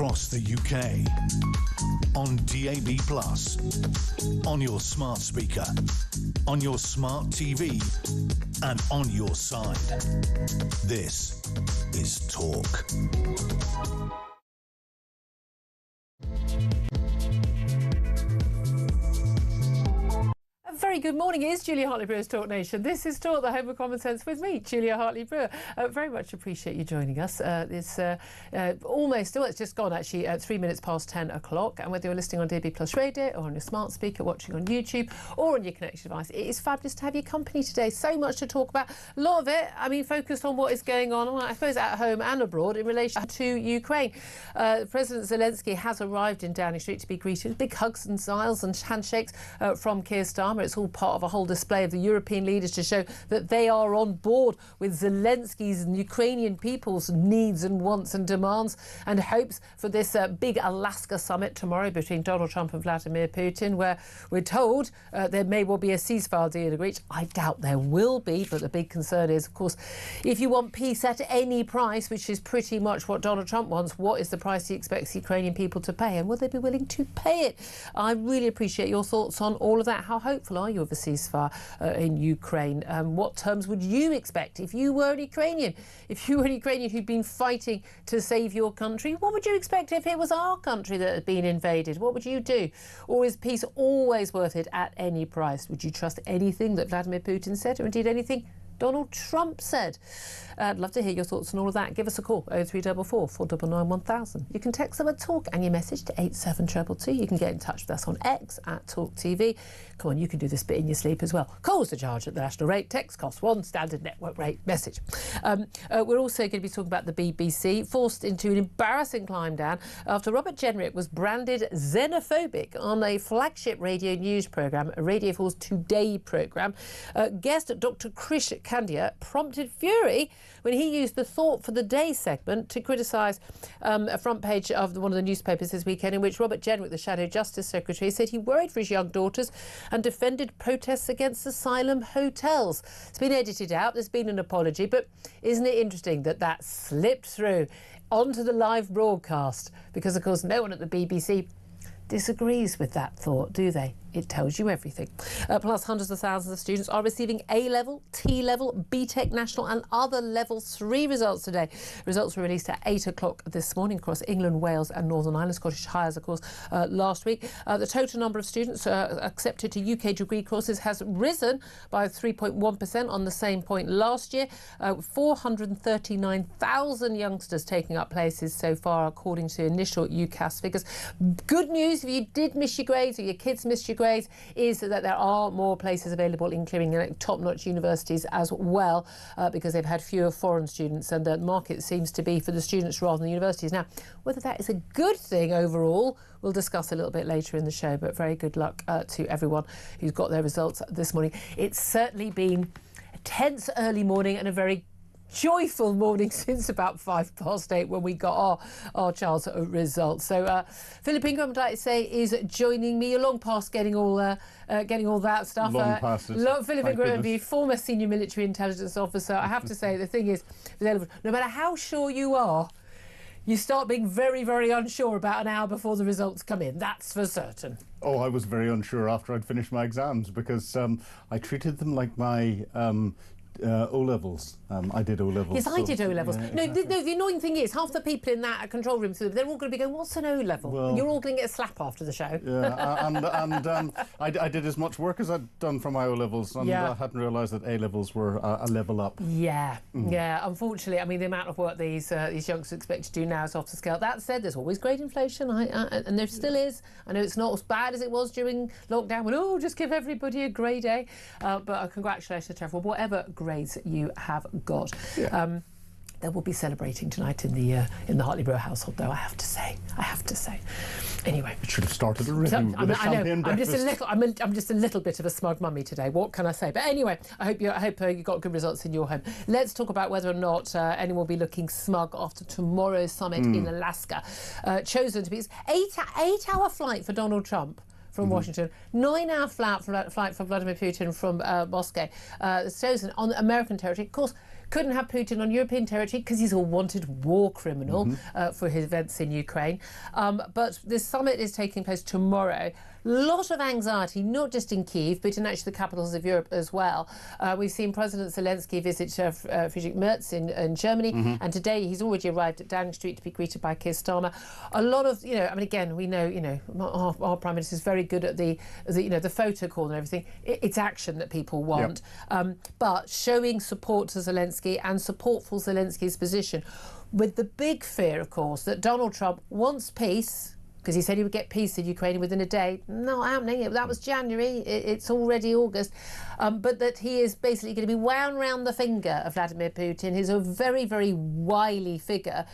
across the UK, on DAB+, on your smart speaker, on your smart TV, and on your side. This is Talk. Very good morning. It is Julia Hartley-Brewer's Talk Nation. This is Talk, the home of common sense with me, Julia Hartley-Brewer. Very much appreciate you joining us. It's it's just gone actually at 3 minutes past 10 o'clock. And whether you're listening on DAB Plus Radio or on your smart speaker, watching on YouTube or on your connected device, it is fabulous to have your company today. So much to talk about. A lot of it, focused on what is going on, I suppose, at home and abroad in relation to Ukraine. President Zelensky has arrived in Downing Street to be greeted with big hugs and smiles and handshakes from Keir Starmer. It's all part of a whole display of the European leaders to show that they are on board with Zelensky's and Ukrainian people's needs and wants and demands and hopes for this big Alaska summit tomorrow between Donald Trump and Vladimir Putin, where we're told there may well be a ceasefire deal agreed. I doubt there will be, but the big concern is, of course, if you want peace at any price, which is pretty much what Donald Trump wants, what is the price he expects Ukrainian people to pay, and will they be willing to pay it? I really appreciate your thoughts on all of that. How hopeful are you of a ceasefire in Ukraine? What terms would you expect if you were an Ukrainian? If you were an Ukrainian who'd been fighting to save your country, what would you expect if it was our country that had been invaded? What would you do? Or is peace always worth it at any price? Would you trust anything that Vladimir Putin said, or indeed anything Donald Trump said? I'd love to hear your thoughts on all of that. Give us a call, 0344 499 1000. You can text the word talk and your message to 87222. You can get in touch with us on X at talkTV. Come on, you can do this bit in your sleep as well. Calls are charged at the national rate. Text costs one standard network rate message. We're also going to be talking about the BBC, forced into an embarrassing climb down after Robert Jenrick was branded xenophobic on a flagship radio news programme, a Radio 4's Today programme. Guest Dr. Krish Kandia prompted fury when he used the Thought for the Day segment to criticise a front page of one of the newspapers this weekend, in which Robert Jenrick, the Shadow Justice Secretary, said he worried for his young daughters and defended protests against asylum hotels. It's been edited out, there's been an apology, but isn't it interesting that that slipped through onto the live broadcast? Because, of course, no one at the BBC disagrees with that thought, do they? It tells you everything. Plus, hundreds of thousands of students are receiving A-level, T-level, BTEC National and other Level 3 results today. Results were released at 8 o'clock this morning across England, Wales and Northern Ireland. Scottish Highers, of course, last week. The total number of students accepted to UK degree courses has risen by 3.1% on the same point last year. 439,000 youngsters taking up places so far, according to initial UCAS figures. Good news if you did miss your grades or your kids missed your grades is that there are more places available, including top-notch universities as well, because they've had fewer foreign students, and the market seems to be for the students rather than the universities. Now, whether that is a good thing overall, we'll discuss a little bit later in the show, but very good luck to everyone who's got their results this morning. It's certainly been a tense early morning and a very joyful morning since about 8:05 when we got our child's results. So Philip Ingram, I'd like to say, is joining me. You're long past getting all that stuff. Long past it. Philip Ingram, the former senior military intelligence officer. I have to say, the thing is, no matter how sure you are, you start being very, very unsure about an hour before the results come in. That's for certain. Oh, I was very unsure after I'd finished my exams, because I treated them like my O-levels. I did O-levels. Yes, I did O-levels. Yeah, no, exactly. the annoying thing is, half the people in that control room, they're all going to be going, what's an O-level? Well, you're all going to get a slap after the show. Yeah, and I did as much work as I'd done for my O-levels, and I hadn't realised that A-levels were a level up. Yeah, yeah. Unfortunately, the amount of work these youngsters expect to do now is off the scale. That said, there's always grade inflation, and there still is. I know it's not as bad as it was during lockdown, when, just give everybody a grade A. But congratulations to everyone, whatever grades you have got. Yeah. They will be celebrating tonight in the Hartley-Brewer household, though. I have to say. Anyway, it should have started already with a champagne breakfast. I'm just a little bit of a smug mummy today. What can I say? But anyway, I hope you got good results in your home. Let's talk about whether or not anyone will be looking smug after tomorrow's summit in Alaska. Chosen to be 8-hour flight for Donald Trump from Washington, 9-hour flight for Vladimir Putin from Moscow. It's chosen on American territory. Of course, couldn't have Putin on European territory because he's a wanted war criminal for his events in Ukraine. But this summit is taking place tomorrow. Lot of anxiety, not just in Kyiv, but in actually the capitals of Europe as well. We've seen President Zelensky visit Friedrich Merz in Germany, and today he's already arrived at Downing Street to be greeted by Keir Starmer. A lot of, again, we know, our Prime Minister is very good at the photo call and everything. It's action that people want. But showing support to Zelensky and support for Zelensky's position, with the big fear, of course, that Donald Trump wants peace, because he said he would get peace in Ukraine within a day. Not happening. That was January. It's already August. But that he is basically going to be wound round the finger of Vladimir Putin. He's a very, very wily figure.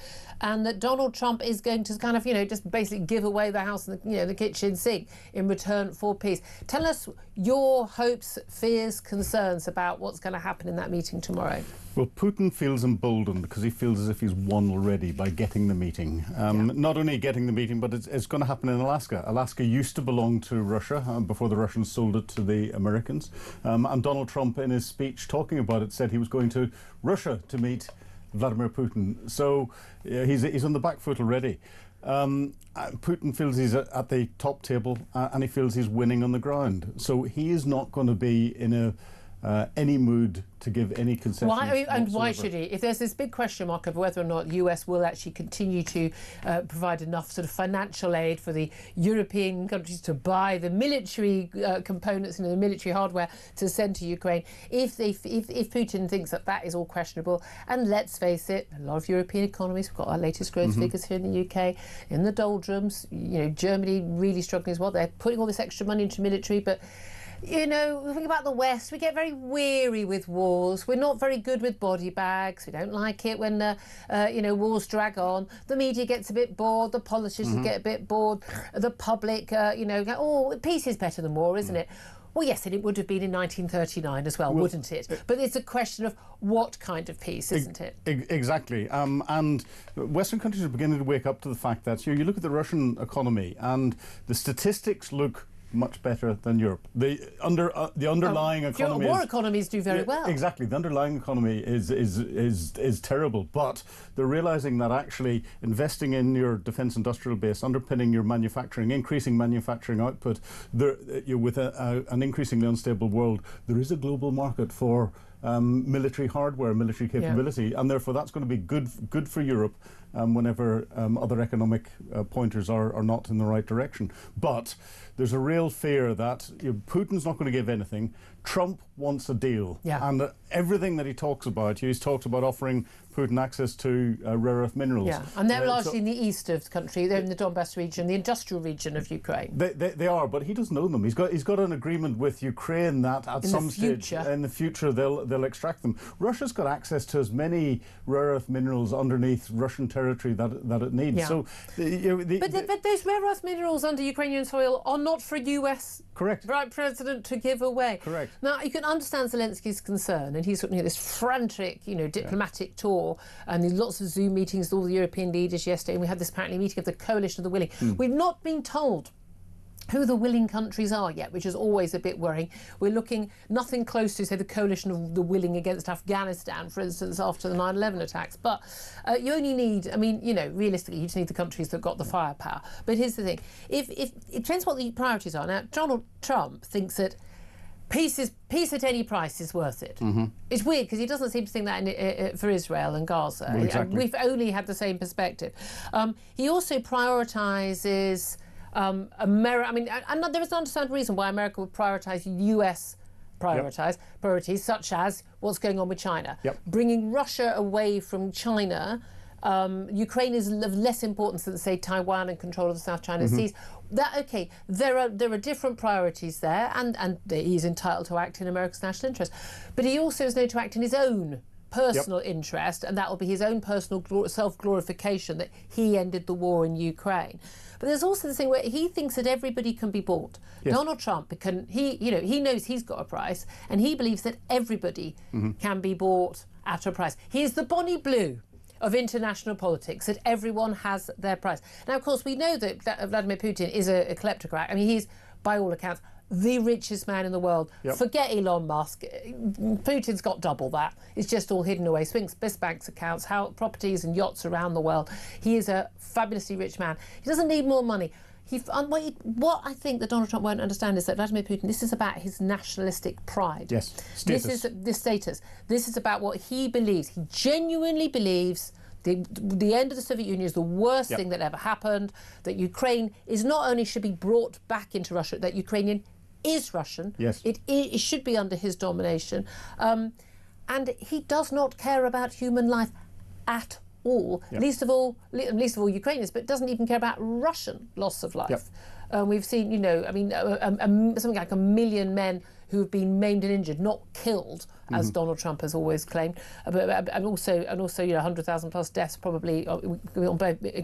And that Donald Trump is going to kind of, just basically give away the house and the kitchen sink in return for peace. Tell us your hopes, fears, concerns about what's going to happen in that meeting tomorrow. Well, Putin feels emboldened because he feels as if he's won already by getting the meeting. Not only getting the meeting, but it's going to happen in Alaska. Alaska used to belong to Russia before the Russians sold it to the Americans. And Donald Trump, in his speech talking about it, said he was going to Russia to meet Vladimir Putin. So he's on the back foot already. Putin feels he's at the top table and he feels he's winning on the ground. So he is not going to be in any mood to give any concessions. Why should he? If there's this big question mark of whether or not the US will actually continue to provide enough sort of financial aid for the European countries to buy the military components and the military hardware to send to Ukraine, if Putin thinks that is all questionable, and let's face it, a lot of European economies, we've got our latest growth figures here in the UK, in the doldrums, Germany really struggling as well. They're putting all this extra money into military, but think about the West. We get very weary with wars. We're not very good with body bags. We don't like it when, wars drag on. The media gets a bit bored. The politicians get a bit bored. The public, peace is better than war, isn't it? Well, yes, and it would have been in 1939 as well, wouldn't it? But it's a question of what kind of peace, isn't it? Exactly. And Western countries are beginning to wake up to the fact that you look at the Russian economy and the statistics look much better than Europe. The underlying economy. War economies do very well. Exactly. The underlying economy is terrible, but they're realizing that actually investing in your defence industrial base, underpinning your manufacturing, increasing manufacturing output, with an increasingly unstable world, there is a global market for military hardware, military capability, and therefore that's going to be good for Europe whenever other economic pointers are not in the right direction. But there's a real fear that Putin's not going to give anything. Trump wants a deal, and everything that he talks about, he's talked about offering Putin access to rare earth minerals. Yeah, and they're largely in the east of the country. They're in the Donbass region, the industrial region of Ukraine. They are, but he doesn't know them. He's got an agreement with Ukraine that at some stage in the future they'll extract them. Russia's got access to as many rare earth minerals underneath Russian territory that it needs. Yeah. So, but those rare earth minerals under Ukrainian soil are not for a US president to give away. Correct. Now you can understand Zelensky's concern, and he's this frantic, diplomatic tour, and there's lots of Zoom meetings with all the European leaders yesterday, and we had this apparently meeting of the coalition of the willing. We've not been told who the willing countries are yet, which is always a bit worrying. We're looking nothing close to, say, the coalition of the willing against Afghanistan, for instance, after the 9/11 attacks. But you only need, realistically, you just need the countries that got the firepower. But here's the thing. If it depends what the priorities are. Now, Donald Trump thinks that peace at any price is worth it. It's weird because he doesn't seem to think that for Israel and Gaza. Well, exactly. We've only had the same perspective. He also prioritises America. There is an understandable reason why America would prioritise US priorities, such as what's going on with China. Bringing Russia away from China. Ukraine is of less importance than, say, Taiwan and control of the South China Seas. There are different priorities there, and he's entitled to act in America's national interest. But he also is known to act in his own personal interest, and that will be his own personal self-glorification that he ended the war in Ukraine. But there's also the thing where he thinks that everybody can be bought. Donald Trump he knows he's got a price, and he believes that everybody can be bought at a price. He is the Bonnie Blue of international politics, that everyone has their price. Now, of course, we know that Vladimir Putin is a kleptocrat. He's, by all accounts, the richest man in the world. Yep. Forget Elon Musk. Putin's got double that. It's just all hidden away. Swings best banks accounts, properties and yachts around the world. He is a fabulously rich man. He doesn't need more money. What I think that Donald Trump won't understand is that Vladimir Putin, this is about his nationalistic pride. Yes, status. This is the status. This is about what he believes. He genuinely believes the end of the Soviet Union is the worst thing that ever happened, that Ukraine is not only should be brought back into Russia, that Ukrainian is Russian. Yes. It should be under his domination. And he does not care about human life at all, least of all Ukrainians, but doesn't even care about Russian loss of life. We've seen, something like 1 million men who have been maimed and injured, not killed, as Donald Trump has always claimed, and also 100,000 plus deaths probably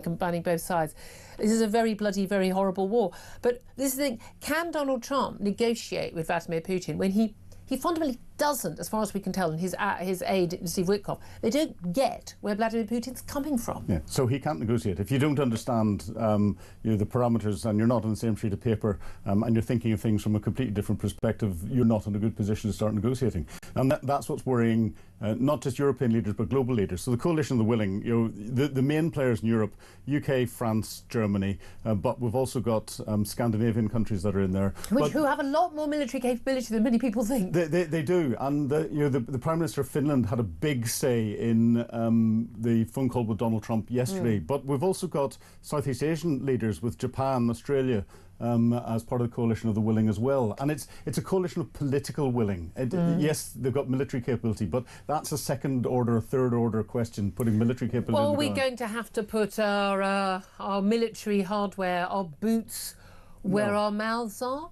combining both sides. This is a very bloody, very horrible war. But this is the thing: can Donald Trump negotiate with Vladimir Putin when he fundamentally doesn't, as far as we can tell, and his aide, Steve Witkoff, they don't get where Vladimir Putin's coming from. Yeah, so he can't negotiate. If you don't understand the parameters and you're not on the same sheet of paper and you're thinking of things from a completely different perspective, you're not in a good position to start negotiating. And that's what's worrying not just European leaders but global leaders. So the coalition of the willing, the main players in Europe, UK, France, Germany, but we've also got Scandinavian countries that are in there. Who have a lot more military capability than many people think. They do. And the Prime Minister of Finland had a big say in the phone call with Donald Trump yesterday. But we've also got Southeast Asian leaders with Japan, Australia, as part of the coalition of the willing as well. And it's a coalition of political willing. Yes, they've got military capability, but that's a second order, third order question, putting military capability Well, in the we're going to have to put our military hardware, our boots, where our mouths are?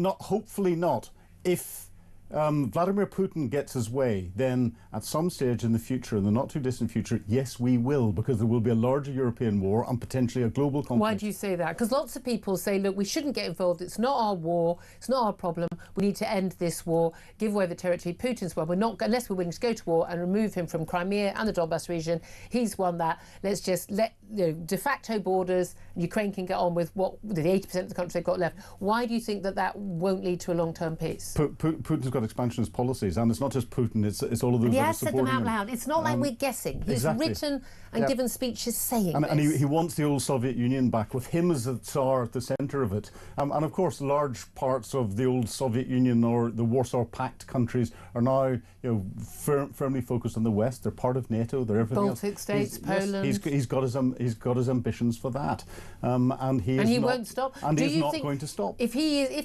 Hopefully not. If Vladimir Putin gets his way, then at some stage in the future, in the not too distant future, yes, we will, because there will be a larger European war and potentially a global conflict. Why do you say that? Because lots of people say, look, we shouldn't get involved. It's not our war. It's not our problem. We need to end this war, give away the territory. Putin's won. We're not, unless we're willing to go to war and remove him from Crimea and the Donbass region. He's won that. Let's just let de facto borders. Ukraine can get on with the 80% of the country they've got left. Why do you think that won't lead to a long-term peace? Putin's got expansionist policies, and it's not just Putin, it's all of those. And he that has are said them supporting out him. loud. It's not like we're guessing. He's written and given speeches saying and this. he wants the old Soviet Union back, with him as the Tsar at the centre of it. And of course, large parts of the old Soviet Union or the Warsaw Pact countries are now firmly focused on the West. They're part of NATO. They're everything else. Baltic states, Poland. Yes, he's got his ambitions for that, and he won't stop. And he's not going to stop. If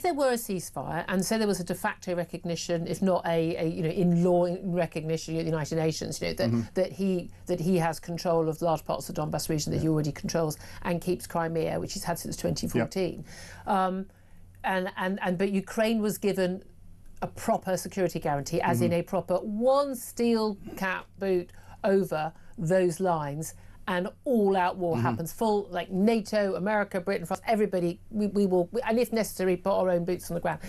there were a ceasefire, and say there was a de facto recognition, if not in law recognition at the United Nations, that he has control of large parts of the Donbass region that he already controls and keeps Crimea, which he's had since 2014, but Ukraine was given a proper security guarantee, as in a proper one steel cap boot over those lines, and all-out war happens, full, like NATO, America, Britain, France, everybody, we will, and if necessary, put our own boots on the ground.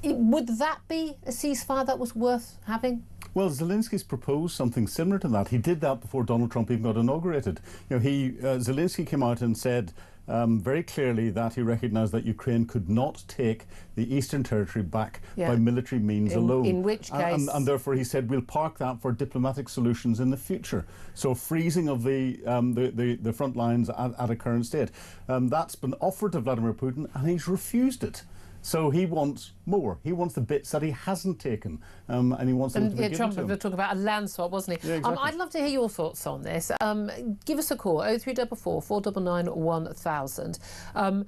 Would that be a ceasefire that was worth having? Well, Zelensky's proposed something similar to that. He did that before Donald Trump even got inaugurated. Zelensky came out and said very clearly that he recognised that Ukraine could not take the Eastern Territory back by military means alone. In which case... And therefore he said, we'll park that for diplomatic solutions in the future. So freezing of the front lines at a current state. That's been offered to Vladimir Putin and he's refused it. So he wants more. He wants the bits that he hasn't taken, and he wants them to be given Trump to him. was talking about a land swap, wasn't he? Yeah, exactly. I'd love to hear your thoughts on this. Give us a call, 0344 499 1000. I'm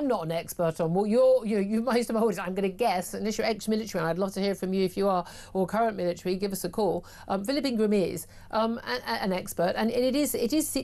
not an expert on what you most of my audience. I'm going to guess, unless you're ex-military, and I'd love to hear from you if you are, or current military. Give us a call. Philip Ingram is an expert, and it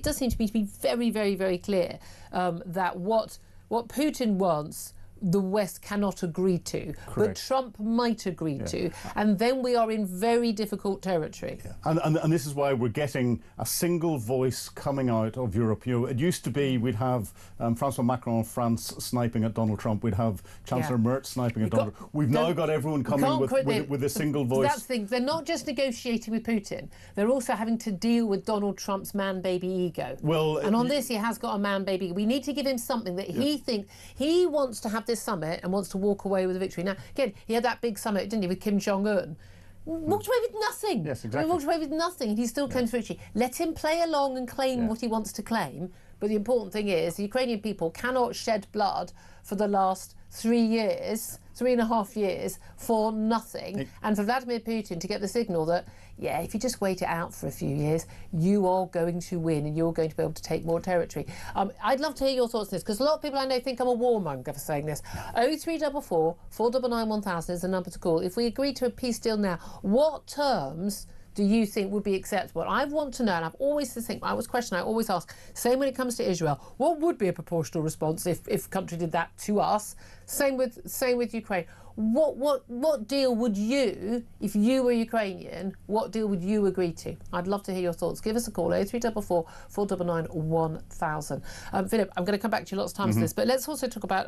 does seem to me to be very, very, very clear that what Putin wants, the West cannot agree to, but Trump might agree to, and then we are in very difficult territory. Yeah. And this is why we're getting a single voice coming out of Europe. It used to be we'd have Francois Macron of France sniping at Donald Trump, we'd have Chancellor Merz sniping at Donald Trump. We've now got everyone coming with a single voice. That's the thing, they're not just negotiating with Putin, they're also having to deal with Donald Trump's man-baby ego. And on this he has got a man-baby. We need to give him something that he thinks, he wants to have this summit and wants to walk away with a victory. Now, again, he had that big summit, didn't he, with Kim Jong-un? Walked away with nothing. Yes, exactly. He walked away with nothing, and he still claims victory. Let him play along and claim what he wants to claim. But the important thing is the Ukrainian people cannot shed blood for the last 3.5 years for nothing. And for Vladimir Putin to get the signal that, yeah, if you just wait it out for a few years, you are going to win and you're going to be able to take more territory. I'd love to hear your thoughts on this, because a lot of people I know think I'm a warmonger for saying this. 0344 499 1000 is the number to call. If we agree to a peace deal now, what terms do you think would be acceptable? I want to know, and I've always to think, I always question, I always ask, same when it comes to Israel, what would be a proportional response if a country did that to us? Same with Ukraine. What deal would you, if you were Ukrainian, what deal would you agree to? I'd love to hear your thoughts. Give us a call, 0344 499 1000. Philip, I'm going to come back to you lots of times on this, but let's also talk about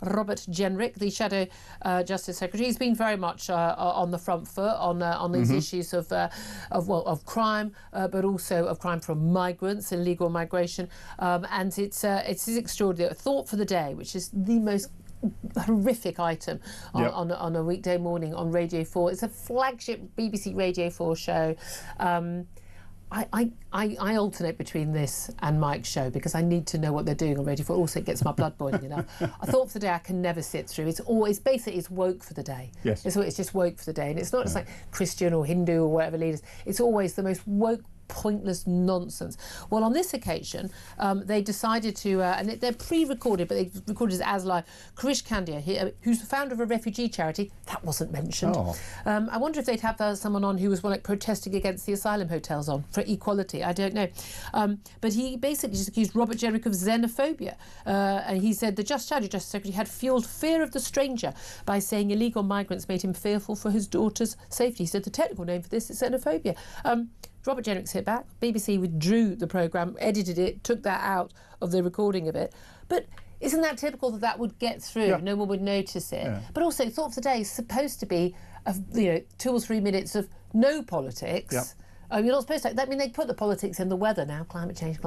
Robert Jenrick, the Shadow Justice Secretary. He's been very much on the front foot on these issues of crime, but also of crime from migrants, illegal migration, and it's extraordinary. Thought for the day, which is the most horrific item on a weekday morning on Radio 4. It's a flagship BBC Radio 4 show. I alternate between this and Mike's show because I need to know what they're doing on Radio 4. Also, it gets my blood boiling enough. I thought for the day I can never sit through. It's always basically it's woke for the day. Yes. It's just woke for the day, and it's not just like Christian or Hindu or whatever leaders. It's always the most woke, pointless nonsense. Well, on this occasion, they decided to, and they're pre-recorded, but they recorded it as live. Krish Kandia, who's the founder of a refugee charity, that wasn't mentioned. I wonder if they'd have someone on who was protesting against the asylum hotels for equality. I don't know. But he basically just accused Robert Jenrick of xenophobia. And he said the Shadow Justice Secretary had fuelled fear of the stranger by saying illegal migrants made him fearful for his daughter's safety. He said the technical name for this is xenophobia. Robert Jenrick's hit back. BBC withdrew the programme, edited it, took that out of the recording of it. But isn't that typical that would get through? Yeah. No one would notice it. Yeah. But also, Thought of the Day is supposed to be 2 or 3 minutes of no politics. Yeah. You're not supposed to. I mean, they put the politics in the weather now. Climate change.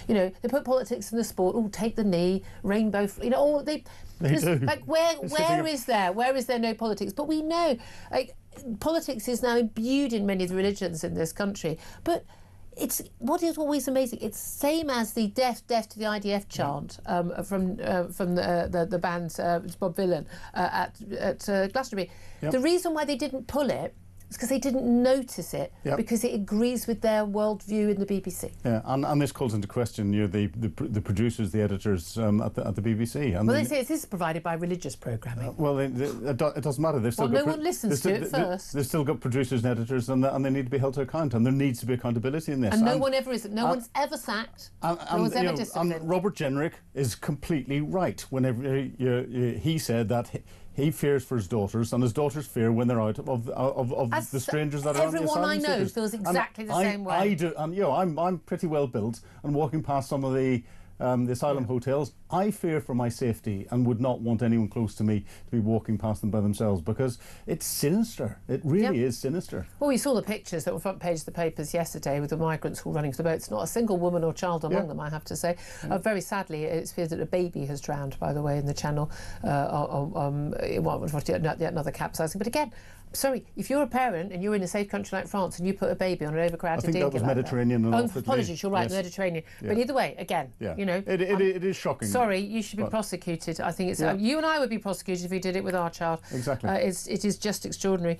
They put politics in the sport. Oh, take the knee, rainbow. All they do. Like where is there no politics? But we know, politics is now imbued in many of the religions in this country. But it's what is always amazing. It's same as the death to the IDF chant from the band Bob Vylan at Glastonbury. Yep. The reason why they didn't pull it is because they didn't notice it, because it agrees with their worldview in the BBC. Yeah, and this calls into question the producers, the editors at the BBC. And they say this is provided by religious programming. Well, it doesn't matter. No one listens to it first. They've still got producers and editors, and they need to be held to account, and there needs to be accountability in this. And no one ever is. No one's ever sacked. No one's ever disciplined. And Robert Jenrick is completely right whenever he said that he fears for his daughters, and his daughters fear when they're out of the strangers that are on the asylum Everyone I know seekers. feels exactly the same way. I do, and I'm pretty well built, and walking past some of the asylum hotels, I fear for my safety and would not want anyone close to me to be walking past them by themselves, because it's sinister. It really is sinister. Well, we saw the pictures that were front page of the papers yesterday with the migrants all running to the boats. Not a single woman or child among them, I have to say. Very sadly, it's feared that a baby has drowned, by the way, in the Channel. Another capsizing. But again, sorry, if you're a parent and you're in a safe country like France and you put a baby on an overcrowded dinghy, I think that was Mediterranean. Apologies, you're right, Mediterranean. But either way, again, it is shocking. Sorry, you should be prosecuted. I think it's you and I would be prosecuted if we did it with our child. Exactly. It is just extraordinary.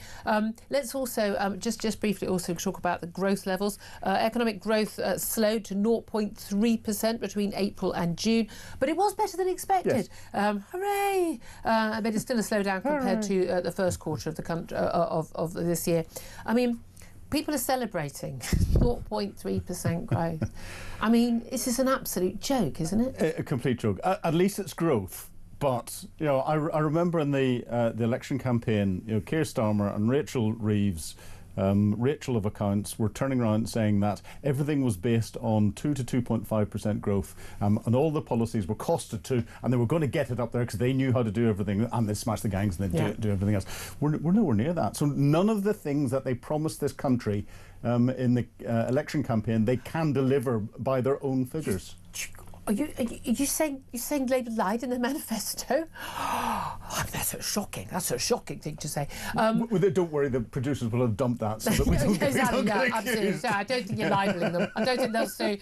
Let's also just briefly also talk about the growth levels. Economic growth slowed to 0.3% between April and June, but it was better than expected. Yes. Hooray! But it's still a slowdown compared to the first quarter of the country of this year. I mean, people are celebrating 0.3% growth. I mean, this is an absolute joke, isn't it? A complete joke. At least it's growth. But I remember in the election campaign, Keir Starmer and Rachel Reeves, Rachel of accounts, were turning around and saying that everything was based on 2 to 2.5% growth, and all the policies were costed to, and they were going to get it up there because they knew how to do everything, and they smash the gangs and they do everything else. We're nowhere near that. So none of the things that they promised this country in the election campaign they can deliver by their own figures. Are you saying Labour lied in the manifesto? That's a shocking thing to say. Don't worry, the producers will have dumped that so that we don't exactly, get absolutely. accused. So I don't think you're libeling them. I don't think they'll sue.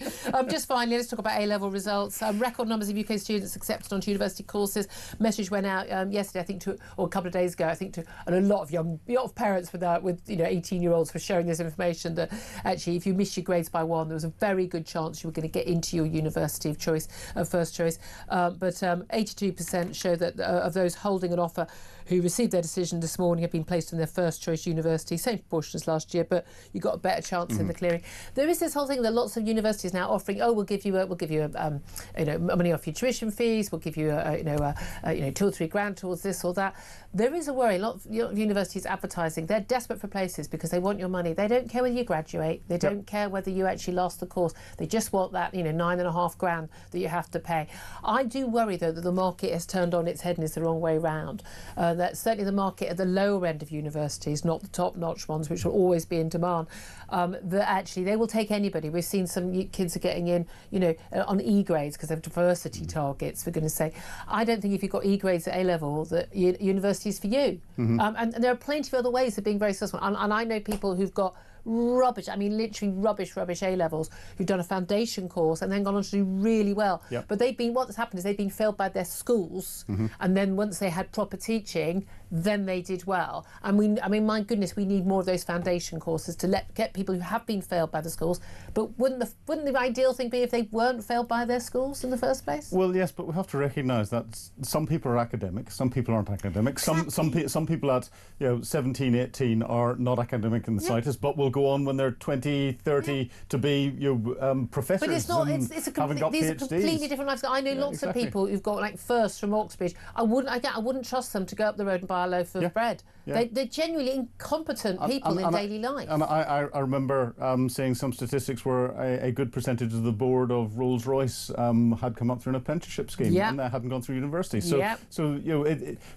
Just finally, let's talk about A-level results. Record numbers of UK students accepted onto university courses. Message went out yesterday, I think, or a couple of days ago, I think, and a lot of parents with 18-year-olds were sharing this information that actually, if you missed your grades by one, there was a very good chance you were going to get into your university of choice, first choice. But 82% show that of those holding an offer who received their decision this morning have been placed in their first choice university, same proportion as last year, but you got a better chance in the clearing. There is this whole thing that lots of universities now offering. We'll give you money off your tuition fees. We'll give you 2 or 3 grand towards this or that. There is a worry. A lot of universities advertising. They're desperate for places because they want your money. They don't care whether you graduate. They don't care whether you actually last the course. They just want that 9.5 grand that you have to pay. I do worry though that the market has turned on its head and is the wrong way round. That certainly the market at the lower end of universities, not the top-notch ones, which will always be in demand, that actually they will take anybody. We've seen some kids are getting in, on E grades because they have diversity targets, for goodness sake. I don't think if you've got E grades at A-level that university is for you. And there are plenty of other ways of being very successful. And I know people who've got rubbish, literally rubbish A-levels, who've done a foundation course and then gone on to do really well. Yep. But what's happened is they've been failed by their schools, and then once they had proper teaching, then they did well. And my goodness, we need more of those foundation courses to get people who have been failed by the schools. But wouldn't the ideal thing be if they weren't failed by their schools in the first place? Well, yes, but we have to recognise that some people are academic, some people aren't academic. Exactly. Some people at 17, 18 are not academic in the slightest, but will go on when they're 20, 30 to be professors. But it's not. These are completely different lives. I know lots of people who've got firsts from Oxbridge. I wouldn't trust them to go up the road and buy a loaf of bread. Yeah. They're genuinely incompetent people in daily life. And I remember seeing some statistics where a good percentage of the board of Rolls-Royce had come up through an apprenticeship scheme and they hadn't gone through university. So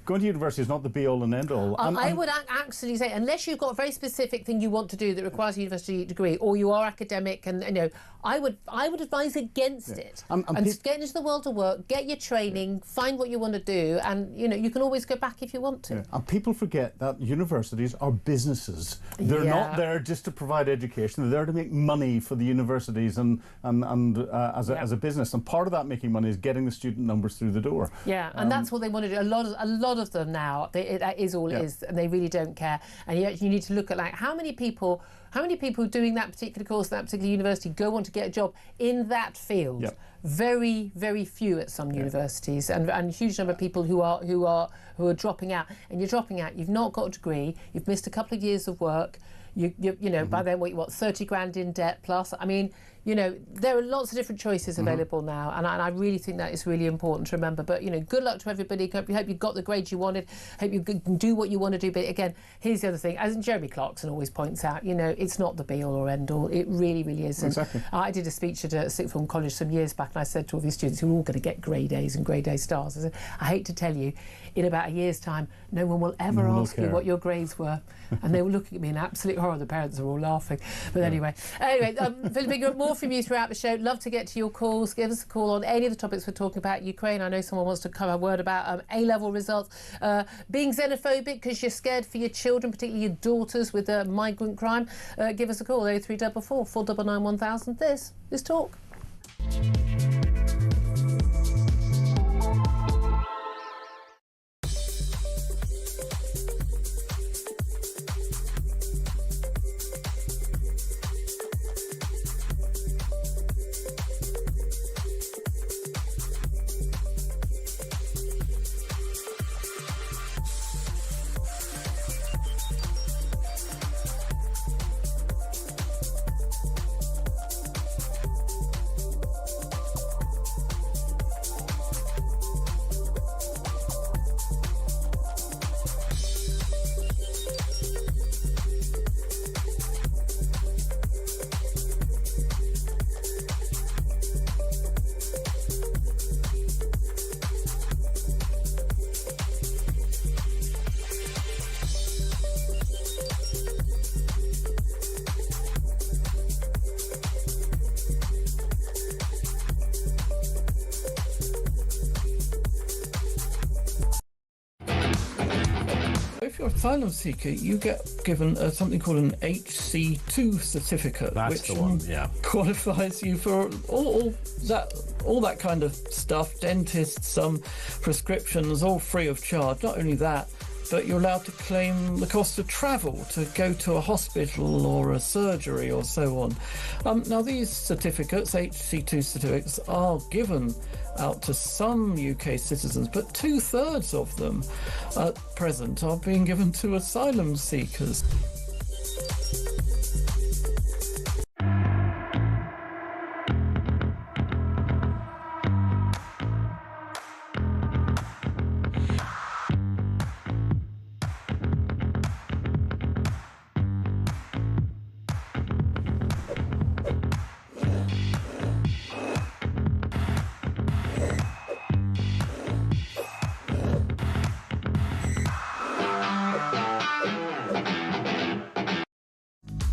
going to university is not the be-all and end-all. I would actually say, unless you've got a very specific thing you want to do that requires a university degree, or you are academic, and I would advise against it. And get into the world of work, get your training, find what you want to do, and you can always go back if you want to. And people forget that universities are businesses. They're not there just to provide education. They're there to make money for the universities and as a business. And part of that making money is getting the student numbers through the door. Yeah, and that's what they want to do. A lot of them now, that is all it is, and they really don't care. And you need to look at how many people doing that particular course, that particular university, go on to get a job in that field. Yep. Very, very few at some universities, and a huge number of people who are dropping out. And you're dropping out. You've not got a degree. You've missed a couple of years of work. By then what 30 grand in debt plus. There are lots of different choices available now, and I really think that is really important to remember. But good luck to everybody. Hope you got the grades you wanted. Hope you can do what you want to do. But again, here's the other thing. As Jeremy Clarkson always points out, it's not the be-all or end-all. It really, really isn't. Exactly. I did a speech at a sixth form college some years back, and I said to all these students who were all going to get grade A's and grade A stars, I said, I hate to tell you, in about a year's time, no one will ever ask you what your grades were. And they were looking at me in absolute horror. The parents are all laughing. But anyway, Philip Ingram, more from you throughout the show. Love to get to your calls. Give us a call on any of the topics we're talking about. Ukraine, I know someone wants to come a word about A-level results. Being xenophobic because you're scared for your children, particularly your daughters, with migrant crime. Give us a call, 0344 499 1000. This is Talk. you're an asylum seeker, you get given something called an HC2 certificate, That's which the one, yeah. qualifies you for all that kind of stuff, dentists, prescriptions, all free of charge. Not only that, but you're allowed to claim the cost of travel to go to a hospital or a surgery or so on. Now, these certificates, HC2 certificates, are given out to some UK citizens, but 2/3 of them at present are being given to asylum seekers.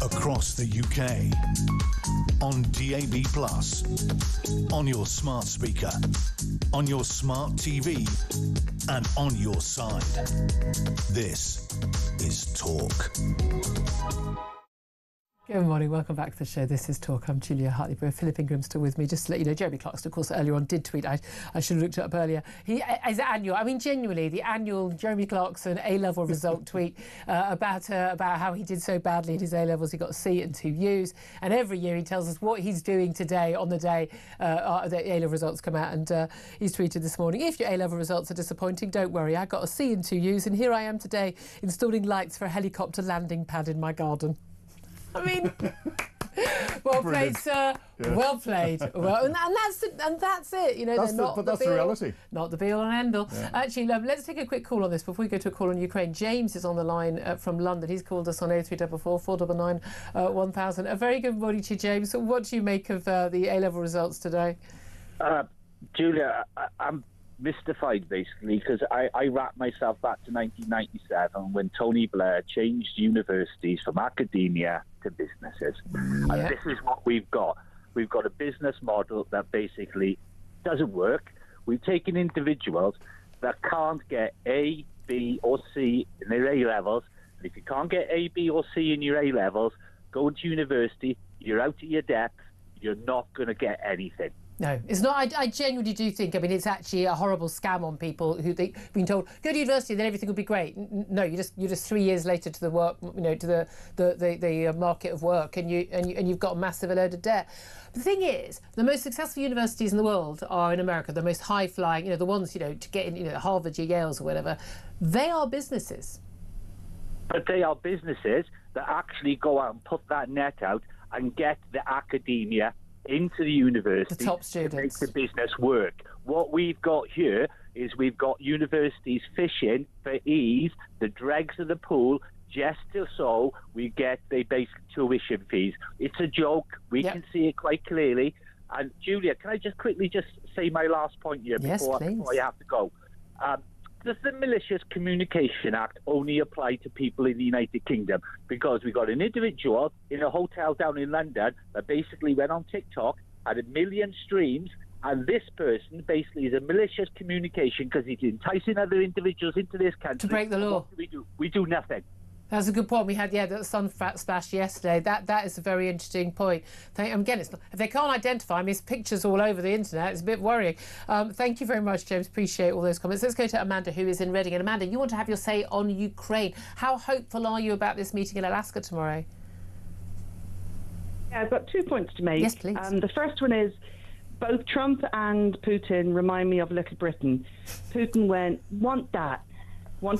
Across the UK, on DAB+, on your smart speaker, on your smart TV, and on your side. This is Talk. Good morning, welcome back to the show. This is Talk. I'm Julia Hartley-Brewer. Philip Ingram's still with me. Just to let you know, Jeremy Clarkson, of course, earlier on did tweet. I should have looked it up earlier. He is annual. I mean, genuinely, the annual Jeremy Clarkson A-level result tweet about how he did so badly in his A-levels. He got a C and 2 U's, and every year he tells us what he's doing today on the day the A-level results come out. And he's tweeted this morning: if your A-level results are disappointing, don't worry. I got a C and 2 U's, and here I am today installing lights for a helicopter landing pad in my garden. I mean, well played, sir. Yeah. Well played. Well, and that's it. You know, that's the reality. Not the be all and end all. Yeah. Actually, let's take a quick call on this before we go to a call on Ukraine. James is on the line from London. He's called us on 0344 499 1000. A very good morning to you, James. So what do you make of the A-level results today? Julia, I'm mystified basically because I wrap myself back to 1997 when Tony Blair changed universities from academia to businesses. Yeah. And this is what we've got. We've got a business model that basically doesn't work. We've taken individuals that can't get A, B or C in their A-levels. And if you can't get A, B or C in your A-levels, going to university, you're out of your depth, you're not going to get anything. No, it's not. I genuinely do think, I mean, it's actually a horrible scam on people who they've been told, go to university, then everything will be great. No, you're just 3 years later to the work, to the market of work, and you've got a massive load of debt. The thing is, the most successful universities in the world are in America, the most high-flying, the ones, to get in, Harvard, Yale's or whatever. They are businesses. But they are businesses that actually go out and put that net out and get the academia into the university, the top students, to make the business work. What we've got here is we've got universities fishing for ease, the dregs of the pool, just so we get the basic tuition fees. It's a joke. We can see it quite clearly. And Julia, can I just quickly say my last point here before I have to go? Does the Malicious Communication Act only apply to people in the United Kingdom? Because we got an individual in a hotel down in London that basically went on TikTok, had 1 million streams, and this person basically is a malicious communication because he's enticing other individuals into this country to break the law. What do? We do nothing. That's a good point. We had the sun splash yesterday. That is a very interesting point. Again, if they can't identify him, his pictures all over the internet. It's a bit worrying. Thank you very much, James. Appreciate all those comments. Let's go to Amanda, who is in Reading. And Amanda, you want to have your say on Ukraine. How hopeful are you about this meeting in Alaska tomorrow? Yeah, I've got 2 points to make. Yes, please. The first one is both Trump and Putin remind me of Little Britain. Putin wanted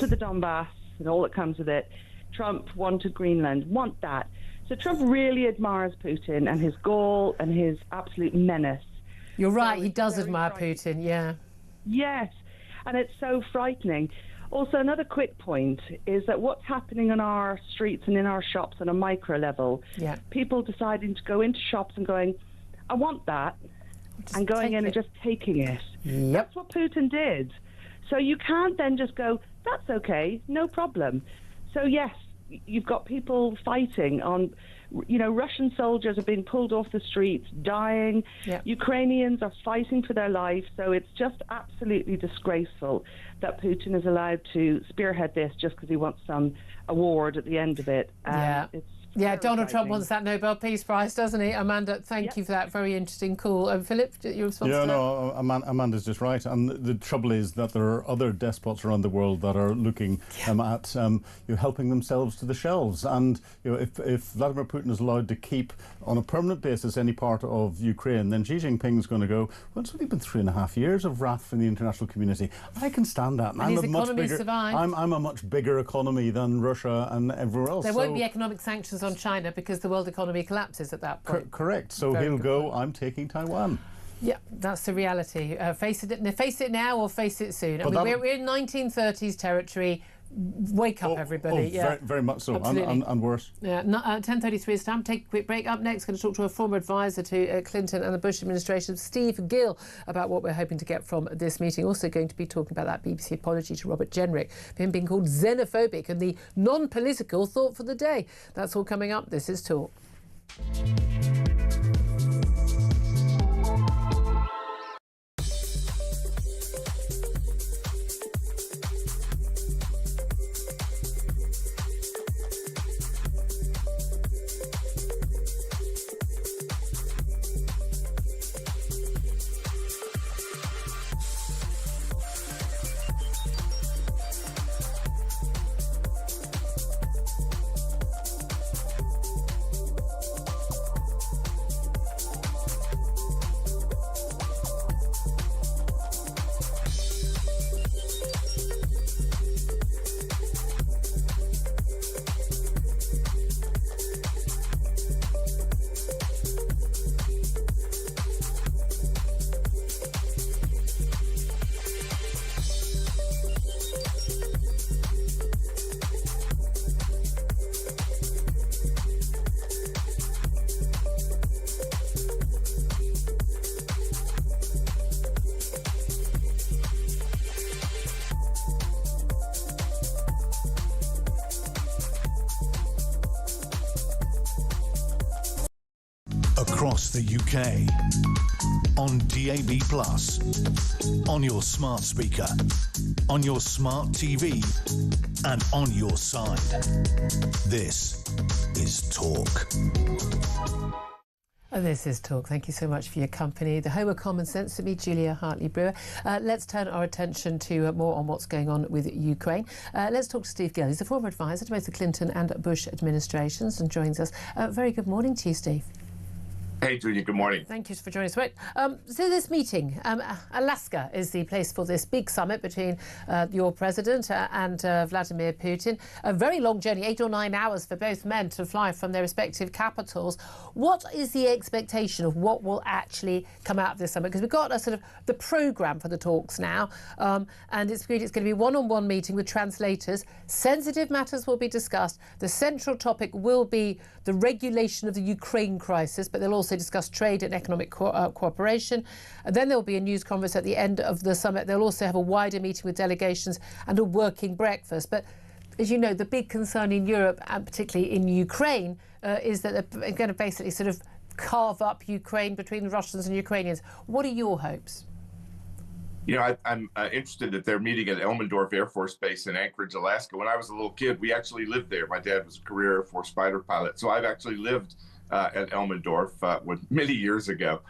the Donbass and all that comes with it. Trump wanted Greenland, want that. So Trump really admires Putin and his gall and his absolute menace. You're right, he does admire Putin, yeah. Yes, and it's so frightening. Also, another quick point is that what's happening on our streets and in our shops on a micro level, people deciding to go into shops and going, I want that, and going in and just taking it. Yep. That's what Putin did. So you can't then just go, that's okay, no problem. So yes, you've got people fighting on Russian soldiers are being pulled off the streets, dying. Yeah. Ukrainians are fighting for their lives. So it's just absolutely disgraceful that Putin is allowed to spearhead this just because he wants some award at the end of it. Yeah, Donald Trump wants that Nobel Peace Prize, doesn't he? Amanda, thank you for that very interesting call. Philip, your response to that? No, Amanda's just right. And the trouble is that there are other despots around the world that are looking at helping themselves to the shelves. And if Vladimir Putin is allowed to keep on a permanent basis any part of Ukraine, then Xi Jinping's going to go, well, it's only been 3.5 years of wrath from the international community. I can stand that. And his economy survived. I'm a much bigger economy than Russia and everywhere else. There won't be economic sanctions on China because the world economy collapses at that point. Correct. So he'll go, I'm taking Taiwan. Yeah, that's the reality. Face it now or face it soon. We're in 1930s territory. Wake up, everybody. Very, very much so, and worse. Yeah, 10:33 is time. Take a quick break. Up next, going to talk to a former advisor to Clinton and the Bush administration, Steve Gill, about what we're hoping to get from this meeting. Also going to be talking about that BBC apology to Robert Jenrick for him being called xenophobic and the non-political thought for the day. That's all coming up. This is Talk. Across the UK, on DAB+, on your smart speaker, on your smart TV, and on your side. This is Talk. This is Talk. Thank you so much for your company. The home of common sense to me, Julia Hartley-Brewer. Let's turn our attention to more on what's going on with Ukraine. Let's talk to Steve Gill. He's a former advisor to both the Clinton and Bush administrations and joins us. Very good morning to you, Steve. Hey, Julia, good morning. Thank you for joining us. Right. So this meeting, Alaska is the place for this big summit between your president and Vladimir Putin. A very long journey, 8 or 9 hours for both men to fly from their respective capitals. What is the expectation of what will actually come out of this summit? Because we've got a sort of the programme for the talks now, and it's going to be a one-on-one meeting with translators. Sensitive matters will be discussed. The central topic will be the regulation of the Ukraine crisis, but they'll also discuss trade and economic cooperation. And then there will be a news conference at the end of the summit. They'll also have a wider meeting with delegations and a working breakfast. But as you know, the big concern in Europe, and particularly in Ukraine, is that they're going to basically sort of carve up Ukraine between the Russians and Ukrainians. What are your hopes? You know, I'm interested that they're meeting at Elmendorf Air Force Base in Anchorage, Alaska. When I was a little kid, we actually lived there. My dad was a career Air Force fighter pilot. So I've actually lived at Elmendorf many years ago.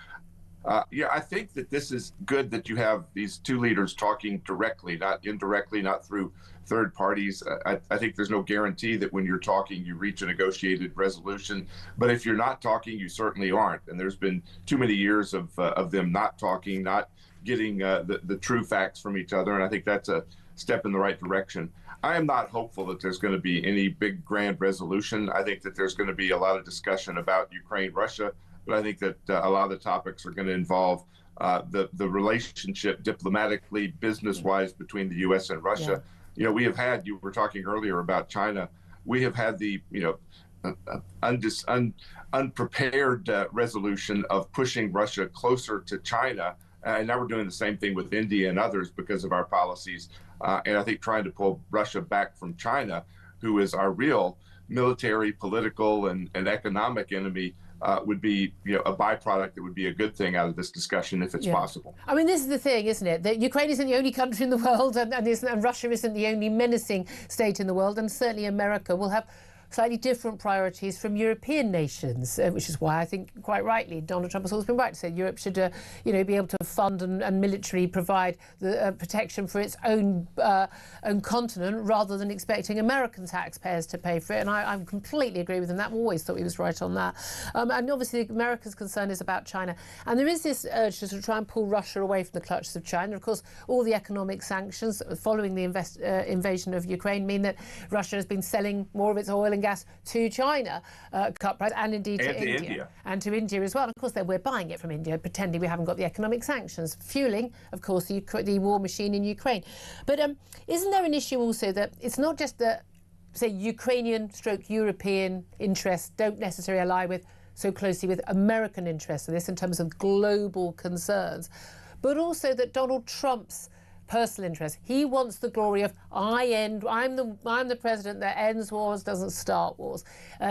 I think that this is good that you have these two leaders talking directly, not indirectly, not through third parties. I think there's no guarantee that when you're talking, you reach a negotiated resolution. But if you're not talking, you certainly aren't. And there's been too many years of them not talking, not getting the true facts from each other. And I think that's a step in the right direction. I am not hopeful that there's going to be any big grand resolution. I think that there's going to be a lot of discussion about Ukraine, Russia, but I think that a lot of the topics are going to involve the relationship diplomatically, business-wise between the U.S. and Russia. Yeah. You know, we have had, you were talking earlier about China, we have had the, unprepared resolution of pushing Russia closer to China. And now we're doing the same thing with India and others because of our policies. And I think trying to pull Russia back from China, who is our real military, political, and economic enemy would be, a byproduct that would be a good thing out of this discussion if it's possible. I mean, this is the thing, isn't it? That Ukraine isn't the only country in the world, and Russia isn't the only menacing state in the world, and certainly America will have slightly different priorities from European nations, which is why I think, quite rightly, Donald Trump has always been right to say Europe should, be able to fund and militarily provide the protection for its own continent, rather than expecting American taxpayers to pay for it. And I completely agree with him. That always thought he was right on that. And obviously, America's concern is about China. And there is this urge to sort of try and pull Russia away from the clutches of China. Of course, all the economic sanctions following the invasion of Ukraine mean that Russia has been selling more of its oil and gas to China, cut price, and indeed to India. And to India as well. And of course, we're buying it from India, pretending we haven't got the economic sanctions, fueling, of course, the war machine in Ukraine. But isn't there an issue also that it's not just that, say, Ukrainian/European interests don't necessarily ally with so closely with American interests in this in terms of global concerns, but also that Donald Trump's personal interest. He wants the glory of I'm the president that ends wars, doesn't start wars.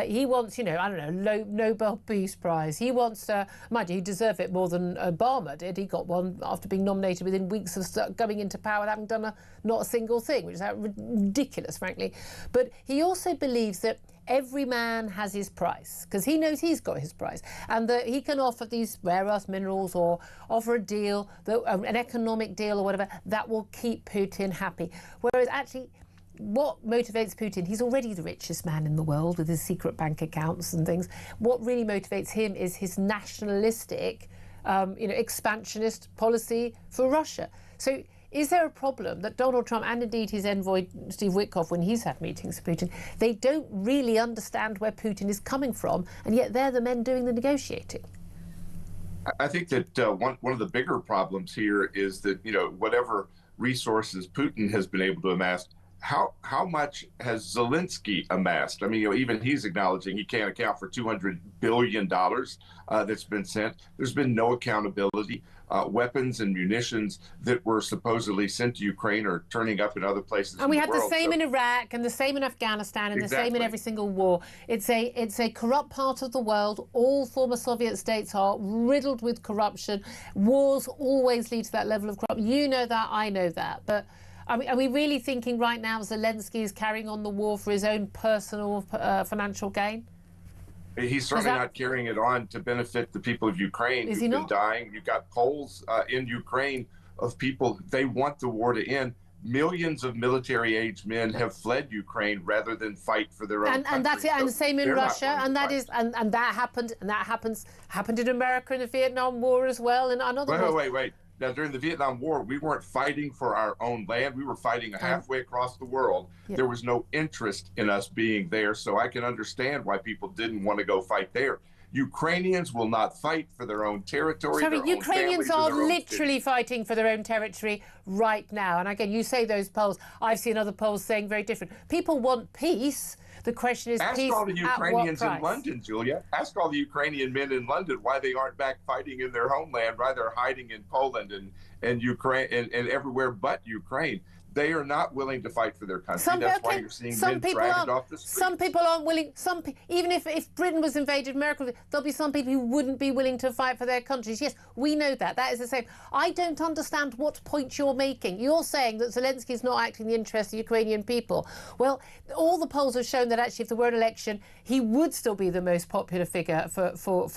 He wants, Nobel Peace Prize. He wants, mind you, he deserved it more than Obama did. He got one after being nominated within weeks of going into power, having done not a single thing, which is ridiculous, frankly. But he also believes that every man has his price, because he knows he's got his price, and that he can offer these rare earth minerals or offer a deal, an economic deal or whatever, that will keep Putin happy. Whereas actually, what motivates Putin, he's already the richest man in the world with his secret bank accounts and things. What really motivates him is his nationalistic, expansionist policy for Russia. So is there a problem that Donald Trump and indeed his envoy Steve Witkoff, when he's had meetings with Putin, they don't really understand where Putin is coming from, and yet they're the men doing the negotiating? I think that one of the bigger problems here is that, whatever resources Putin has been able to amass, how much has Zelensky amassed? I mean, even he's acknowledging he can't account for $200 billion that's been sent. There's been no accountability. Weapons and munitions that were supposedly sent to Ukraine are turning up in other places. And we had the same in Iraq and the same in Afghanistan and the same in every single war. It's a corrupt part of the world. All former Soviet states are riddled with corruption. Wars always lead to that level of corruption. You know that, I know that. But are we really thinking right now Zelensky is carrying on the war for his own personal financial gain? He's certainly not carrying it on to benefit the people of Ukraine who've been dying. You've got polls in Ukraine of people, they want the war to end. Millions of military-aged men have fled Ukraine rather than fight for their own country. And that's it. And the same in Russia. And that happened in America in the Vietnam War as well. And other Wait. Now, during the Vietnam War, we weren't fighting for our own land. We were fighting halfway across the world. Yeah. There was no interest in us being there, so I can understand why people didn't want to go fight there. Ukrainians will not fight for their own territory. Sorry, Ukrainians are literally fighting for their own territory right now. And again, you say those polls. I've seen other polls saying very different. People want peace. The question is, ask peace all the Ukrainians at what price? in London, Julia. Ask all the Ukrainian men in London why they aren't back fighting in their homeland, why they're hiding in Poland and Ukraine and everywhere but Ukraine. They are not willing to fight for their country. That's why you're seeing men dragged off the streets. Some people aren't willing. Even if Britain was invaded, America, there'll be some people who wouldn't be willing to fight for their countries. Yes, we know that. That is the same. I don't understand what point you're making. You're saying that Zelensky is not acting in the interest of Ukrainian people. Well, all the polls have shown that actually, if there were an election, he would still be the most popular figure for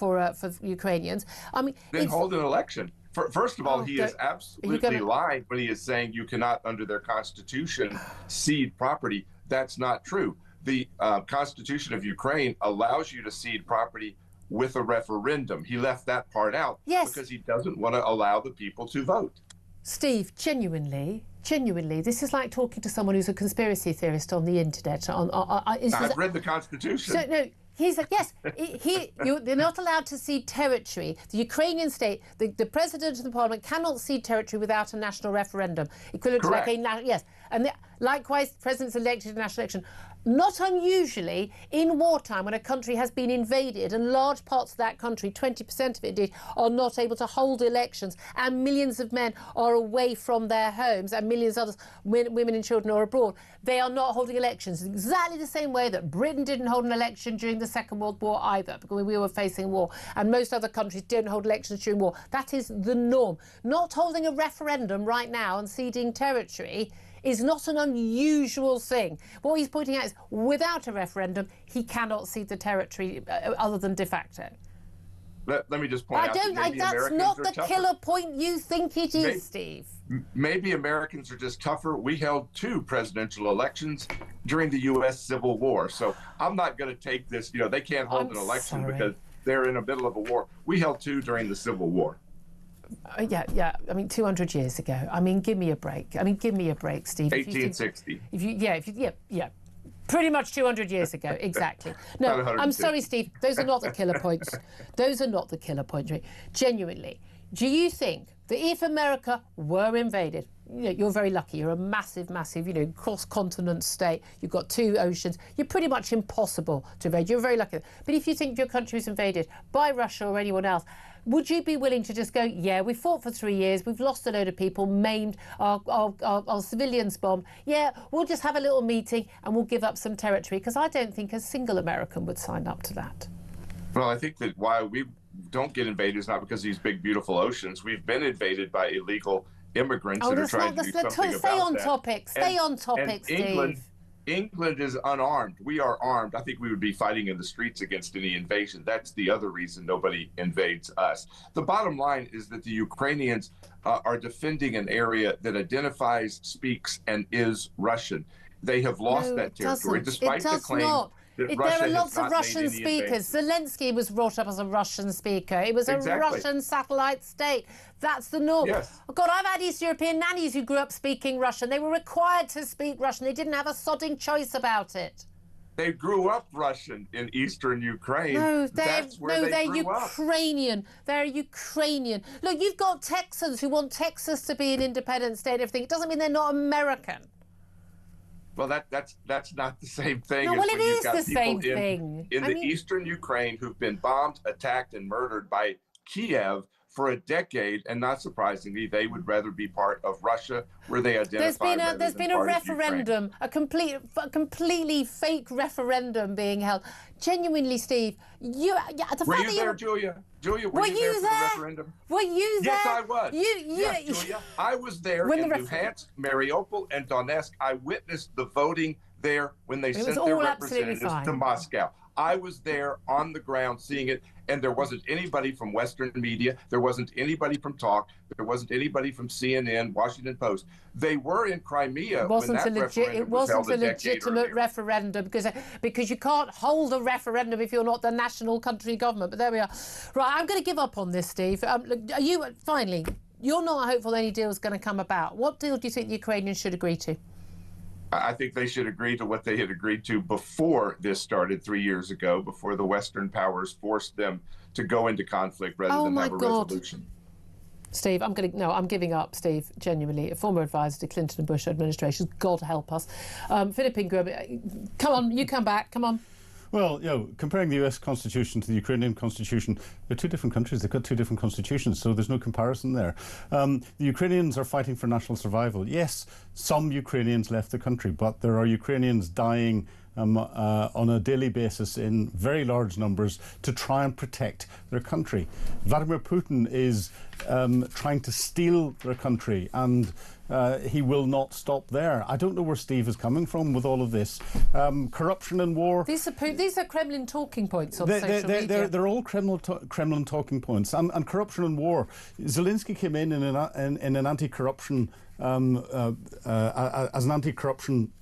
Ukrainians. I mean, then hold an election. First of all, he is absolutely lying when he is saying you cannot, under their constitution, cede property. That's not true. The Constitution of Ukraine allows you to cede property with a referendum. He left that part out because he doesn't want to allow the people to vote. Steve, genuinely, this is like talking to someone who's a conspiracy theorist on the internet. I've read the Constitution. So, no. He's like, yes, they're not allowed to cede territory. The Ukrainian state, the president of the parliament cannot cede territory without a national referendum. Equivalent Correct. to like yes. And likewise, presidents elected in a national election. not unusually, in wartime, when a country has been invaded and large parts of that country, 20% of it indeed, are not able to hold elections, and millions of men are away from their homes and millions of others, women and children, are abroad, they are not holding elections. Exactly the same way that Britain didn't hold an election during the Second World War either, because we were facing war, and most other countries didn't hold elections during war. That is the norm. Not holding a referendum right now and ceding territory is not an unusual thing. What he's pointing out is, without a referendum, he cannot cede the territory other than de facto. Let me just point out that maybe that's Americans not are the tougher. killer point you think it is, Steve. Maybe Americans are just tougher. We held 2 presidential elections during the U.S. Civil War. So I'm not going to take this, they can't hold an election because they're in the middle of a war. We held 2 during the Civil War. Yeah. I mean, 200 years ago. I mean, give me a break. Give me a break, Steve. 1860. Yeah. Pretty much 200 years ago, exactly. No, I'm sorry, Steve. Those are not the killer points. Those are not the killer points. Genuinely, do you think that if America were invaded, you're very lucky. You're a massive, cross-continent state. You've got 2 oceans. You're pretty much impossible to invade. You're very lucky. But if you think your country was invaded by Russia or anyone else, would you be willing to just go, yeah, we fought for 3 years, we've lost a load of people, maimed, our civilians bombed. Yeah, we'll just have a little meeting and we'll give up some territory? Because I don't think a single American would sign up to that. Well, I think that why we don't get invaded is not because of these big, beautiful oceans. We've been invaded by illegal immigrants that are trying to do something about that. Stay on topic, Steve. England is unarmed. We are armed. I think we would be fighting in the streets against any invasion. That's the other reason nobody invades us. The bottom line is that the Ukrainians are defending an area that identifies, speaks, and is Russian. They have lost that territory, despite the claim that Russia there are lots has of not Russian made any speakers. invasions. Zelensky was brought up as a Russian speaker. It was a Russian satellite state. That's the norm. Yes. Oh God, I've had East European nannies who grew up speaking Russian. They were required to speak Russian. They didn't have a sodding choice about it. They grew up Russian in eastern Ukraine. They're Ukrainian. They're Ukrainian. Look, you've got Texans who want Texas to be an independent state and everything. It doesn't mean they're not American. Well, that's not the same thing. No, as well, when it you've is got the people same thing. In the eastern Ukraine who've been bombed, attacked, and murdered by Kiev for a decade, and not surprisingly, they would rather be part of Russia, where they identify. There's been a referendum, a completely fake referendum being held. Genuinely, Steve, were you there, Julia? Julia, were you there for the referendum? Were you there? Yes, I was. Yes, Julia, I was there in Luhansk, Mariupol, and Donetsk. I witnessed the voting there when they sent their representatives to Moscow. I was there on the ground seeing it, and there wasn't anybody from Western media. There wasn't anybody from Talk. There wasn't anybody from CNN, Washington Post. They were in Crimea when that referendum was held a decade earlier. It wasn't a legitimate referendum because you can't hold a referendum if you're not the national country government. But there we are. Right, I'm going to give up on this, Steve. Finally, you're not hopeful any deal is going to come about. What deal do you think the Ukrainians should agree to? I think they should agree to what they had agreed to before this started 3 years ago, before the Western powers forced them to go into conflict rather than have a resolution. Steve, I'm giving up, Steve, genuinely. A former advisor to Clinton and Bush administrations. God help us. Philip Ingram, come on, you come back, come on. Well, comparing the US Constitution to the Ukrainian Constitution, they're 2 different countries. They've got 2 different constitutions, so there's no comparison there. The Ukrainians are fighting for national survival. Yes, some Ukrainians left the country, but there are Ukrainians dying on a daily basis in very large numbers to try and protect their country. Vladimir Putin is trying to steal their country, and he will not stop there. I don't know where Steve is coming from with all of this. Corruption and war. These are Kremlin talking points on social media. They're all Kremlin talking points. And corruption and war. Zelensky came in an anti-corruption as an anti-corruption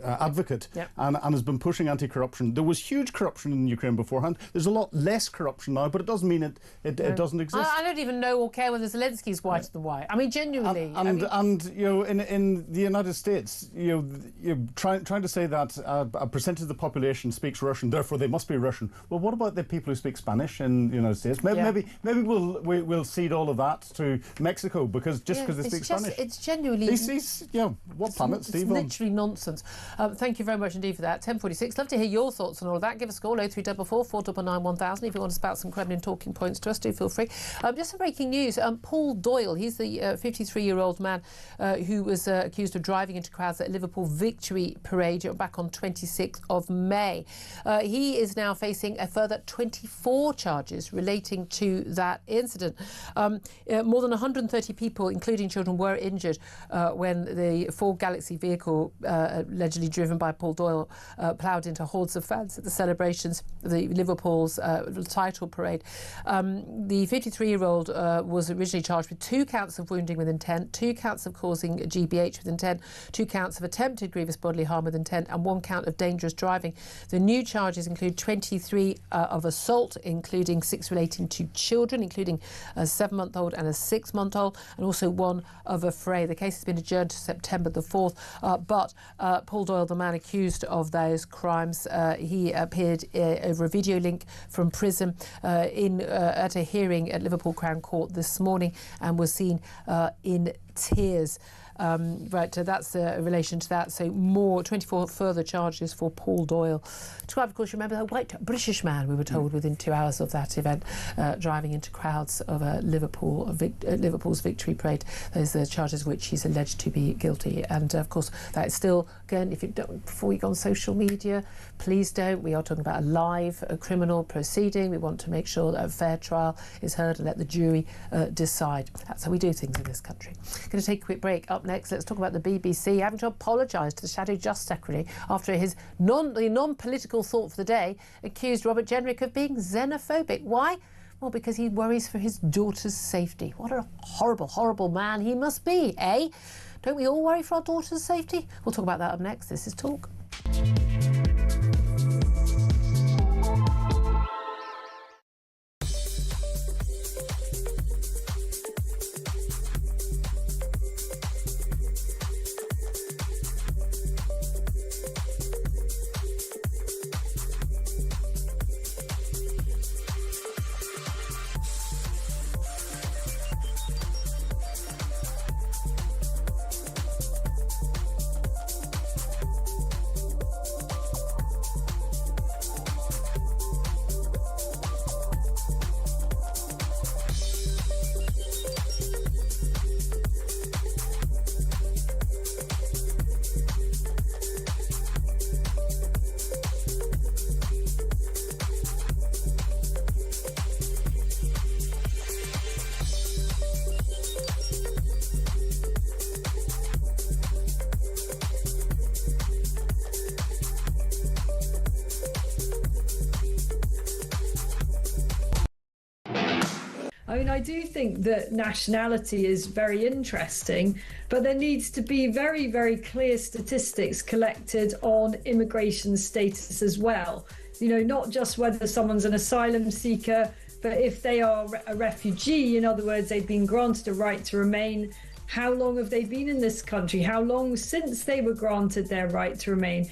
advocate, and has been pushing anti-corruption. There was huge corruption in Ukraine beforehand. There's a lot less corruption now, but it doesn't mean it doesn't exist. I don't even know or care whether Zelensky's white than white. I mean, genuinely. And in the United States, you're trying to say that a percentage of the population speaks Russian, therefore they must be Russian. Well, what about the people who speak Spanish in the United States? Maybe we'll cede all of that to Mexico because they speak Spanish. It's genuinely... What planet, Steve? It's literally nonsense. Thank you very much indeed for that. 10:46. Love to hear your thoughts on all of that. Give us a call, 0344 499 1000. If you want to spout some Kremlin talking points to us, do feel free. Just some breaking news. Paul Doyle, he's the 53-year-old man who was accused of driving into crowds at Liverpool Victory Parade back on 26th of May. He is now facing a further 24 charges relating to that incident. More than 130 people, including children, were injured when the Ford Galaxy vehicle, allegedly driven by Paul Doyle, ploughed into hordes of fans at the celebrations of the Liverpool's title parade. The 53-year-old was originally charged with 2 counts of wounding with intent, 2 counts of causing GBH with intent, 2 counts of attempted grievous bodily harm with intent, and 1 count of dangerous driving. The new charges include 23 of assault, including 6 relating to children, including a 7-month-old and a 6-month-old, and also 1 of affray. The case has been adjourned to September the 4th, but Paul Doyle, the man accused of those crimes, he appeared over a video link from prison at a hearing at Liverpool Crown Court this morning and was seen in tears. So that's in relation to that. So 24 further charges for Paul Doyle. Described, of course, remember the white British man, we were told, within 2 hours of that event, driving into crowds of Liverpool's Victory Parade. Those are the charges which he's alleged to be guilty. And, of course, that is still, again, if you don't, before you go on social media, please don't. We are talking about a criminal proceeding. We want to make sure that a fair trial is heard and let the jury decide. That's how we do things in this country. Going to take a quick break. Up next, let's talk about the BBC having to apologise to the Shadow Justice Secretary after his non-political thought for the day accused Robert Jenrick of being xenophobic. Why? Well, because he worries for his daughter's safety. What a horrible, horrible man he must be, eh? Don't we all worry for our daughter's safety? We'll talk about that up next. This is Talk. I mean, I do think that nationality is very interesting, but there needs to be very, very clear statistics collected on immigration status as well. You know, not just whether someone's an asylum seeker, but if they are a refugee, in other words, they've been granted a right to remain. How long have they been in this country? How long since they were granted their right to remain?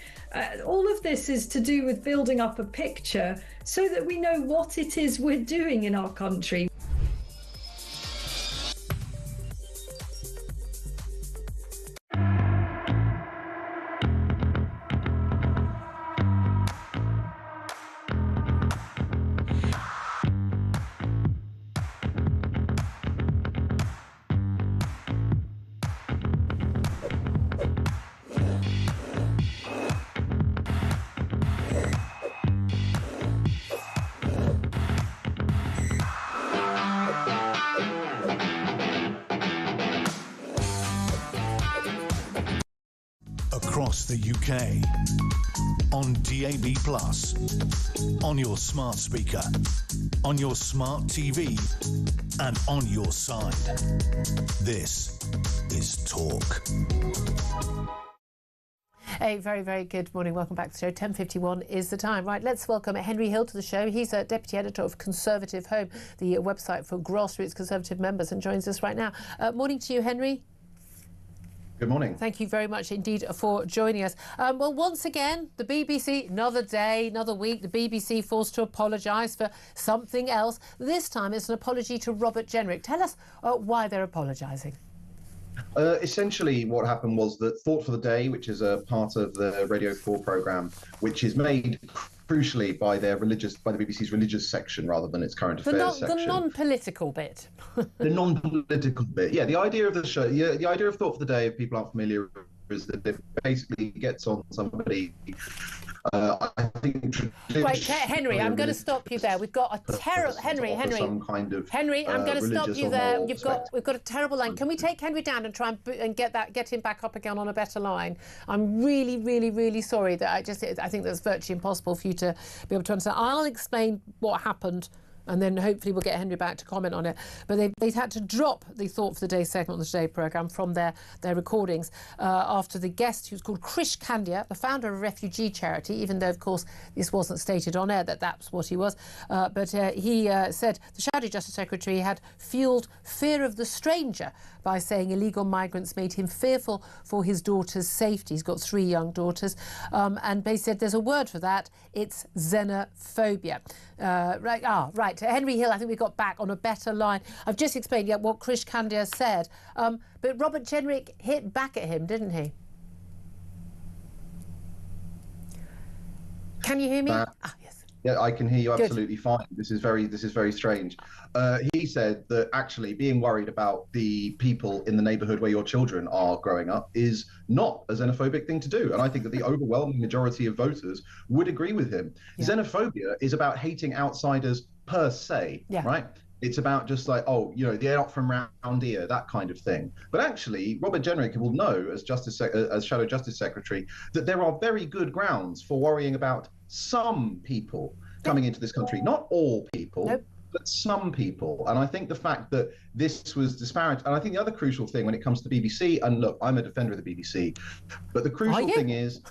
All of this is to do with building up a picture so that we know what it is we're doing in our country. Across the UK, on DAB+, on your smart speaker, on your smart TV, and on your side. This is Talk. A very, very good morning. Welcome back to the show. 10:51 is the time. Right, let's welcome Henry Hill to the show. He's a deputy editor of Conservative Home, the website for grassroots Conservative members, and joins us right now. Morning to you, Henry. Good morning. Thank you very much indeed for joining us. Well, once again, the BBC, another day, another week, the BBC forced to apologise for something else. This time it's an apology to Robert Jenrick. Tell us why they're apologising. Essentially, what happened was that Thought for the Day, which is a part of the Radio 4 program, which is made crucially by the BBC's religious section rather than its current affairs section. The non-political bit. The non-political bit, yeah. The idea of the show, the idea of Thought for the Day, if people aren't familiar, is that it basically gets on somebody. I think. Right, Henry, I'm going to stop you there. We've got a terrible Henry. Some kind of Henry, I'm going to stop you there. We've got a terrible line. Can we take Henry down and try and get him back up again on a better line? I'm really, really, really sorry that I think that's virtually impossible for you to be able to understand. I'll explain what happened, and then hopefully we'll get Henry back to comment on it. But they had to drop the Thought for the Day segment on the Today programme from their recordings after the guest, who's called Krish Kandia, the founder of a refugee charity, even though, of course, this wasn't stated on air that that's what he was. But he said the Saudi Justice Secretary had fuelled fear of the stranger by saying illegal migrants made him fearful for his daughter's safety. He's got 3 young daughters. And they said there's a word for that. It's xenophobia. Right. Henry Hill, I think we got back on a better line. I've just explained what Krish Kandia said. But Robert Jenrick hit back at him, didn't he? Can you hear me? Yes. Yeah, I can hear you absolutely fine. This is very strange. He said that actually being worried about the people in the neighbourhood where your children are growing up is not a xenophobic thing to do. And I think that the overwhelming majority of voters would agree with him. Yeah. Xenophobia is about hating outsiders per se, right? It's about just like, they're not from round here, that kind of thing. But actually, Robert Jenrick will know, as Shadow Justice Secretary, that there are very good grounds for worrying about some people coming into this country. Not all people, but some people. And I think the fact that this was disparate, and I think the other crucial thing when it comes to the BBC, and look, I'm a defender of the BBC, but the crucial thing is,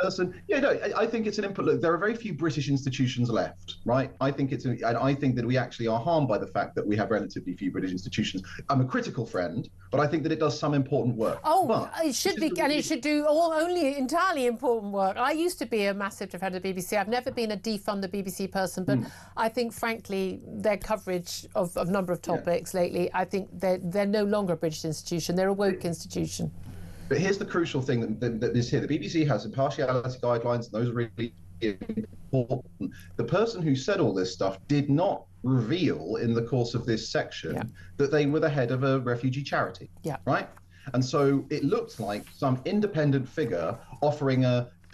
I think it's an input. Look, there are very few British institutions left, right? I think that we actually are harmed by the fact that we have relatively few British institutions. I'm a critical friend, but I think that it does some important work. It should be, and it should do only entirely important work. I used to be a massive defender of the BBC. I've never been a defund the BBC person, but I think, frankly, their coverage of a number of topics lately, I think they're no longer a British institution. They're a woke institution. But here's the crucial thing that is here. The BBC has impartiality guidelines, and those are really important. The person who said all this stuff did not reveal in the course of this section that they were the head of a refugee charity, right? And so it looked like some independent figure offering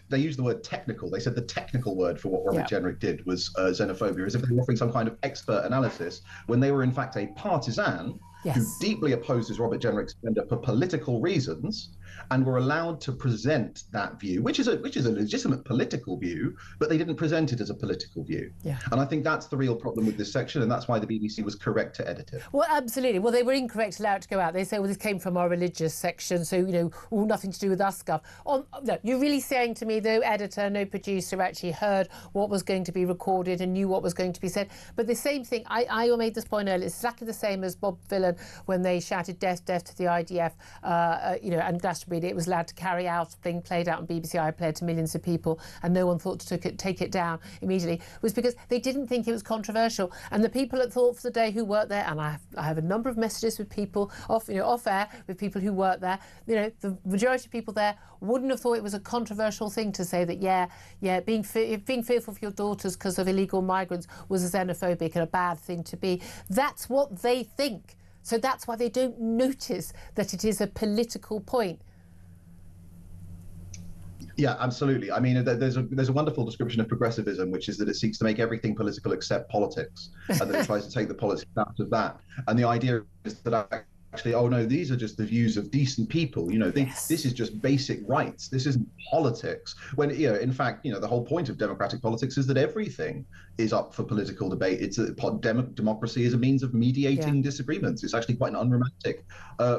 they used the word technical. They said the technical word for what Robert Jenrick did was xenophobia, as if they were offering some kind of expert analysis, when they were in fact a partisan who deeply opposes Robert Jenrick's agenda for political reasons, and were allowed to present that view, which is a legitimate political view, but they didn't present it as a political view. Yeah. And I think that's the real problem with this section, and that's why the BBC was correct to edit it. Well, absolutely. Well, they were incorrect to allow it to go out. They say, well, this came from our religious section, so, nothing to do with us, Gov. No, you're really saying to me, no editor, no producer actually heard what was going to be recorded and knew what was going to be said. But the same thing, I made this point earlier, it's exactly the same as Bob Villan when they shouted death, death to the IDF, and Glastonbury, it was allowed to carry out, being played out on BBC iPlayer to millions of people, and no one thought to take it down immediately, was because they didn't think it was controversial. And the people at Thought for the Day who worked there, and I have a number of messages with people off air with people who work there, the majority of people there wouldn't have thought it was a controversial thing to say that being fearful for your daughters because of illegal migrants was a xenophobic and a bad thing to be. That's what they think. So that's why they don't notice that it is a political point. Yeah, absolutely. I mean, there's a wonderful description of progressivism, which is that it seeks to make everything political except politics, and that it tries to take the politics out of that. And the idea is that actually, oh no, these are just the views of decent people. This is just basic rights. This isn't politics. When in fact, the whole point of democratic politics is that everything is up for political debate. Democracy is a means of mediating disagreements. It's actually quite an unromantic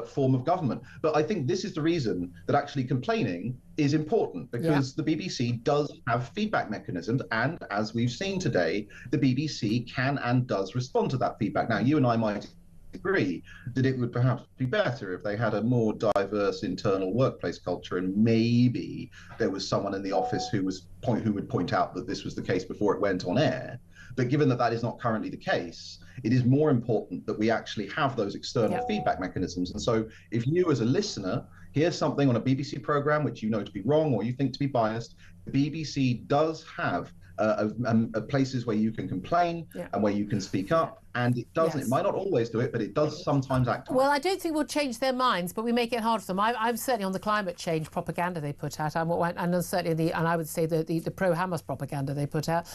form of government. But I think this is the reason that actually complaining is important, because the BBC does have feedback mechanisms, and as we've seen today, the BBC can and does respond to that feedback. Now, you and I might agree that it would perhaps be better if they had a more diverse internal workplace culture, and maybe there was someone in the office who would point out that this was the case before it went on air. But given that that is not currently the case, it is more important that we actually have those external feedback mechanisms. And so if you as a listener hear something on a BBC programme which you know to be wrong or you think to be biased, the BBC does have places where you can complain and where you can speak up, and it doesn't. It might not always do it, but it does sometimes act. Well, I don't think we'll change their minds, but we make it hard for them. I'm certainly on the climate change propaganda they put out, and certainly I would say the pro-Hamas propaganda they put out.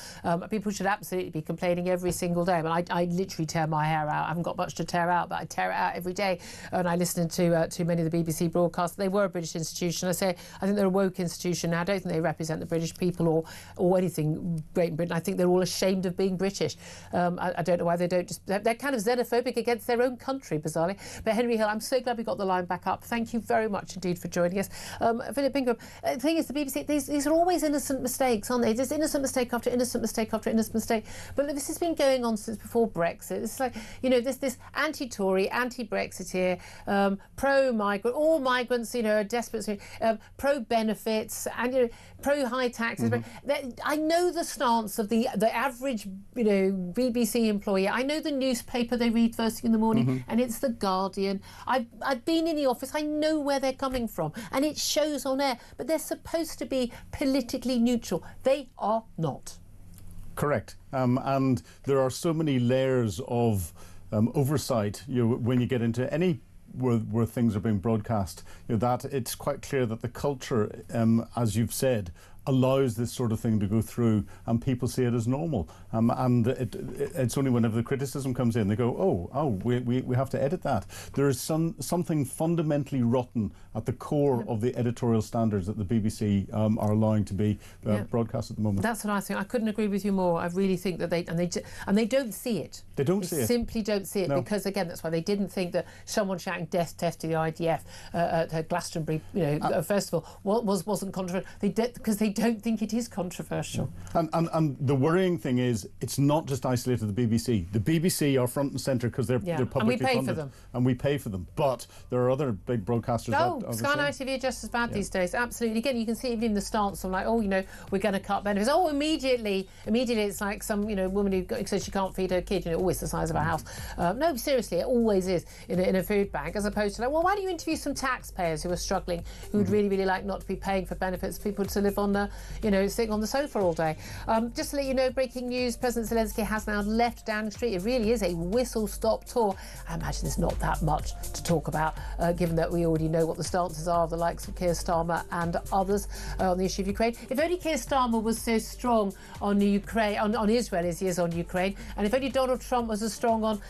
People should absolutely be complaining every single day. I literally tear my hair out. I haven't got much to tear out, but I tear it out every day. And I listen to too many of the BBC broadcasts. They were a British institution. I think they're a woke institution now. I don't think they represent the British people or anything Great Britain. I think they're all ashamed of being British. I don't know why they don't just... They're kind of xenophobic against their own country, bizarrely. But Henry Hill, I'm so glad we got the line back up. Thank you very much indeed for joining us. Philip Ingram, the thing is, the BBC, these are always innocent mistakes, aren't they? There's innocent mistake after innocent mistake after innocent mistake. But this has been going on since before Brexit. It's like, this anti-Tory, anti-Brexiteer, pro-migrant, all migrants, are desperate, pro-benefits, and, pro-high taxes. I know the stance of the average, BBC employee. I know the newspaper they read first thing in the morning, and it's The Guardian. I've been in the office. I know where they're coming from, and it shows on air. But they're supposed to be politically neutral. They are not. Correct. And there are so many layers of oversight. When you get into any where things are being broadcast, that it's quite clear that the culture, as you've said, allows this sort of thing to go through, and people see it as normal. And it's only whenever the criticism comes in, they go, we have to edit that. There is something fundamentally rotten at the core of the editorial standards that the BBC are allowing to be broadcast at the moment. That's what I think. I couldn't agree with you more. I really think that they don't see it. They don't see it. Simply don't see it, because again, that's why they didn't think that someone shouting death to the IDF at Glastonbury festival wasn't controversial. Because they don't think it is controversial. And the worrying thing is, it's not just isolated to the BBC. The BBC are front and centre because they're publicly and we pay funded, for them. And we pay for them. But there are other big broadcasters. Sky and ITV are just as bad these days. Absolutely. Again, you can see it in the stance of like, we're going to cut benefits. Immediately it's like some woman who says she can't feed her kid. Always the size of a house. No, seriously, it always is in a food bank, as opposed to like, well, why don't you interview some taxpayers who are struggling, who would really, really like not to be paying for benefits, people to live on sitting on the sofa all day. Just to let you know, breaking news, President Zelensky has now left Downing Street. It really is a whistle-stop tour. I imagine there's not that much to talk about, given that we already know what the stances are of the likes of Keir Starmer and others on the issue of Ukraine. If only Keir Starmer was so strong on Ukraine, on Israel as he is on Ukraine, and if only Donald Trump was as strong on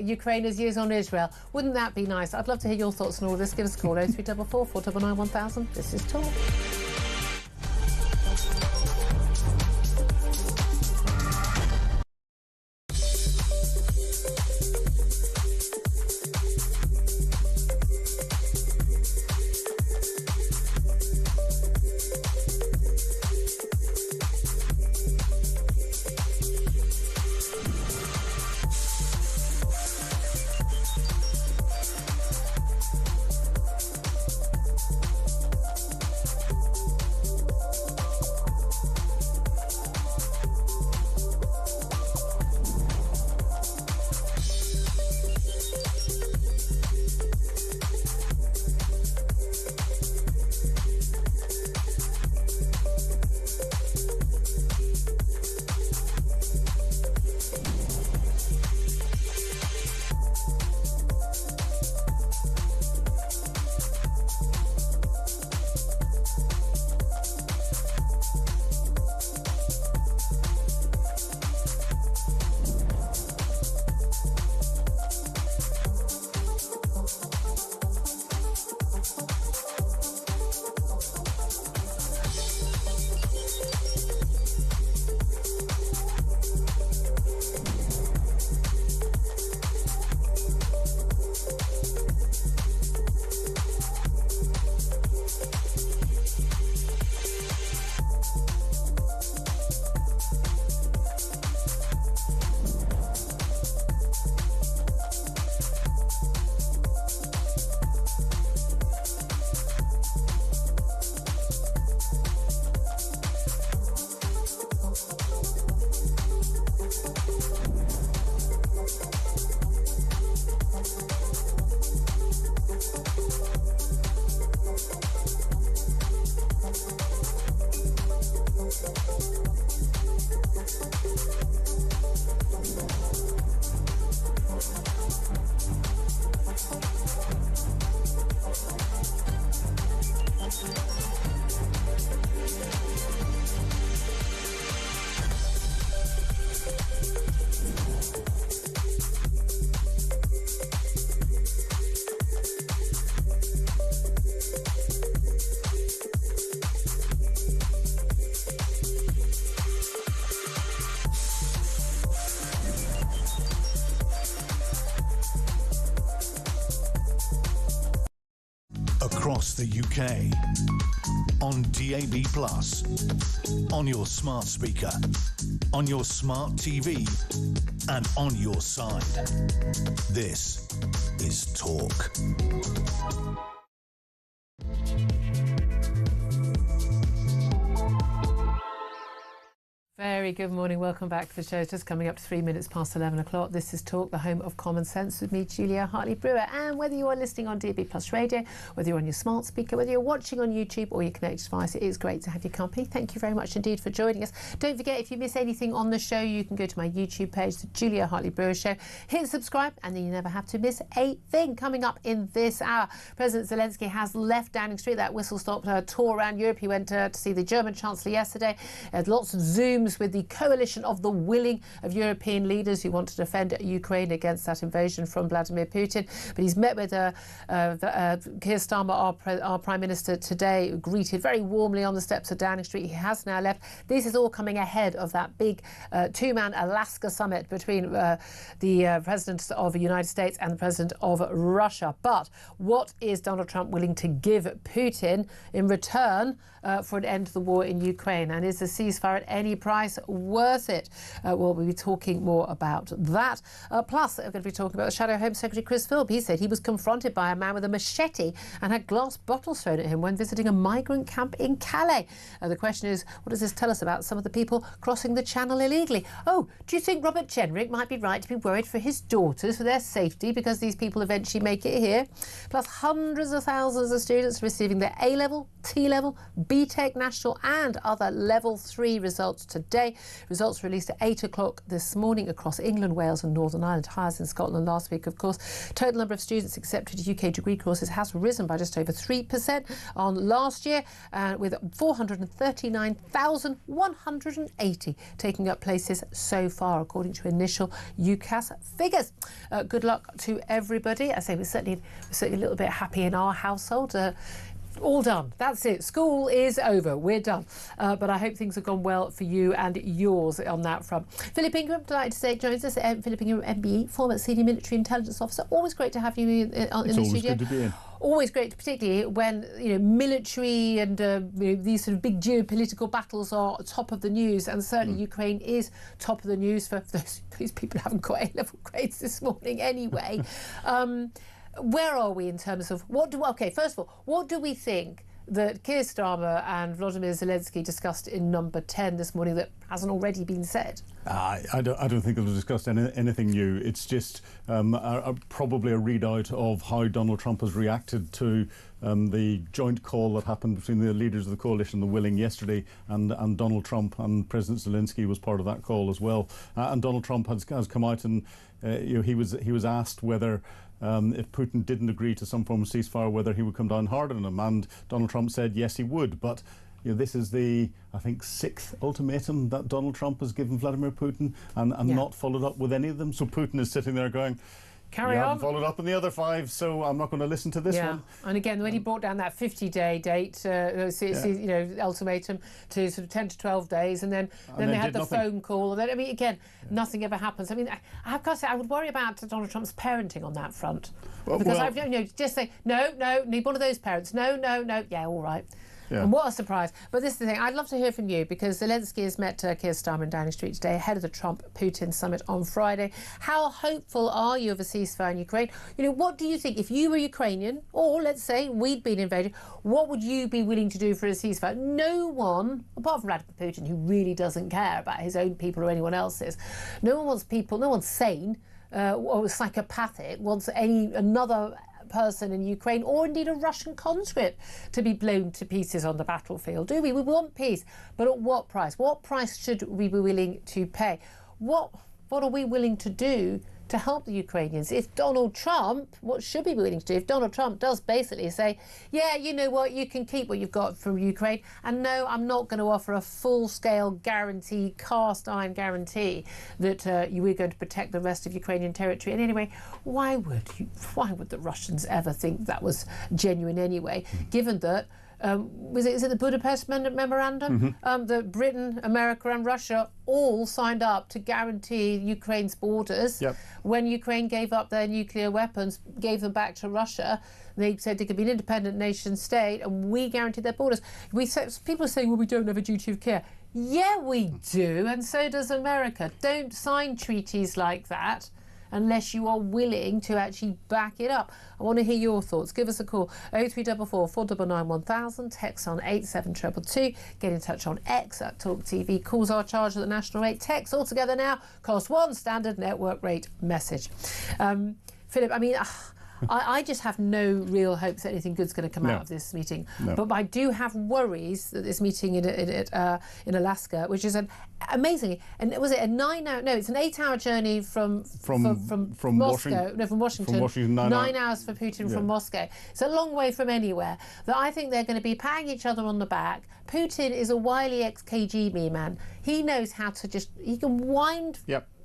Ukraine as he is on Israel, wouldn't that be nice? I'd love to hear your thoughts on all this. Give us a call, 0344 499 1000. This is Talk. across the UK. On DAB+, on your smart speaker, on your smart TV, and on your side. This is Talk. Very good morning. Welcome back to the show. It's just coming up to 3 minutes past 11 o'clock. This is Talk, the home of common sense, with me, Julia Hartley-Brewer. And whether you are listening on DAB+ radio, whether you're on your smart speaker, whether you're watching on YouTube or your connected device, it is great to have your company. Thank you very much indeed for joining us. Don't forget, if you miss anything on the show, you can go to my YouTube page, the Julia Hartley-Brewer Show. Hit subscribe, and then you never have to miss a thing. Coming up in this hour, President Zelensky has left Downing Street. That whistle-stop tour around Europe. He went to see the German Chancellor yesterday. Had lots of Zooms with the coalition of the willing of European leaders who want to defend Ukraine against that invasion from Vladimir Putin. But he's met with Keir Starmer, our Prime Minister, today, greeted very warmly on the steps of Downing Street. He has now left. This is all coming ahead of that big two-man Alaska summit between the President of the United States and the President of Russia. But what is Donald Trump willing to give Putin in return for an end to the war in Ukraine? And is a ceasefire at any price worth it? We'll be talking more about that. Plus, we're going to be talking about the Shadow Home Secretary Chris Philp. He said he was confronted by a man with a machete and had glass bottles thrown at him when visiting a migrant camp in Calais. The question is, what does this tell us about some of the people crossing the channel illegally? Oh, do you think Robert Jenrick might be right to be worried for his daughters, for their safety, because these people eventually make it here? Plus, hundreds of thousands of students receiving their A-level, T-level, BTEC, National and other Level 3 results today. Results released at 8 o'clock this morning across England, Wales and Northern Ireland. Highest in Scotland last week, of course. Total number of students accepted to UK degree courses has risen by just over 3% on last year, with 439,180 taking up places so far, according to initial UCAS figures. Good luck to everybody. I say we're certainly a little bit happy in our household. All done. That's it. School is over. We're done. But I hope things have gone well for you and yours on that front. Philip Ingram, delighted to say, joins us. Philip Ingram, MBE, former senior military intelligence officer. Always great to have you in the studio. It's always good to be in. Always great, particularly when military and these sort of big geopolitical battles are top of the news, and certainly Ukraine is top of the news for those people who haven't got A-level grades this morning anyway. Where are we in terms of first of all, what do we think that Keir Starmer and Volodymyr Zelensky discussed in number 10 this morning that hasn't already been said? I don't think they've discussed anything new. It's just probably a readout of how Donald Trump has reacted to the joint call that happened between the leaders of the coalition, the willing, yesterday, and Donald Trump, and President Zelensky was part of that call as well. And Donald Trump has come out and he was asked whether if Putin didn't agree to some form of ceasefire, whether he would come down hard on him, and Donald Trump said yes, he would. But this is the, I think, 6th ultimatum that Donald Trump has given Vladimir Putin, and not followed up with any of them. So Putin is sitting there going, Carry on. Haven't followed up on the other 5, so I'm not going to listen to this one. And again, when he brought down that 50-day date, ultimatum to sort of 10 to 12 days, and then they had the phone call. And then, nothing ever happens. I mean, I've got to say, I would worry about Donald Trump's parenting on that front. Because I've just say, no, need one of those parents. No, yeah, all right. Yeah. And what a surprise. But this is the thing, I'd love to hear from you, because Zelensky has met Keir Starmer in Downing Street today ahead of the Trump-Putin summit on Friday. How hopeful are you of a ceasefire in Ukraine? What do you think, if you were Ukrainian, or let's say we'd been invaded, what would you be willing to do for a ceasefire? No one, apart from Vladimir Putin, who really doesn't care about his own people or anyone else's, no one's sane or psychopathic wants another person in Ukraine, or indeed a Russian conscript, to be blown to pieces on the battlefield. Do we? We want peace, but at what price? What price should we be willing to pay? What are we willing to do to help the Ukrainians? If Donald Trump, what should we be willing to do? If Donald Trump does basically say, yeah, you know what, you can keep what you've got from Ukraine, and no, I'm not going to offer a full-scale guarantee, cast iron guarantee that we're going to protect the rest of Ukrainian territory. And anyway, why would the Russians ever think that was genuine anyway, given that is it the Budapest Memorandum? That Britain, America and Russia all signed up to guarantee Ukraine's borders. When Ukraine gave up their nuclear weapons, gave them back to Russia, they said they could be an independent nation state, and we guaranteed their borders. People are saying, well, we don't have a duty of care. Yeah, we do, and so does America. Don't sign treaties like that unless you are willing to actually back it up. I want to hear your thoughts. Give us a call, 0344 499 1000, text on 87222, get in touch on X at talkTV. Calls are charged at the national rate. Text altogether now cost one standard network rate message. Philip, I mean, I just have no real hopes that anything good's going to come out of this meeting. But I do have worries that this meeting in Alaska, which is an amazing, and was it a 9-hour? No, it's an 8-hour journey from Moscow. No, from Washington. 9 hours for Putin from Moscow. It's a long way from anywhere. That I think they're going to be patting each other on the back. Putin is a wily ex-KGB man. He knows how to he can wind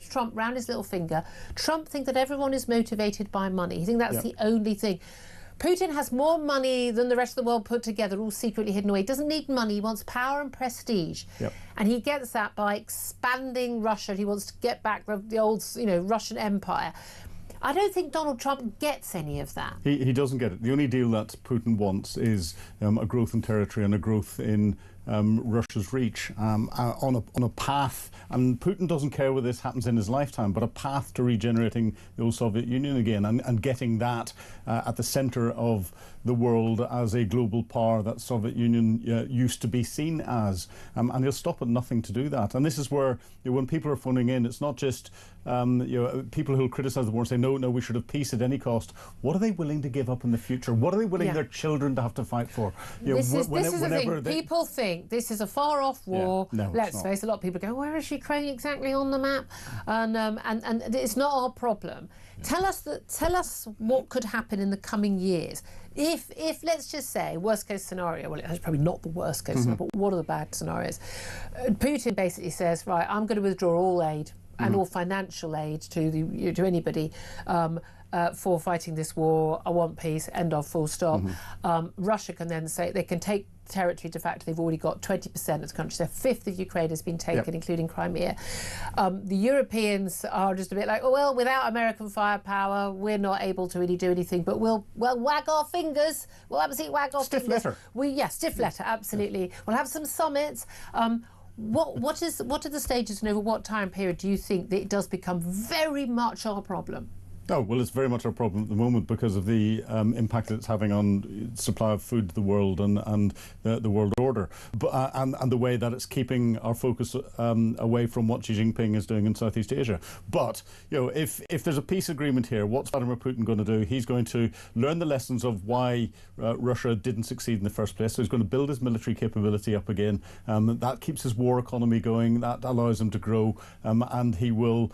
Trump round his little finger. Trump thinks that everyone is motivated by money. He thinks that's the only thing. Putin has more money than the rest of the world put together, all secretly hidden away. He doesn't need money. He wants power and prestige. And he gets that by expanding Russia. He wants to get back the old, Russian Empire. I don't think Donald Trump gets any of that. He doesn't get it. The only deal that Putin wants is a growth in territory and a growth in Russia's reach on a path, and Putin doesn't care whether this happens in his lifetime, but a path to regenerating the old Soviet Union again and getting that at the centre of the world as a global power that Soviet Union used to be seen as, and he'll stop at nothing to do that. And this is where when people are phoning in, it's not just people who'll criticise the war and say no, we should have peace at any cost. What are they willing to give up in the future? What are they willing their children to have to fight for? This is the thing. People think this is a far-off war. No, let's face it, a lot of people go, where is Ukraine exactly on the map? And it's not our problem. Tell us what could happen in the coming years. If let's just say, worst case scenario, well, it's probably not the worst case scenario, but what are the bad scenarios? Putin basically says, right, I'm going to withdraw all aid and all financial aid to anybody for fighting this war. I want peace, end of, full stop. Russia can then say they can take territory de facto. They've already got 20% of the country, so a fifth of Ukraine has been taken, including Crimea. The Europeans are just a bit like, oh, well, without American firepower, we're not able to really do anything, but we'll wag our fingers. We'll absolutely wag our fingers. Stiff letter. Stiff letter, absolutely. We'll have some summits. What are the stages, and over what time period do you think that it does become very much our problem? Oh, well, it's very much our problem at the moment because of the impact that it's having on supply of food to the world and the world order, and the way that it's keeping our focus away from what Xi Jinping is doing in Southeast Asia. But, if there's a peace agreement here, what's Vladimir Putin going to do? He's going to learn the lessons of why Russia didn't succeed in the first place. So he's going to build his military capability up again. That keeps his war economy going. That allows him to grow. And he will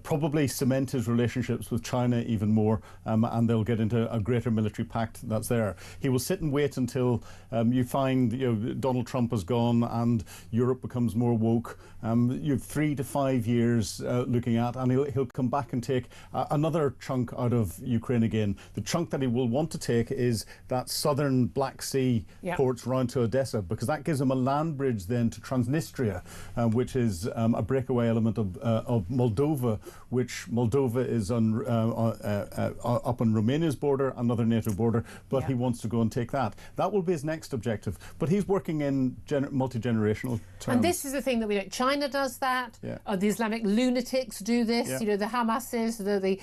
probably cement his relationships with China even more, and they'll get into a greater military pact that's there. He will sit and wait until you find Donald Trump has gone and Europe becomes more woke. You have 3 to 5 years looking at, and he'll come back and take another chunk out of Ukraine again. The chunk that he will want to take is that southern Black Sea ports round to Odessa, because that gives him a land bridge then to Transnistria, which is a breakaway element of Moldova, which Moldova is up on Romania's border, another NATO border, but he wants to go and take that. That will be his next objective. But he's working in multi-generational terms. And this is the thing that we don't. China does that. The Islamic lunatics do this. The Hamases, the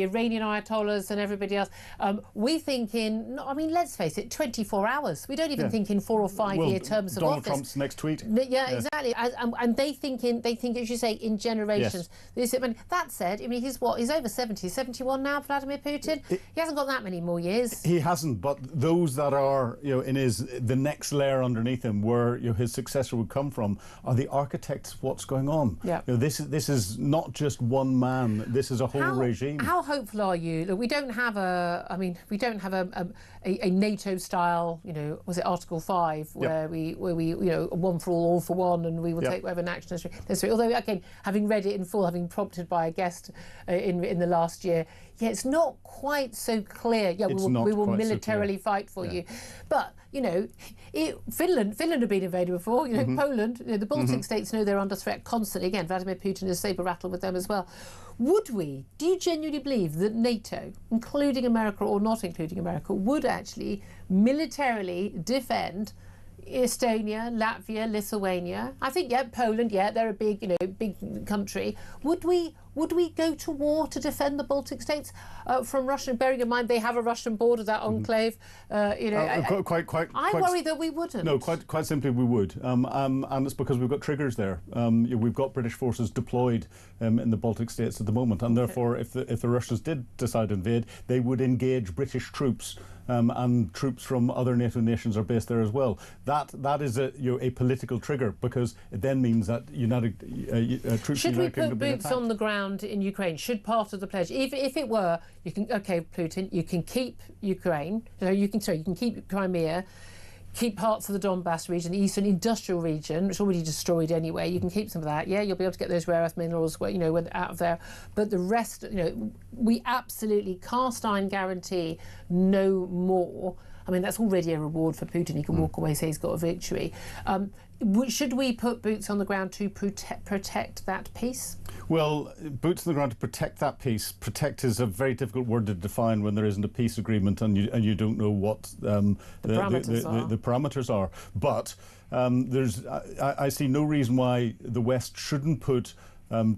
Iranian Ayatollahs, and everybody else. We think in. Let's face it, 24 hours. We don't even think in 4 or 5 year terms of Donald office. Trump's next tweet. Exactly. And they think, as you say, in generations. That said, he's over 70, 71 now, Vladimir Putin. He hasn't got that many more years. He hasn't, but those that are, in the next layer underneath him, where his successor would come from, are the architects of what's going on. This is not just one man. This is a whole regime. How hopeful are you that we don't have a NATO style, was it Article 5, where we one for all for one, and we will take whatever action necessary. Although again, having read it in full, having prompted by a guest in the last last year. Yeah, it's not quite so clear. Yeah, we will militarily fight for you. But, you know, Finland have been invaded before. You know, Poland, you know, the Baltic states know they're under threat constantly. Again, Vladimir Putin is saber-rattled with them as well. Do you genuinely believe that NATO, including America or not including America, would actually militarily defend Estonia, Latvia, Lithuania? I think, Poland, they're a big country. Would we go to war to defend the Baltic states from Russia? Bearing in mind they have a Russian border, that enclave. I worry that we wouldn't. No, quite simply we would, and it's because we've got triggers there. We've got British forces deployed in the Baltic states at the moment, and therefore, if the Russians did decide to invade, they would engage British troops. And troops from other NATO nations are based there as well. That is a political trigger, because it then means that troops. Should we put boots on the ground in Ukraine? Should part of the pledge, if it were, Putin, you can keep Ukraine. You can keep Crimea. Keep parts of the Donbass region, the eastern industrial region, which is already destroyed anyway. You can keep some of that. Yeah, you'll be able to get those rare earth minerals, out of there. But the rest, we absolutely cast iron guarantee no more. I mean, that's already a reward for Putin. He can walk away, say he's got a victory. Should we put boots on the ground to protect that peace? Well, boots on the ground to protect that peace. Protect is a very difficult word to define when there isn't a peace agreement and you don't know what the parameters are. But I see no reason why the West shouldn't put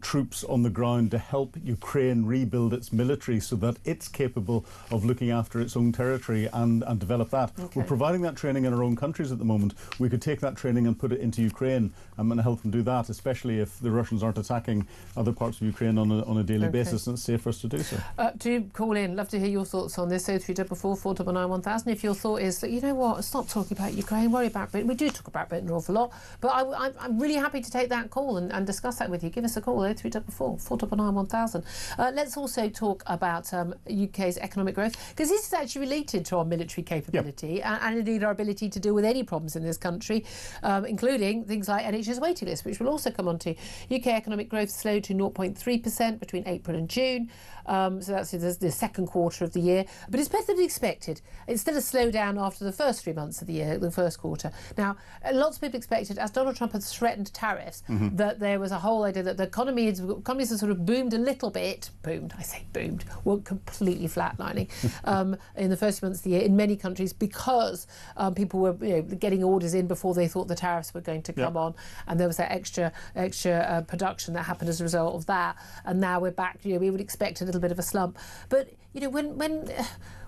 troops on the ground to help Ukraine rebuild its military so that it's capable of looking after its own territory and develop that. We're providing that training in our own countries at the moment. We could take that training and put it into Ukraine and help them do that, especially if the Russians aren't attacking other parts of Ukraine on a daily basis, and it's safe for us to do so. Do call in. Love to hear your thoughts on this. 0344 499 1000. If your thought is that, you know what, stop talking about Ukraine, worry about Britain. We do talk about Britain an awful lot, but I'm really happy to take that call and discuss that with you. Give us a call, 0344 499 1000. Let's also talk about UK's economic growth, because this is actually related to our military capability and indeed our ability to deal with any problems in this country, including things like NHS waiting lists, which we'll also come on to. UK economic growth slowed to 0.3% between April and June. So that's the second quarter of the year. But it's better than expected. It's still a slowdown after the first 3 months of the year, the first quarter. Now, lots of people expected, as Donald Trump had threatened tariffs, that there was a whole idea that the economies have sort of boomed a little bit. Weren't completely flatlining in the first 3 months of the year in many countries, because people were getting orders in before they thought the tariffs were going to come on, and there was that extra production that happened as a result of that. And now we're back. We would expect a little bit of a slump, but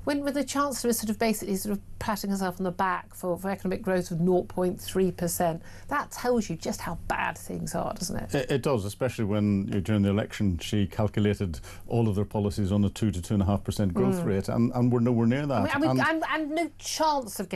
when the Chancellor is basically patting herself on the back for economic growth of 0.3%, that tells you just how bad things are, doesn't it? It does, especially when during the election she calculated all of their policies on a 2 to 2.5% growth rate, and we're nowhere near that. And no chance of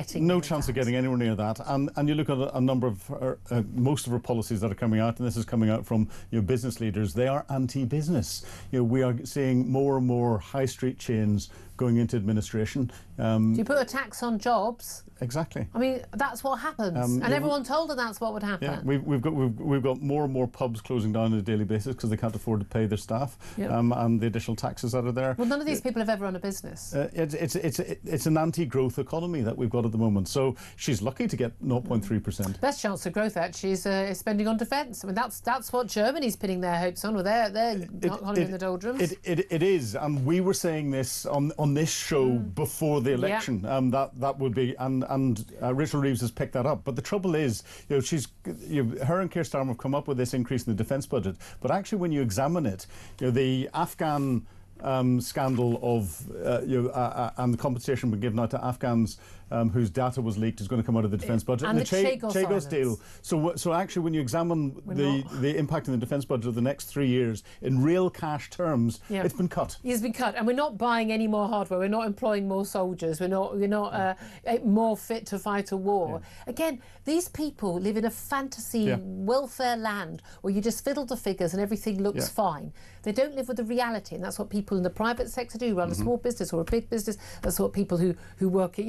getting anywhere near that. And you look at a number of most of our policies that are coming out, and this is coming out from business leaders. They are anti-business. We are seeing more and more high street chains going into administration. Do you put a tax on jobs? Exactly. I mean, that's what happens, and everyone told her that's what would happen. Yeah, we've got more and more pubs closing down on a daily basis because they can't afford to pay their staff, and the additional taxes that are there. Well, none of these people have ever run a business. It's an anti-growth economy that we've got at the moment. So she's lucky to get 0.3%. Best chance of growth actually is spending on defence. I mean, that's what Germany's pinning their hopes on. With they're not in the doldrums. It is, and we were saying this on this show before the election. That would be and Rachel Reeves has picked that up. But the trouble is, her and Keir Starmer have come up with this increase in the defence budget. But actually, when you examine it, the Afghan scandal of and the compensation we're given out to Afghans whose data was leaked is going to come out of the defence budget, and the Chagos deal. So actually, when you examine the impact on the defence budget of the next 3 years in real cash terms, it's been cut. It's been cut, and we're not buying any more hardware. We're not employing more soldiers. We're not more fit to fight a war. Again, these people live in a fantasy welfare land where you just fiddle the figures and everything looks fine. They don't live with the reality, and that's what people in the private sector do. Run a small business or a big business. That's what people who work,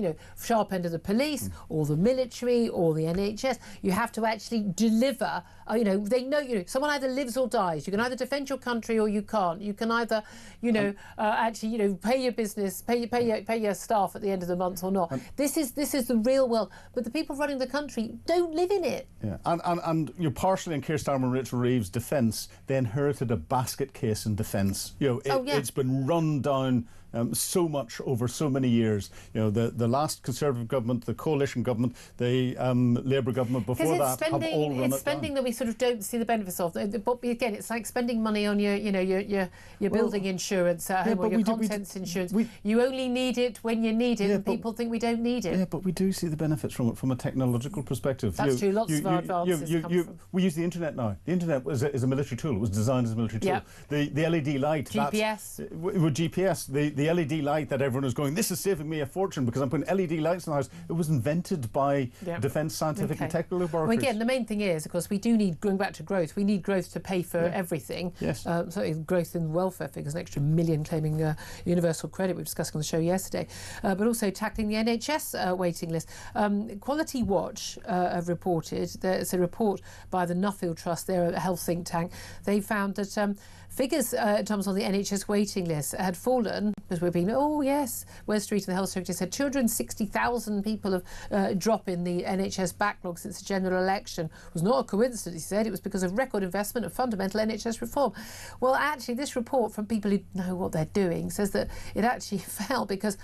sharp end of the police or the military or the NHS. You have to actually deliver. They know, someone either lives or dies. You can either defend your country or you can't. You can either, pay your business, pay your staff at the end of the month or not. This is the real world. But the people running the country don't live in it. Yeah, and partially in Keir Starmer and Rachel Reeves' defence, they inherited a basket case in defence. It's been run down so much over so many years. The last Conservative government, the coalition government, the Labour government before that have all run it's spending that we sort of don't see the benefits of. But again, it's like spending money on your building insurance at home or your contents insurance. You only need it when you need it, and people think we don't need it. Yeah, but we do see the benefits from it from a technological perspective. That's true. Lots of our advances come from. We use the internet now. The internet is a military tool. It was designed as a military tool. Yep. The LED light. GPS. With GPS, the LED light that everyone is going, this is saving me a fortune because I'm putting LED lights in the house. It was invented by defence scientific and technical laboratories. Well, again, the main thing is, of course, we do need, going back to growth, we need growth to pay for everything. Yes. So growth in welfare figures, an extra million claiming universal credit we were discussing on the show yesterday, but also tackling the NHS waiting list. Quality Watch have reported, there's a report by the Nuffield Trust, they're a health think tank, they found that figures in terms of the NHS waiting list had fallen, because we've been, Wes Street and the Health Secretary said 260,000 people have drop in the NHS backlog since the general election. It was not a coincidence, he said, it was because of record investment and fundamental NHS reform. Well, actually, this report from people who know what they're doing says that it actually fell because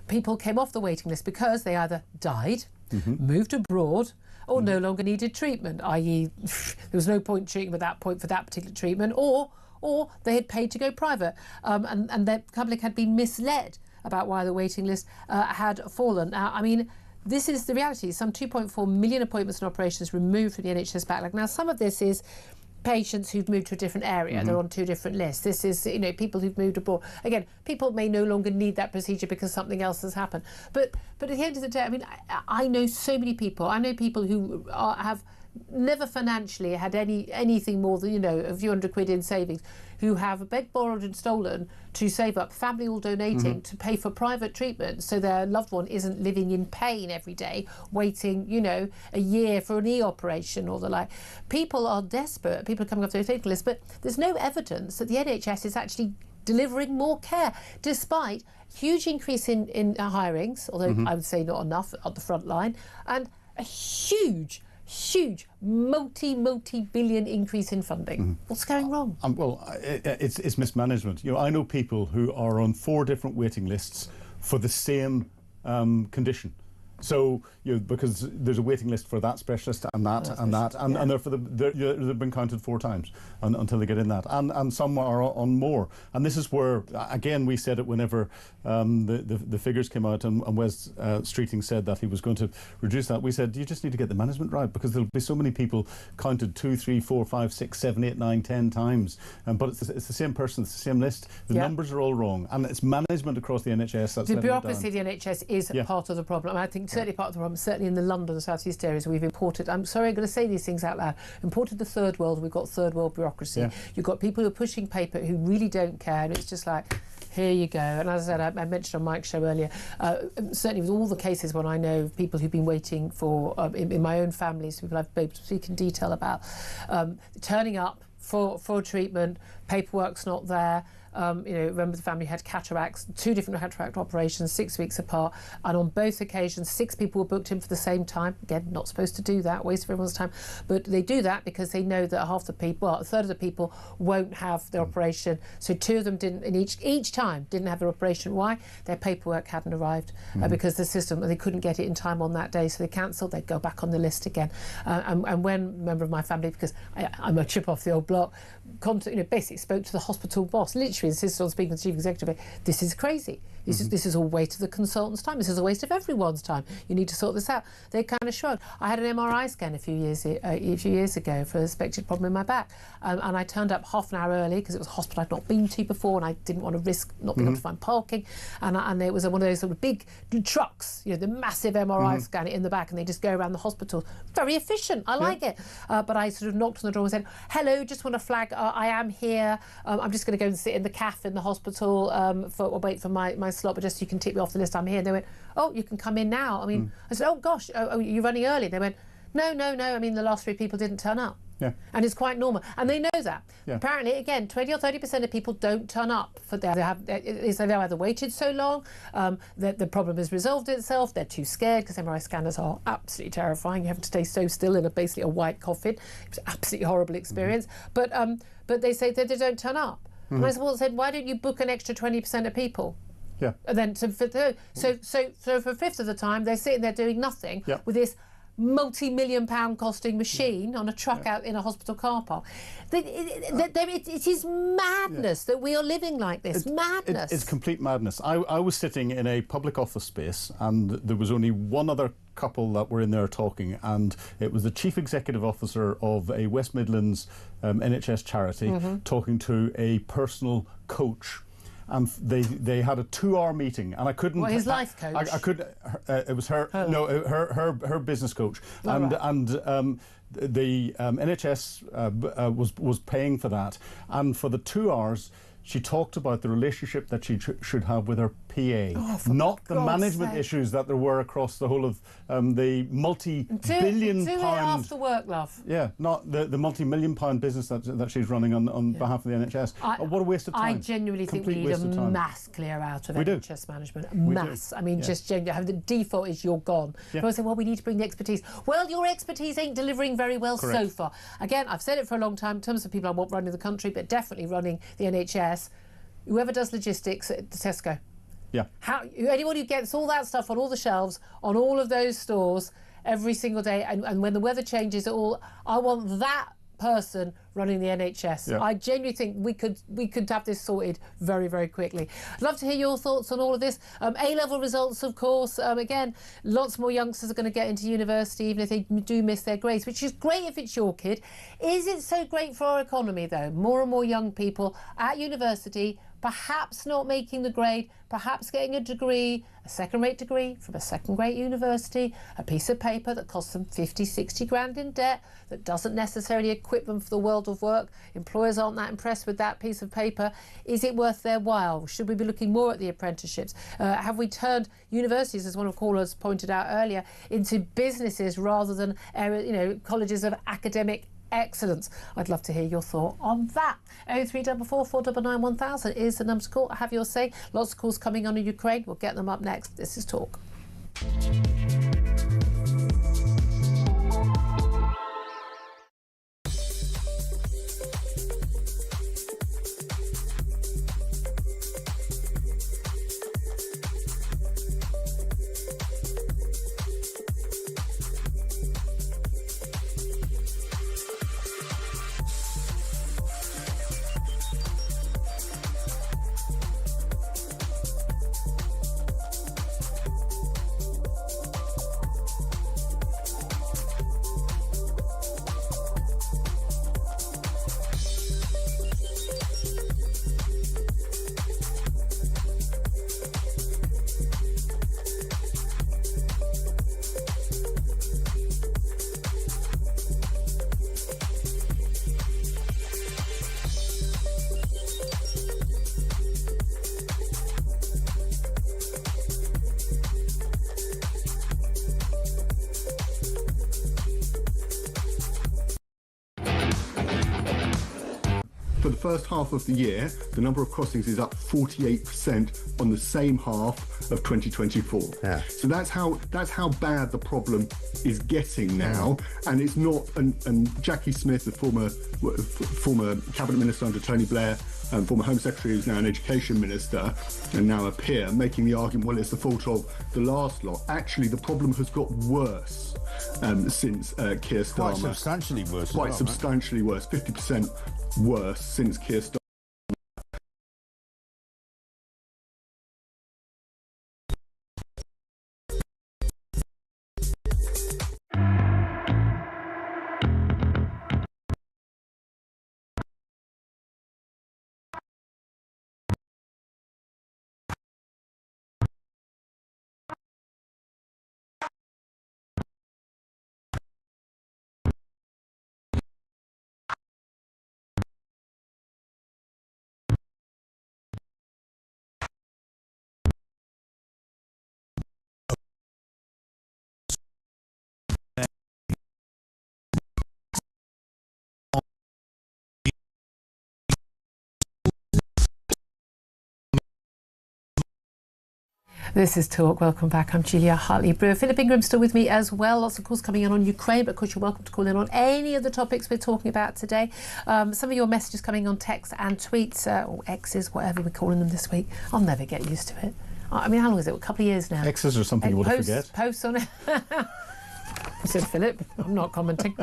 people came off the waiting list because they either died, moved abroad, or no longer needed treatment, i.e. there was no point treating at that point for that particular treatment, or they had paid to go private, and the public had been misled about why the waiting list had fallen. Now, I mean, this is the reality. Some 2.4 million appointments and operations removed from the NHS backlog. Now, some of this is patients who've moved to a different area. They're on two different lists. This is, people who've moved abroad. Again, people may no longer need that procedure because something else has happened. But at the end of the day, I mean, I know so many people. I know people who have never financially had anything more than a few hundred quid in savings, who have begged, borrowed and stolen to save up, family all donating to pay for private treatment so their loved one isn't living in pain every day waiting a year for an operation or the like. People are desperate, people are coming off the waiting list, but there's no evidence that the NHS is actually delivering more care, despite huge increase in hirings, although I would say not enough at the front line, and a huge multi-billion increase in funding. What's going wrong? It's mismanagement. I know people who are on 4 different waiting lists for the same condition. So, because there's a waiting list for that specialist and that and that, and they've been counted 4 times until they get in that, and some are on more. And this is where, again, we said it whenever the figures came out, and Wes Streeting said that he was going to reduce that. We said you just need to get the management right, because there'll be so many people counted 2, 3, 4, 5, 6, 7, 8, 9, 10 times, but it's the same person, it's the same list. The numbers are all wrong, and it's management across the NHS that's the bureaucracy of the NHS is part of the problem. I think certainly part of the problem, certainly in the London and South East areas, we've imported, I'm sorry, I'm going to say these things out loud, imported the third world. We've got third world bureaucracy. You've got people who are pushing paper who really don't care, and it's just like, here you go. And as I said, I mentioned on Mike's show earlier, certainly with all the cases when I know people who've been waiting for, in my own families, people I've been able to speak in detail about, turning up for treatment, paperwork's not there. Remember the family had cataracts, 2 different cataract operations, 6 weeks apart, and on both occasions 6 people were booked in for the same time. Again, not supposed to do that, waste of everyone's time, but they do that because they know that a third of the people won't have their operation. So 2 of them didn't, in each time didn't have their operation. Why? Their paperwork hadn't arrived because the system, they couldn't get it in time on that day, so they cancelled. They'd go back on the list again. And when a member of my family, because I'm a chip off the old block, basically spoke to the hospital boss, literally insisted on speaking to the chief executive. This is crazy. This is a waste of the consultant's time. This is a waste of everyone's time. You need to sort this out. They kind of shrugged. I had an MRI scan a few years ago for a suspected problem in my back, and I turned up half an hour early because it was a hospital I'd not been to before, and I didn't want to risk not being able to find parking. And it was one of those sort of big trucks, the massive MRI scanner in the back, and they just go around the hospital. Very efficient. I like it. But I sort of knocked on the door and said, "Hello, just want to flag. I am here. I'm just going to go and sit in the cafe in the hospital wait for my slot, but just so you can tick me off the list, I'm here. And they went, oh, you can come in now. I mean, I said, oh gosh, you're running early. They went, no. I mean, the last 3 people didn't turn up. Yeah. And it's quite normal. And they know that. Yeah. Apparently, again, 20 or 30% of people don't turn up. They've either waited so long, that the problem has resolved itself, they're too scared, because MRI scanners are absolutely terrifying. You have to stay so still in basically a white coffin. It was an absolutely horrible experience. But they say that they don't turn up. And I said, why don't you book an extra 20% of people? Yeah. And then so for a fifth of the time, they're sitting there doing nothing with this multi-million-pound costing machine on a truck out in a hospital car park. It is madness that we are living like this. Madness. It's complete madness. I was sitting in a public office space, and there was only one other couple that were in there talking, and it was the chief executive officer of a West Midlands NHS charity talking to a personal coach. And they had a 2-hour meeting, and I couldn't. What, his life coach? I couldn't. It was her. No, her business coach, the NHS was paying for that, and for the 2 hours, she talked about the relationship that she should have with her PA, not the management issues that there were across the whole of the multi-billion pound. Do it after work, love. Yeah, not the multi-million-pound business that she's running on behalf of the NHS. What a waste of time. I genuinely think we need a mass clear out of NHS management. Mass. I mean, just genuinely. The default is you're gone. People say, well, we need to bring the expertise. Well, your expertise ain't delivering very well so far. Again, I've said it for a long time in terms of people I want running the country, but definitely running the NHS. Whoever does logistics at Tesco. Yeah. Anyone who gets all that stuff on all the shelves, on all of those stores every single day, and when the weather changes at all, I want that person running the NHS. Yeah. I genuinely think we could have this sorted very, very quickly. I'd love to hear your thoughts on all of this. A-level results, of course. Again, lots more youngsters are going to get into university, even if they do miss their grades, which is great if it's your kid. Is it so great for our economy, though? More and more young people at university, perhaps not making the grade, perhaps getting a degree, a second-rate degree from a second-rate university, a piece of paper that costs them 50, 60 grand in debt, that doesn't necessarily equip them for the world of work. Employers aren't that impressed with that piece of paper. Is it worth their while? Should we be looking more at the apprenticeships? Have we turned universities, as one of the callers pointed out earlier, into businesses rather than colleges of academic excellence? I'd love to hear your thought on that. 0344 499 1000 is the number to call. Have your say. Lots of calls coming on in Ukraine. We'll get them up next. This is Talk. For the first half of the year, the number of crossings is up 48% on the same half of 2024. Yeah. So that's how bad the problem is getting now, and it's not. And Jackie Smith, the former cabinet minister under Tony Blair, former Home Secretary, who's now an Education Minister and now a peer, making the argument, well, it's the fault of the last lot. Actually, the problem has got worse since Keir Starmer. Quite substantially worse. Quite substantially worse. 50% worse since Keir Starmer. This is Talk. Welcome back. I'm Julia Hartley-Brewer. Philip Ingram's still with me as well. Lots of calls coming in on Ukraine, but of course you're welcome to call in on any of the topics we're talking about today. Some of your messages coming on text and tweets, or X's, whatever we're calling them this week. I'll never get used to it. I mean, how long is it? A couple of years now. X's are something you want to forget. Posts on it. Said Philip. I'm not commenting.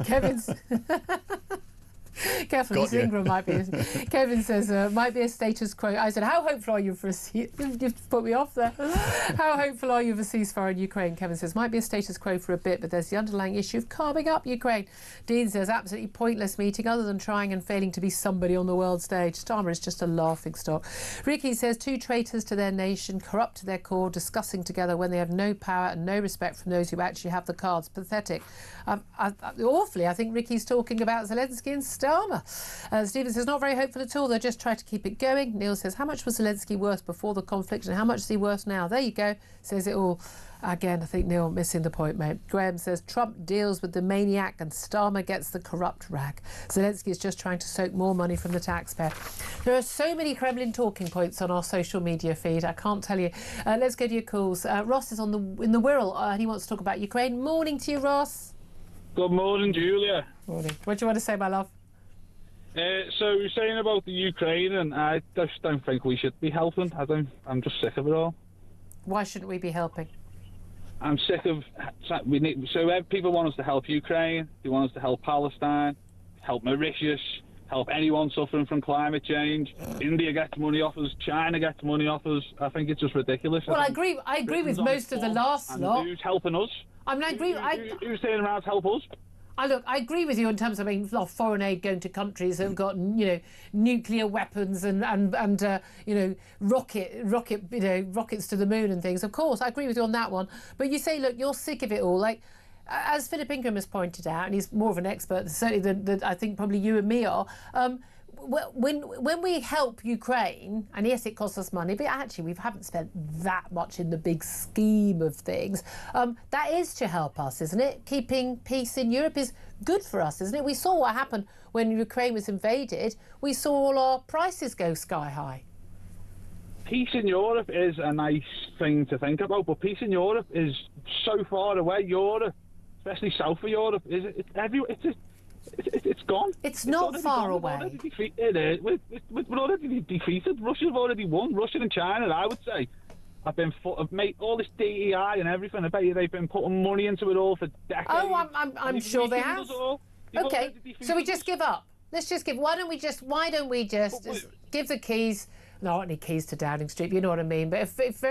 Kevin's... Careful, this Ingram might be. Kevin says, might be a status quo. I said, how hopeful are you for a you've put me off there. How hopeful are you for a ceasefire in Ukraine? Kevin says, might be a status quo for a bit, but there's the underlying issue of carving up Ukraine. Dean says, absolutely pointless meeting other than trying and failing to be somebody on the world stage. Starmer is just a laughing stock. Ricky says, two traitors to their nation, corrupt to their core, discussing together when they have no power and no respect from those who actually have the cards. Pathetic. Awfully, I think Ricky's talking about Zelensky and Starmer. Stephen says, not very hopeful at all. They'll just try to keep it going. Neil says, how much was Zelensky worth before the conflict and how much is he worth now? There you go. Says it all. Again, I think Neil missing the point, mate. Graham says, Trump deals with the maniac and Starmer gets the corrupt rag. Zelensky is just trying to soak more money from the taxpayer. There are so many Kremlin talking points on our social media feed. I can't tell you. Let's go to your calls. Ross is in the Wirral and he wants to talk about Ukraine. Morning to you, Ross. Good morning, Julia. Morning. What do you want to say, my love? So you're saying about the Ukraine, and I just don't think we should be helping. I'm just sick of it all. Why shouldn't we be helping? I'm sick of people want us to help Ukraine. They want us to help Palestine, help Mauritius, help anyone suffering from climate change. India gets money off us. China gets money off us. I think it's just ridiculous. Well, I agree with most of the last lot. Who's helping us? I mean, I agree. Who's turning around to help us? I agree with you in terms of, I mean, foreign aid going to countries that have got, nuclear weapons and rockets to the moon and things. Of course, I agree with you on that one. But you say, look, you're sick of it all. Like, as Philip Ingram has pointed out, and he's more of an expert certainly than I think probably you and me are. When we help Ukraine, and yes, it costs us money, but actually we haven't spent that much in the big scheme of things. That is to help us, isn't it? Keeping peace in Europe is good for us, isn't it? We saw what happened when Ukraine was invaded. We saw all our prices go sky high. Peace in Europe is a nice thing to think about, but peace in Europe is so far away. Europe, especially south of Europe, it's gone. It's not far away. We're already defeated. Russia's already won. Russia and China, I would say, have made all this DEI and everything. I bet you they've been putting money into it all for decades. Oh, I'm sure they have. Okay, so we just give up. Let's just give. Why don't we just give the keys? Not any keys to Downing Street. You know what I mean. But if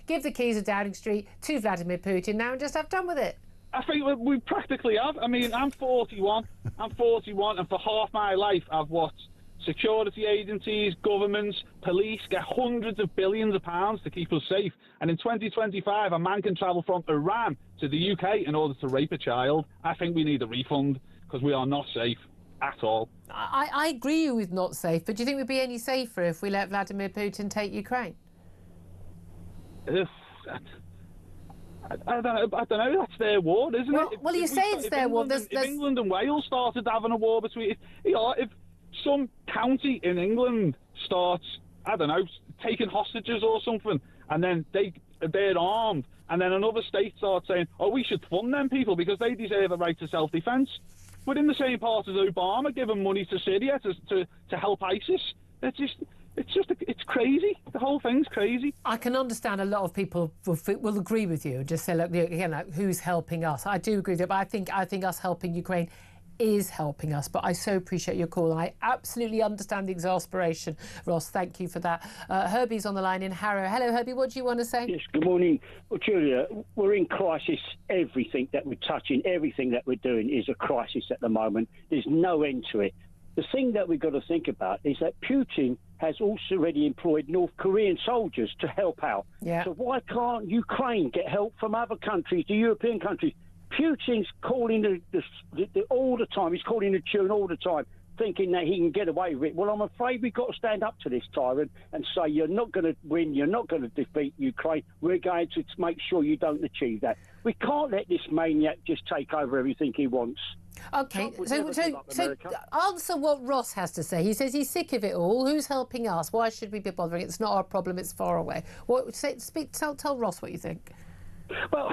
give the keys to Downing Street to Vladimir Putin now and just have done with it. I think we practically have. I mean, I'm 41, and for half my life I've watched security agencies, governments, police get hundreds of billions of pounds to keep us safe. And in 2025, a man can travel from Iran to the UK in order to rape a child. I think we need a refund because we are not safe at all. I agree with not safe, but do you think we'd be any safer if we let Vladimir Putin take Ukraine? I don't know. That's their war, isn't it? Well, you say it's their war. If England and Wales started having a war between, if some county in England starts, I don't know, taking hostages or something, and then they're armed, and then another state starts saying, "Oh, we should fund them people because they deserve a right to self-defense." We're in the same part as Obama giving money to Syria to help ISIS. It's crazy. The whole thing's crazy. I can understand a lot of people will agree with you and just say, look, again, like, who's helping us? I do agree with it, but I think us helping Ukraine is helping us. But I so appreciate your call, and I absolutely understand the exasperation. Ross, thank you for that. Herbie's on the line in Harrow. Hello, Herbie. What do you want to say? Yes, good morning. Well, Julia, we're in crisis. Everything that we're touching, everything that we're doing is a crisis at the moment. There's no end to it. The thing that we've got to think about is that Putin has also already employed North Korean soldiers to help out. Yeah. So why can't Ukraine get help from other countries, the European countries? Putin's calling all the time. He's calling the tune all the time. thinking that he can get away with it. Well, I'm afraid we've got to stand up to this tyrant and say, you're not going to win, you're not going to defeat Ukraine. We're going to make sure you don't achieve that. We can't let this maniac just take over everything he wants. OK, so answer what Ross has to say. He says he's sick of it all. Who's helping us? Why should we be bothering? It's not our problem, it's far away. Tell Ross what you think. Well,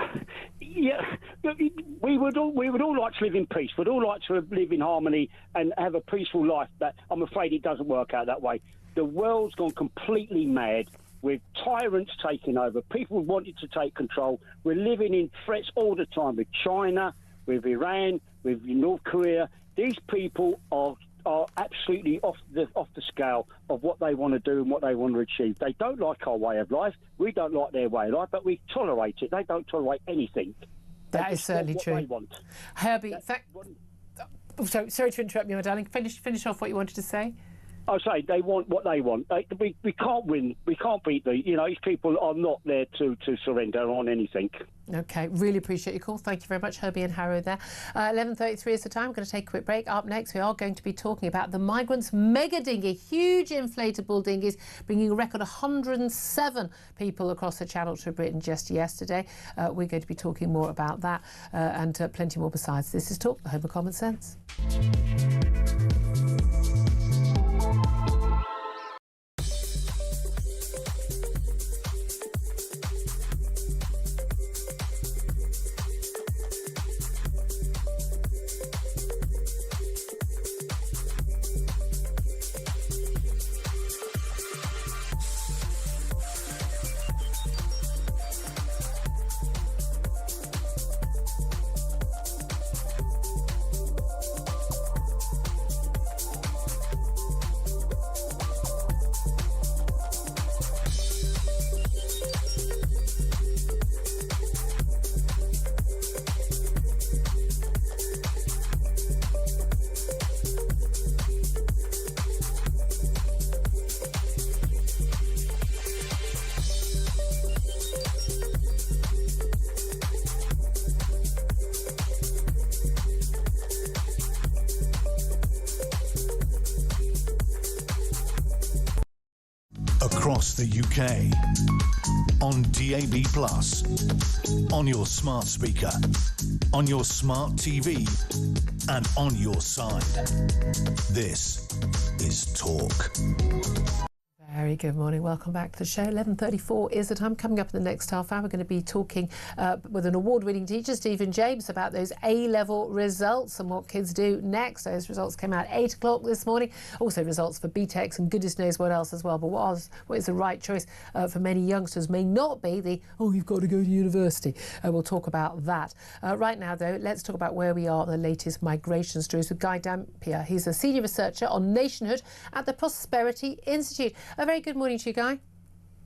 yeah, we would all like to live in peace. We'd all like to live in harmony and have a peaceful life, but I'm afraid it doesn't work out that way. The world's gone completely mad with tyrants taking over, people wanting to take control. We're living in threats all the time with China, with Iran, with North Korea. These people are absolutely off the scale of what they want to do and what they want to achieve. They don't like our way of life. We don't like their way of life, but we tolerate it. They don't tolerate anything. That is certainly true. They want. Herbie, sorry to interrupt you, my darling. Finish off what you wanted to say. I say they want what they want. We can't win. We can't beat these people are not there to surrender on anything. OK, really appreciate your call. Thank you very much, Herbie and Harrow there. 11:33 is the time. We're going to take a quick break. Up next, we are going to be talking about the migrants' mega dinghy, huge inflatable dinghies, bringing a record 107 people across the Channel to Britain just yesterday. We're going to be talking more about that and plenty more besides. This is Talk, the home of common sense. Across the UK, on DAB+, on your smart speaker, on your smart TV, and on your side. This is Talk. Very good morning. Welcome back to the show. 11:34 is the time. Coming up in the next half hour, we're going to be talking with an award-winning teacher, Stephen James, about those A-level results and what kids do next. Those results came out at 8 o'clock this morning. Also results for BTECs and goodness knows what else as well. But what is the right choice for many youngsters may not be you've got to go to university. We'll talk about that. Right now, though, let's talk about where we are on the latest migration stories with Guy Dampier. He's a senior researcher on nationhood at the Prosperity Institute. A very good morning to you, Guy.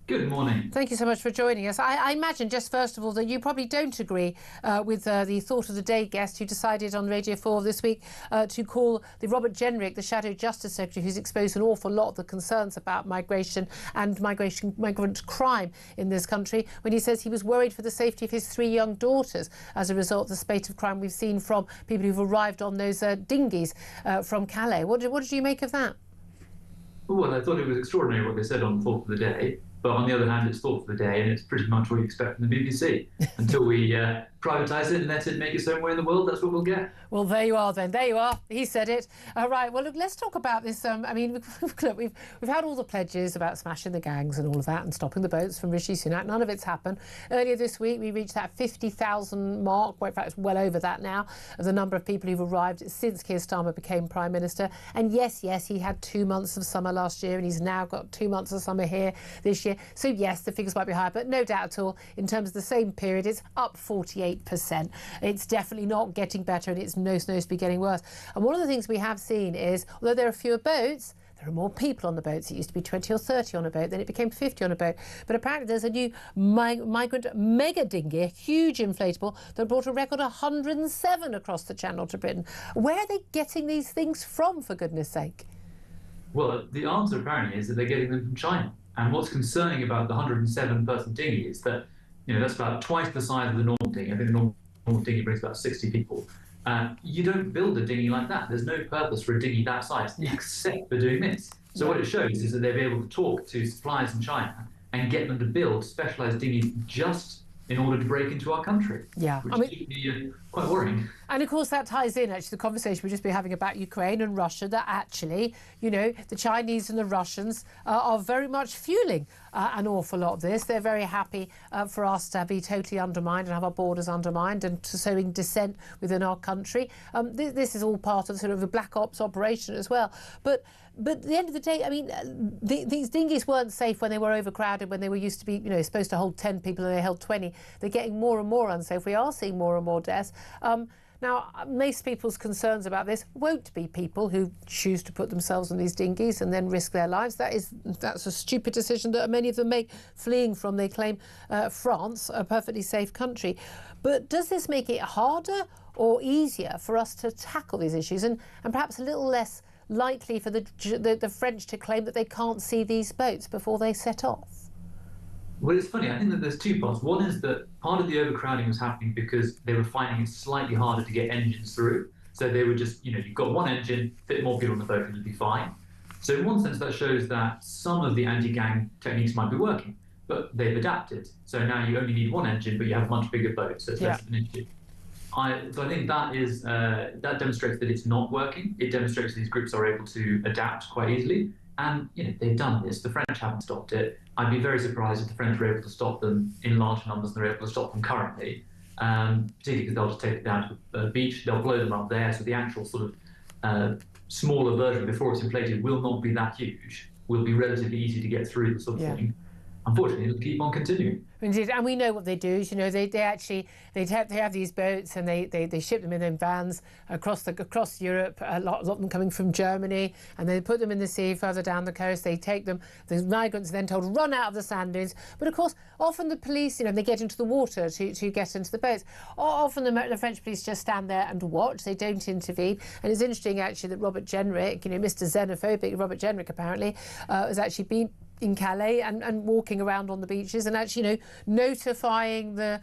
Good morning. Thank you so much for joining us. I imagine, just first of all, that you probably don't agree with the Thought of the Day guest who decided on Radio 4 this week to call the Robert Jenrick, the Shadow Justice Secretary, who's exposed an awful lot of the concerns about migration and migrant crime in this country, when he says he was worried for the safety of his 3 young daughters as a result of the spate of crime we've seen from people who've arrived on those dinghies from Calais. What did you make of that? Well, I thought it was extraordinary what they said on Thought of the Day, but on the other hand, it's Thought of the Day, and it's pretty much what you expect from the BBC. Until we privatise it and let it make its own way in the world, that's what we'll get. Well, there you are then. There you are. He said it. Right. Well, look, let's talk about this. I mean, look, we've had all the pledges about smashing the gangs and all of that and stopping the boats from Rishi Sunak. None of it's happened. Earlier this week, we reached that 50,000 mark. Well, in fact, it's well over that now, of the number of people who've arrived since Keir Starmer became Prime Minister. And yes, he had 2 months of summer last year, and he's now got 2 months of summer here this year. So yes, the figures might be higher, but no doubt at all, in terms of the same period, it's up 48%. It's definitely not getting better, and it's no supposed to be getting worse. And one of the things we have seen is, although there are fewer boats, there are more people on the boats. It used to be 20 or 30 on a boat, then it became 50 on a boat. But apparently there's a new migrant mega dinghy, a huge inflatable, that brought a record 107 across the Channel to Britain. Where are they getting these things from, for goodness sake? Well, the answer apparently is that they're getting them from China. And what's concerning about the 107-person dinghy is that, that's about twice the size of the normal dinghy. I think the normal dinghy brings about 60 people. You don't build a dinghy like that. There's no purpose for a dinghy that size except for doing this. So what it shows is that they'll be able to talk to suppliers in China and get them to build specialised dinghies just in order to break into our country. Yeah, which should be quite worrying. And of course that ties in actually the conversation we've just been having about Ukraine and Russia, that actually, you know, the Chinese and the Russians are very much fueling an awful lot of this. They're very happy for us to be totally undermined and have our borders undermined and to sowing dissent within our country. This is all part of sort of a black ops operation as well. But at the end of the day, I mean, these dinghies weren't safe when they were overcrowded, when they were used to be, you know, supposed to hold 10 people and they held 20. They're getting more and more unsafe. We are seeing more and more deaths. Now, most people's concerns about this won't be people who choose to put themselves on these dinghies and then risk their lives. That's a stupid decision that many of them make, fleeing from, they claim, France, a perfectly safe country. But does this make it harder or easier for us to tackle these issues and perhaps a little less likely for the French to claim that they can't see these boats before they set off? Well, it's funny. I think that there's two parts. One is that part of the overcrowding was happening because they were finding it slightly harder to get engines through. So they were just, you know, you've got one engine, fit more people on the boat and you'll be fine. So in one sense, that shows that some of the anti-gang techniques might be working, but they've adapted. So now you only need one engine, but you have a much bigger boat, so it's less of an issue. So I think that is that demonstrates that it's not working. It demonstrates these groups are able to adapt quite easily. And you know, they've done this. The French haven't stopped it. I'd be very surprised if the French were able to stop them in large numbers and they're able to stop them currently, particularly because they'll just take it down to the beach, they'll blow them up there, so the actual sort of smaller version before it's inflated will not be that huge, will be relatively easy to get through the sort of thing. Unfortunately, it'll keep on continuing. Indeed, and we know what they do. You know, they have these boats and they ship them in vans across Europe. A lot of them coming from Germany, and they put them in the sea further down the coast. They take them. The migrants are then told run out of the sand dunes. But of course, often the police, you know, they get into the water to get into the boats. Often the French police just stand there and watch. They don't intervene. And it's interesting actually that Robert Jenrick, you know, Mr. Xenophobic Robert Jenrick apparently has actually been in Calais and walking around on the beaches and actually, you know, notifying the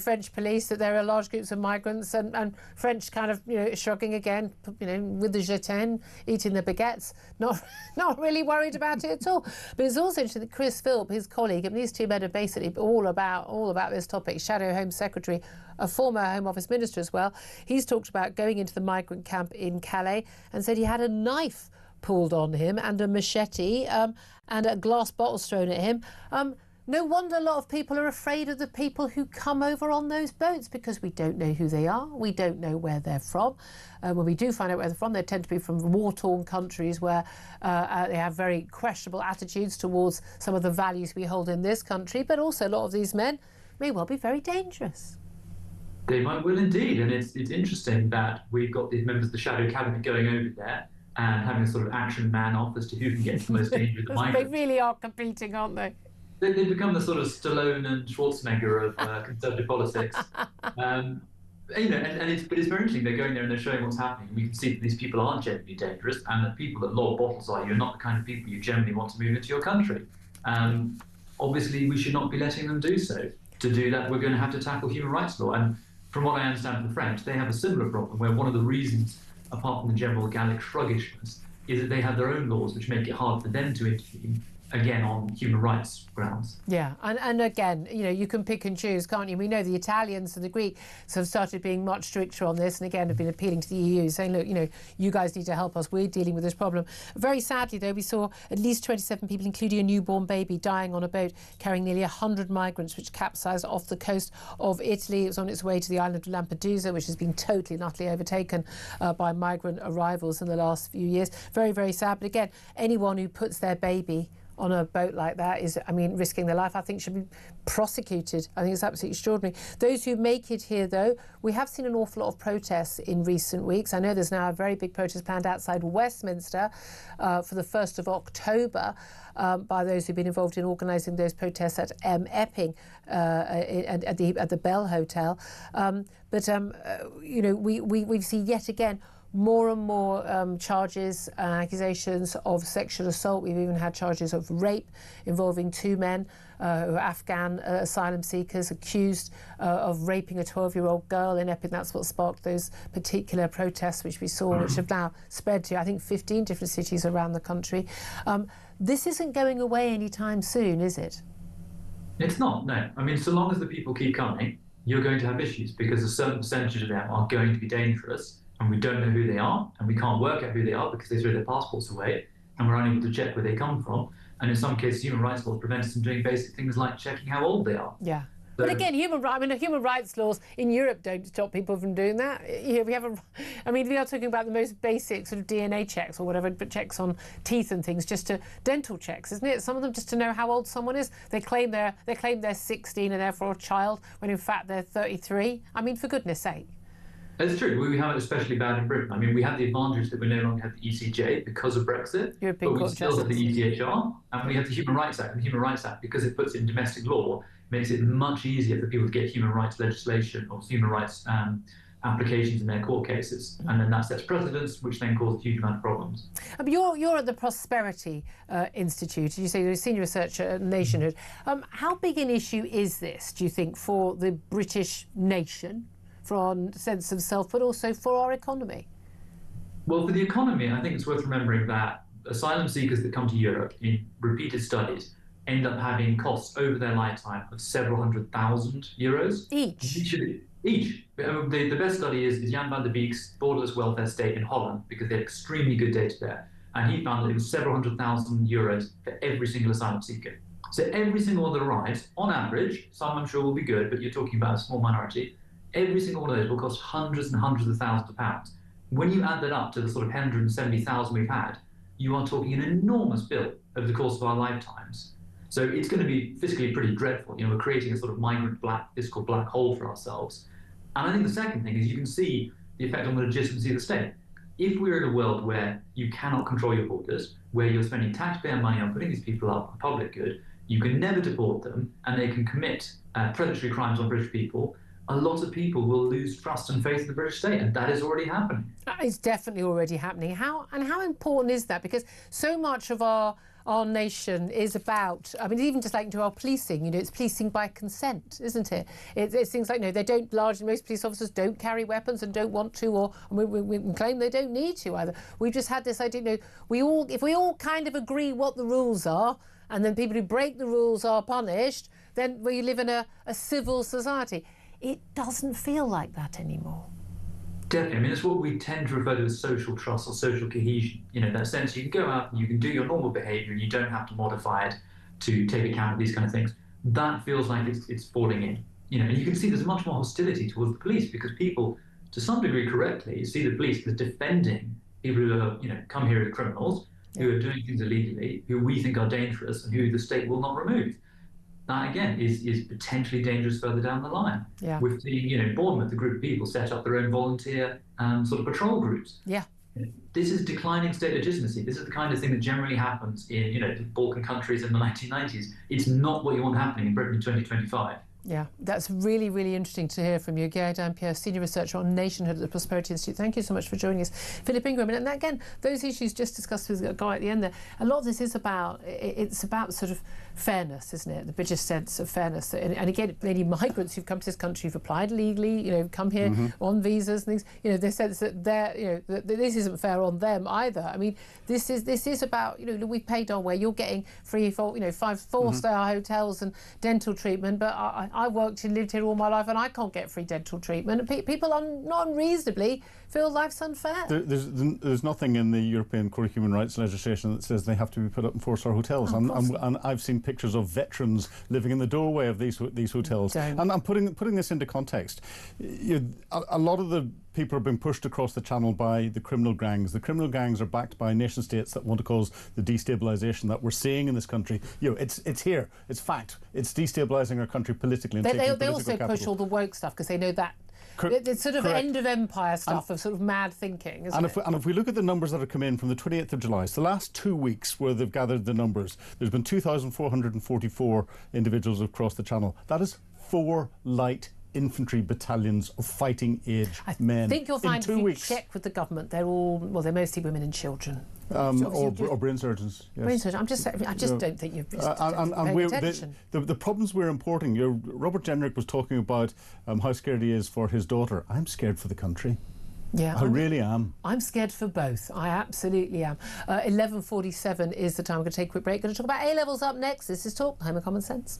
French police that there are large groups of migrants and French kind of, you know, shrugging again, you know, with the jetin, eating the baguettes, not really worried about it at all. But it's also interesting that Chris Philp, his colleague, and these two men are basically all about this topic, Shadow Home Secretary, a former Home Office Minister as well. He's talked about going into the migrant camp in Calais and said he had a knife pulled on him and a machete and a glass bottles thrown at him. No wonder a lot of people are afraid of the people who come over on those boats, because we don't know who they are, we don't know where they're from. When we do find out where they're from, they tend to be from war-torn countries where they have very questionable attitudes towards some of the values we hold in this country, but also a lot of these men may well be very dangerous. They might well indeed, and it's interesting that we've got these members of the Shadow Cabinet going over there and having a sort of action man off as to who can get to the most dangerous migrants. They really are competing, aren't they? They've become the sort of Stallone and Schwarzenegger of conservative politics. You know, but it's very interesting. They're going there and they're showing what's happening. We can see that these people aren't genuinely dangerous, and that people that lob bottles are you are not the kind of people you generally want to move into your country. Obviously, we should not be letting them do so. To do that, we're going to have to tackle human rights law. And from what I understand from the French, they have a similar problem where one of the reasons, apart from the general Gallic shruggishness, is that they have their own laws which make it hard for them to intervene, again, on human rights grounds. Yeah, and again, you know, you can pick and choose, can't you? We know the Italians and the Greeks have started being much stricter on this, and again have been appealing to the EU, saying, look, you know, you guys need to help us, we're dealing with this problem. Very sadly, though, we saw at least 27 people, including a newborn baby, dying on a boat carrying nearly 100 migrants, which capsized off the coast of Italy. It was on its way to the island of Lampedusa, which has been totally and utterly overtaken by migrant arrivals in the last few years. Very, very sad. But again, anyone who puts their baby on a boat like that is, I mean, risking their life, I think should be prosecuted. I think it's absolutely extraordinary. Those who make it here, though, we have seen an awful lot of protests in recent weeks. I know there's now a very big protest planned outside Westminster for the 1st of October by those who've been involved in organising those protests at Epping at the Bell Hotel. You know, we've seen yet again more and more charges and accusations of sexual assault. We've even had charges of rape involving 2 men who are Afghan asylum seekers accused of raping a 12-year-old girl in Epping. That's what sparked those particular protests which we saw, which have now spread to, I think, 15 different cities around the country. This isn't going away anytime soon, is it? It's not, no. I mean, so long as the people keep coming, you're going to have issues because a certain percentage of them are going to be dangerous, and we don't know who they are, and we can't work out who they are because they throw their passports away, and we're unable to check where they come from. And in some cases, human rights laws prevent us from doing basic things like checking how old they are. Yeah. But again, human rights laws in Europe don't stop people from doing that. We are talking about the most basic sort of DNA checks or whatever, but checks on teeth and things, just to dental checks, isn't it? Some of them just to know how old someone is. They claim they're 16 and therefore a child, when in fact they're 33. I mean, for goodness sake. It's true. We have it especially bad in Britain. I mean, we have the advantage that we no longer have the ECJ because of Brexit, but we still have the ECHR, and we have the Human Rights Act. And the Human Rights Act, because it puts it in domestic law, makes it much easier for people to get human rights legislation or human rights applications in their court cases. And then that sets precedents, which then cause a huge amount of problems. You're at the Prosperity Institute. You say you're a senior researcher at Nationhood. How big an issue is this, do you think, for the British nation, for our sense of self, but also for our economy? Well, for the economy, I think it's worth remembering that asylum seekers that come to Europe in repeated studies end up having costs over their lifetime of several €100,000 each. The best study is Jan van der Beek's borderless welfare state in Holland, because they had extremely good data there, and he found that it was several €100,000 for every single asylum seeker. So every single one that arrives, on average, some I'm sure will be good, but you're talking about a small minority, every single one of those will cost hundreds and hundreds of thousands of pounds. When you add that up to the sort of 170,000 we've had, you are talking an enormous bill over the course of our lifetimes. So it's going to be fiscally pretty dreadful. We're creating a sort of migrant fiscal black hole for ourselves. And I think the second thing is you can see the effect on the legitimacy of the state. If we're in a world where you cannot control your borders, where you're spending taxpayer money on putting these people up for public good, you can never deport them, and they can commit predatory crimes on British people, a lot of people will lose trust and faith in the British state, and that is already happening. It's definitely already happening. How important is that? Because so much of our nation is about, even just like to our policing, it's policing by consent, isn't it? It's things like, most police officers don't carry weapons and don't want to, or we claim they don't need to either. We've just had this idea, if we all kind of agree what the rules are, and then people who break the rules are punished, then we live in a civil society. It doesn't feel like that anymore. Definitely. It's what we tend to refer to as social trust or social cohesion. That sense you can go out and you can do your normal behaviour and you don't have to modify it to take account of these kind of things. That feels like it's falling in. And you can see there's much more hostility towards the police because people, to some degree correctly, see the police as defending people who are, come here as criminals, who are doing things illegally, who we think are dangerous and who the state will not remove. That, again, is potentially dangerous further down the line. Yeah. We've seen, in Bournemouth, a group of people set up their own volunteer sort of patrol groups. Yeah. This is declining state legitimacy. This is the kind of thing that generally happens in, the Balkan countries in the 1990s. It's not what you want happening in Britain in 2025. Yeah, that's really, really interesting to hear from you. Gary Dampier, Senior Researcher on Nationhood at the Prosperity Institute. Thank you so much for joining us. Philip Ingram. And again, those issues just discussed with a guy at the end there, a lot of this is about, it's about sort of fairness, isn't it? The British sense of fairness. And again, many migrants who've come to this country, who've applied legally, come here on visas and things, the sense that that this isn't fair on them either. This is about, we've paid our way. You're getting 3, 4, 5, 4-star hotels and dental treatment, but I worked and lived here all my life and I can't get free dental treatment. People not unreasonably feel life's unfair. There's nothing in the European Core Human Rights legislation that says they have to be put up in 4-star hotels. And I've seen pictures of veterans living in the doorway of these hotels. And I'm putting this into context. A lot of the people are being pushed across the channel by the criminal gangs. The criminal gangs are backed by nation states that want to cause the destabilisation that we're seeing in this country. It's here. It's fact. It's destabilising our country politically. And they also push all the woke stuff because they know that it's sort of end of empire stuff of sort of mad thinking, isn't it? And if we look at the numbers that have come in from the 28th of July, it's the last 2 weeks where they've gathered the numbers. There's been 2,444 individuals who've crossed the channel. That is 4 light infantry battalions of fighting age men. I think you'll find in 2 if you weeks. check with the government, they're mostly women and children. Or brain surgeons. Yes. Brain surgeons. I just don't think you're paying attention. The problems we're importing. Robert Jenrick was talking about how scared he is for his daughter. I'm scared for the country. Yeah, I really am. I'm scared for both. I absolutely am. 11:47 is the time. We're going to take a quick break. Going to talk about A-levels up next. This is Talk, Home of Common Sense.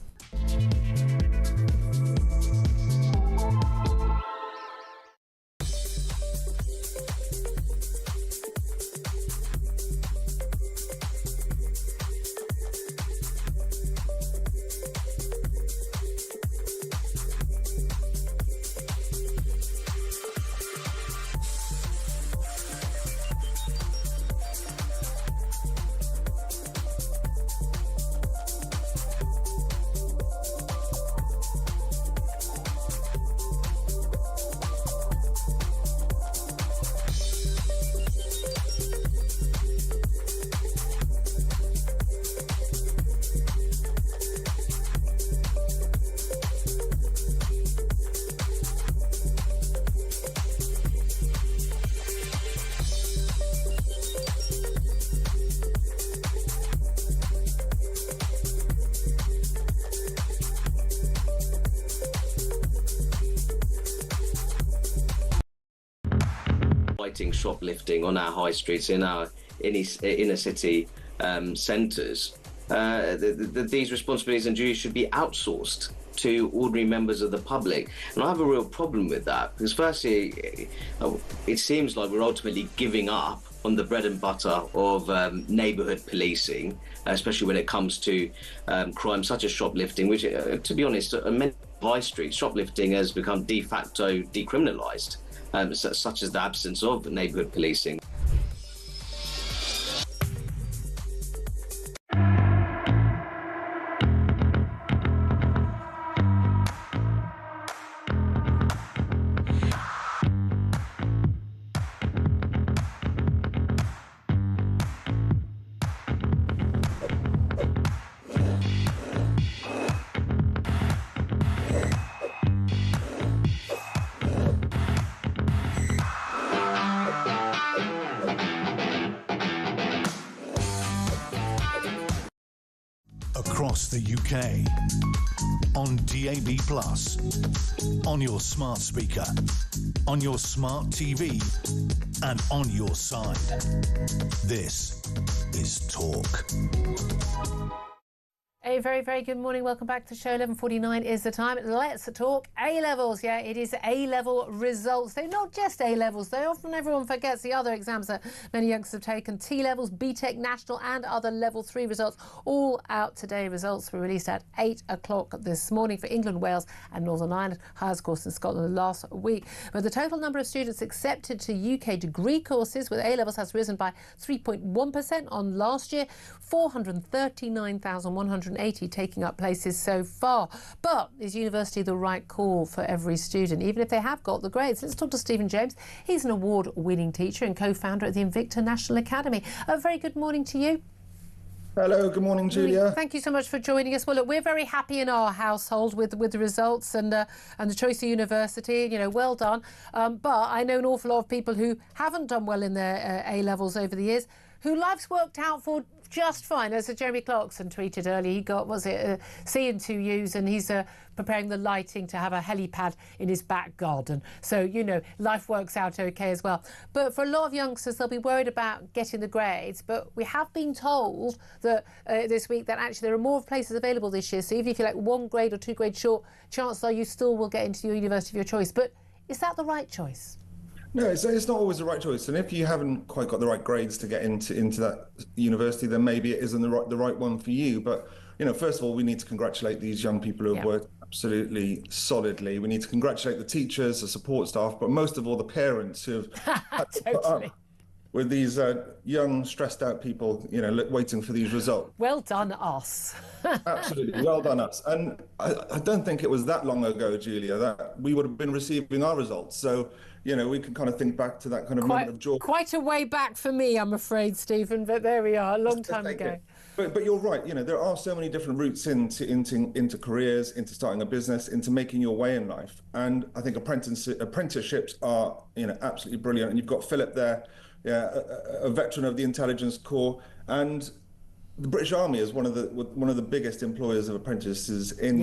Shoplifting on our high streets, in our inner city centres. These responsibilities and duties should be outsourced to ordinary members of the public. And I have a real problem with that, because firstly, it seems like we're ultimately giving up on the bread and butter of neighbourhood policing, especially when it comes to crimes such as shoplifting, which, to be honest, on many high streets, shoplifting has become de facto decriminalised. Such as the absence of neighbourhood policing. Across the UK, on DAB+, on your smart speaker, on your smart TV, and on your side. This is Talk. A very, very good morning. Welcome back to the show. 11:49 is the time. Let's talk A-levels. Yeah, it is A-level results. They're not just A-levels, though. Often everyone forgets the other exams that many youngsters have taken. T-levels, BTEC, National and other Level 3 results. All out today. Results were released at 8 o'clock this morning for England, Wales and Northern Ireland. Highest course in Scotland last week. But the total number of students accepted to UK degree courses with A-levels has risen by 3.1% on last year. 439,180 taking up places so far. But is university the right call for every student, even if they have got the grades? Let's talk to Stephen James. He's an award-winning teacher and co-founder at the Invicta National Academy. A very good morning to you. Hello, good morning, Julia. Thank you so much for joining us. Well, look, we're very happy in our household with the results and the choice of university. You know, well done. But I know an awful lot of people who haven't done well in their A-levels over the years, who life's worked out for just fine. As Jeremy Clarkson tweeted earlier, he got, a C and 2 U's, and he's preparing the lighting to have a helipad in his back garden. So, you know, life works out okay as well. But for a lot of youngsters, they'll be worried about getting the grades. But we have been told that this week that actually there are more places available this year. So even if you're like 1 grade or 2 grades short, chances are you still will get into your university of your choice. But is that the right choice? No, it's not always the right choice. And if you haven't quite got the right grades to get into that university, then maybe it isn't the right one for you. But, you know, first of all, we need to congratulate these young people who have worked absolutely solidly. We need to congratulate the teachers, the support staff, but most of all, the parents who have had to put up with these young, stressed out people, you know, waiting for these results. Well done, us. Absolutely, well done, us. And I don't think it was that long ago, Julia, that we would have been receiving our results. So, you know, we can kind of think back to that kind of moment of joy. Quite a way back for me, I'm afraid, Stephen, but there we are, a long time ago. But you're right. There are so many different routes into careers, into starting a business, into making your way in life. And I think apprenticeships are absolutely brilliant. And you've got Philip there, a veteran of the intelligence corps, and the British Army is one of the biggest employers of apprentices in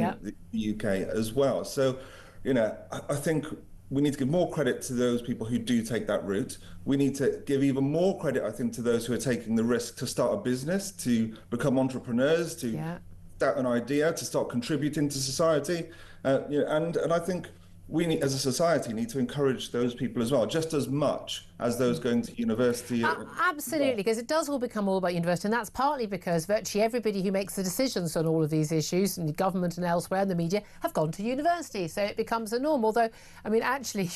the UK as well. So, I think we need to give more credit to those people who do take that route. We need to give even more credit, I think, to those who are taking the risk to start a business, to become entrepreneurs, to start an idea, to start contributing to society. And I think we need, as a society, need to encourage those people as well, just as much as those going to university. Absolutely, because it does all become all about university, and that's partly because virtually everybody who makes the decisions on all of these issues, in the government and elsewhere, and the media, have gone to university, so it becomes a norm. Although, I mean, actually,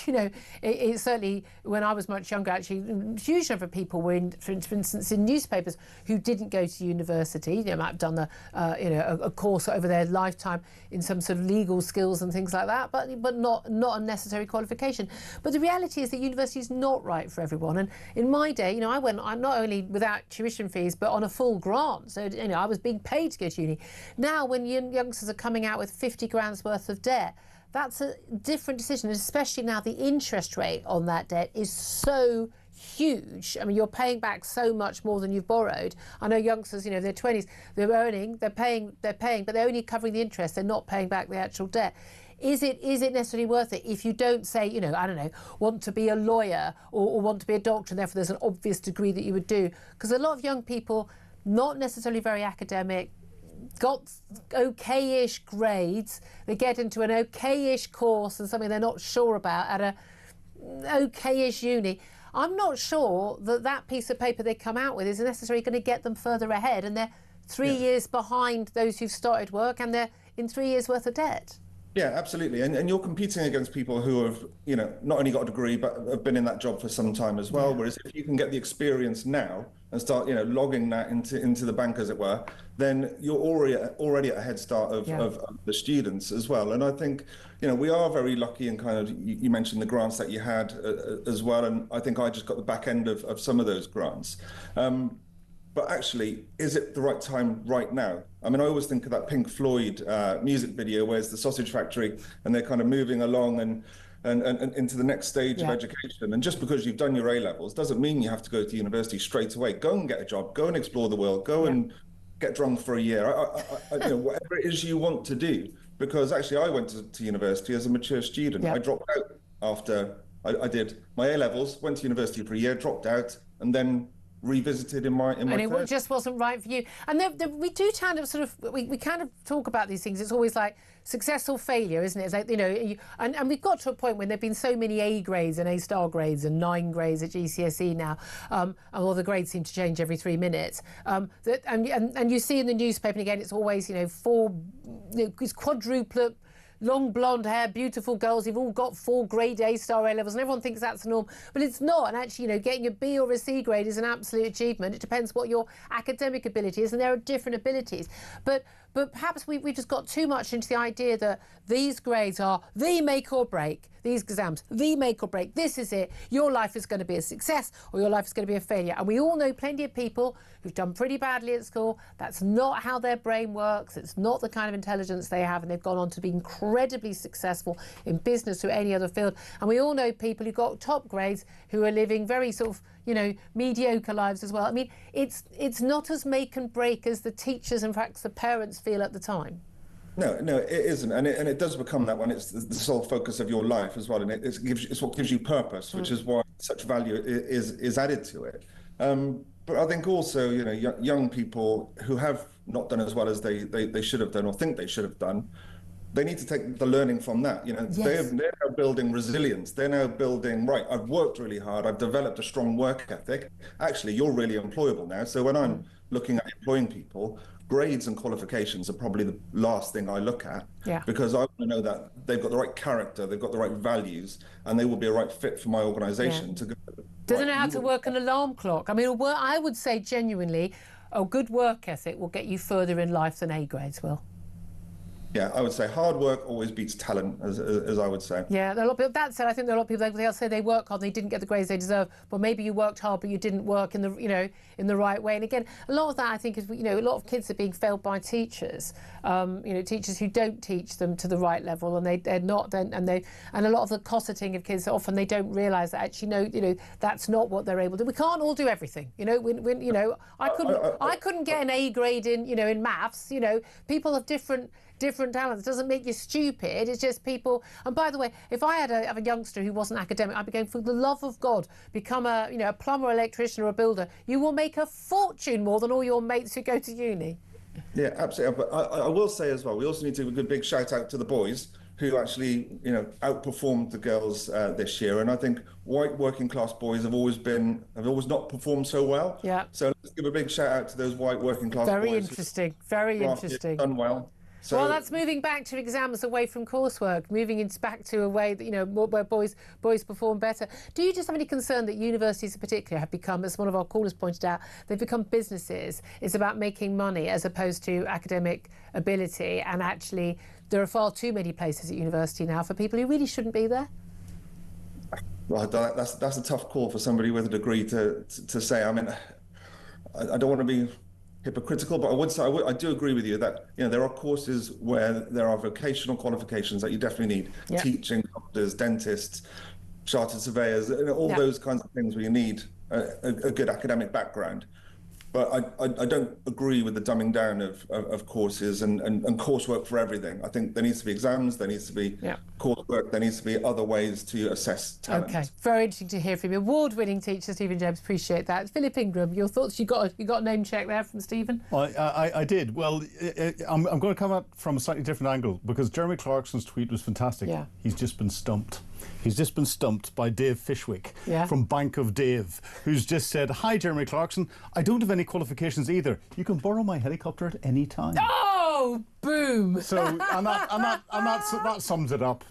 it certainly, when I was much younger, actually, a huge number of people were, for instance, in newspapers who didn't go to university. They might have done a course over their lifetime in some sort of legal skills and things like that, but not a necessary qualification. But the reality is that university is not right for everyone. And in my day, I'm not only without tuition fees, but on a full grant. So, I was being paid to go to uni. Now, when youngsters are coming out with 50 grand's worth of debt, that's a different decision, especially now the interest rate on that debt is so huge. I mean, you're paying back so much more than you've borrowed. I know youngsters, their 20s, they're earning, they're paying, but they're only covering the interest. They're not paying back the actual debt. Is it necessarily worth it if you don't say, want to be a lawyer or want to be a doctor, and therefore there's an obvious degree that you would do? Because a lot of young people, not necessarily very academic, got okay-ish grades, they get into an okay-ish course and something they're not sure about at a okay-ish uni. I'm not sure that piece of paper they come out with is necessarily going to get them further ahead, and they're 3 years behind those who've started work, and they're in 3 years worth of debt. Yeah, absolutely. And you're competing against people who have, not only got a degree, but have been in that job for some time as well. Yeah. Whereas if you can get the experience now and start, logging that into the bank, as it were, then you're already at a head start of the students as well. And I think, we are very lucky in kind of, you mentioned the grants that you had as well. And I think I just got the back end of some of those grants. But actually, is it the right time right now? I mean, I always think of that Pink Floyd music video where it's the sausage factory and they're kind of moving along and into the next stage of education. And just because you've done your A-levels doesn't mean you have to go to university straight away. Go and get a job, go and explore the world, go and get drunk for a year, whatever it is you want to do. Because actually, I went to university as a mature student. I dropped out after I did my A-levels, went to university for a year, dropped out, and then revisited in my and it just wasn't right for you. And we do kind of we kind of talk about these things. It's always like success or failure, isn't it? It's like, and we've got to a point when there've been so many A grades and A-star grades and 9 grades at GCSE now, and all the grades seem to change every 3 minutes. And you see in the newspaper, and again, it's always it's quadruplet. Long blonde hair, beautiful girls, you've all got 4 grade A-star A-levels, and everyone thinks that's the norm, but it's not. And actually, getting a B or a C grade is an absolute achievement. It depends what your academic ability is, and there are different abilities. But perhaps we just got too much into the idea that these grades are the make or break, these exams, the make or break. This is it. Your life is going to be a success or your life is going to be a failure. And we all know plenty of people who've done pretty badly at school. That's not how their brain works. It's not the kind of intelligence they have, and they've gone on to be incredibly successful in business or any other field. And we all know people who got top grades who are living very sort of mediocre lives as well. I mean, it's not as make and break as the teachers and perhaps the parents feel at the time. No, it isn't, and it does become that when it's the sole focus of your life as well, and it's what gives you purpose, which is why such value is added to it. But I think also, young people who have not done as well as they should have done or think they should have done, they need to take the learning from that. They're now building resilience. They're now building, right, I've worked really hard. I've developed a strong work ethic. Actually, you're really employable now. So when I'm looking at employing people, grades and qualifications are probably the last thing I look at, because I want to know that they've got the right character, they've got the right values, and they will be a right fit for my organisation to go. Doesn't it have to work an alarm clock? I mean, I would say genuinely, a good work ethic will get you further in life than A grades will. yeah, I would say hard work always beats talent, as I would say. Yeah, there are a lot of people. That said, I think there are a lot of people. They'll say they work hard, and they didn't get the grades they deserve. But maybe you worked hard, but you didn't work in the right way. And again, a lot of that I think is a lot of kids are being failed by teachers. Teachers who don't teach them to the right level, and they're not. And a lot of the cosseting of kids, often they don't realise that actually that's not what they're able to do. We can't all do everything. I couldn't get an A grade in maths. People have different talents. It doesn't make you stupid. It's just people. And by the way, if I had a youngster who wasn't academic, I'd be going, for the love of God, become a plumber, electrician, or a builder. You will make a fortune more than all your mates who go to uni. Yeah, absolutely. But I will say as well, we also need to give a big shout out to the boys who actually outperformed the girls this year. And I think white working class boys have always not performed so well. Yeah. So let's give a big shout out to those white working class boys. Very interesting. Done well. So, well, that's moving back to exams away from coursework, moving back to a way that where boys perform better. Do you just have any concern that universities in particular have become, as one of our callers pointed out, they've become businesses? It's about making money as opposed to academic ability, and actually there are far too many places at university now for people who really shouldn't be there? Well, that's a tough call for somebody with a degree to say. I mean, I don't want to be hypocritical, but I would say I do agree with you that there are courses where there are vocational qualifications that you definitely need. Yep. Teaching, doctors, dentists, chartered surveyors, all those kinds of things where you need a good academic background. But I don't agree with the dumbing down of courses and coursework for everything. I think there needs to be exams, there needs to be coursework, there needs to be other ways to assess talent. Okay, very interesting to hear from you. Award-winning teacher Stephen James, appreciate that. Philip Ingram, your thoughts? You got a name check there from Stephen? I did. Well, I'm going to come at from a slightly different angle, because Jeremy Clarkson's tweet was fantastic. Yeah. He's just been stumped. He's just been stumped by Dave Fishwick from Bank of Dave, who's just said, "Hi, Jeremy Clarkson. I don't have any qualifications either. You can borrow my helicopter at any time." Oh, boom! So, and that sums it up.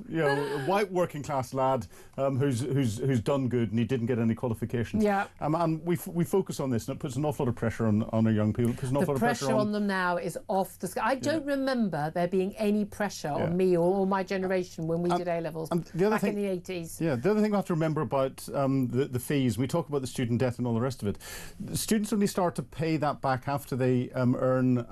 White working class lad who's done good, and he didn't get any qualifications. Yeah. And we focus on this, and it puts an awful lot of pressure on our young people. It puts an awful lot of pressure on them now is off the scale. I don't remember there being any pressure on me or my generation when we did A-levels back in the 80s. Yeah, the other thing we have to remember about the fees, we talk about the student debt and all the rest of it. The students only start to pay that back after they earn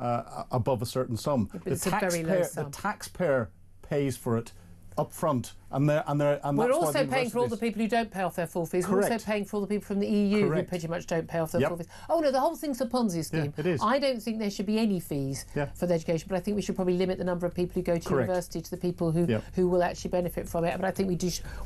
above a certain sum. Yeah, but it's a very low sum. The taxpayer pays for it up front, and we're also paying for all the people who don't pay off their full fees. Correct. We're also paying for all the people from the EU Correct. who pretty much don't pay off their full fees. Oh no, the whole thing's a Ponzi scheme. Yeah, it is. I don't think there should be any fees for the education, but I think we should probably limit the number of people who go to university to the people who will actually benefit from it. But I think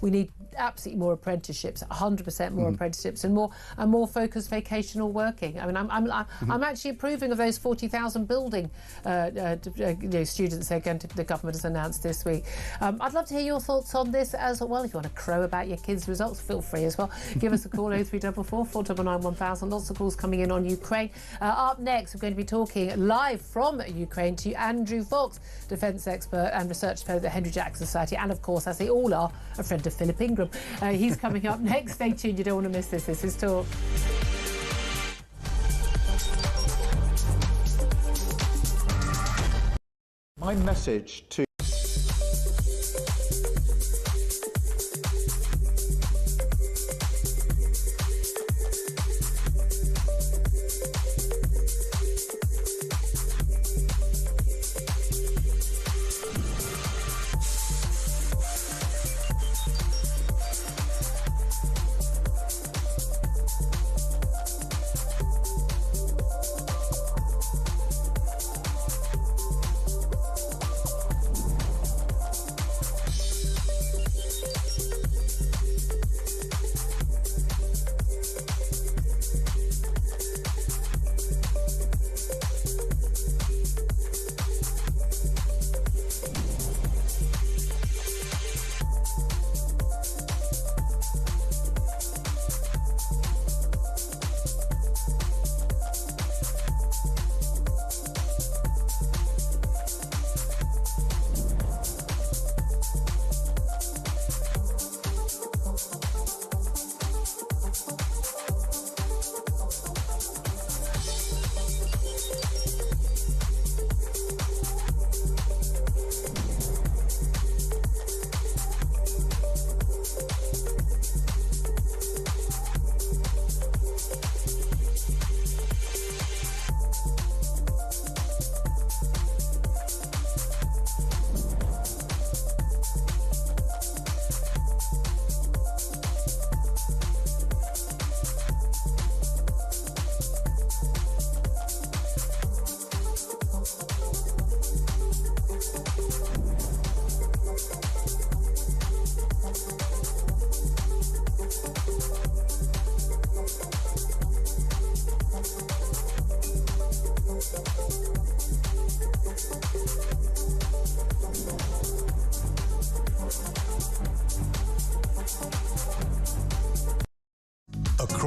we need absolutely more apprenticeships, 100% more apprenticeships, and more focused vocational working. I mean, I'm actually approving of those 40,000 building students the government has announced this week. I'd love to hear your thoughts on this as well. If you want to crow about your kids' results, feel free as well. Give us a call, 0344 499 1000. Lots of calls coming in on Ukraine. Up next, we're going to be talking live from Ukraine to Andrew Fox, defence expert and research fellow at the Henry Jackson Society, and of course, as they all are, a friend of Philip Ingram. He's coming up next. Stay tuned, you don't want to miss this. This is Talk. My message to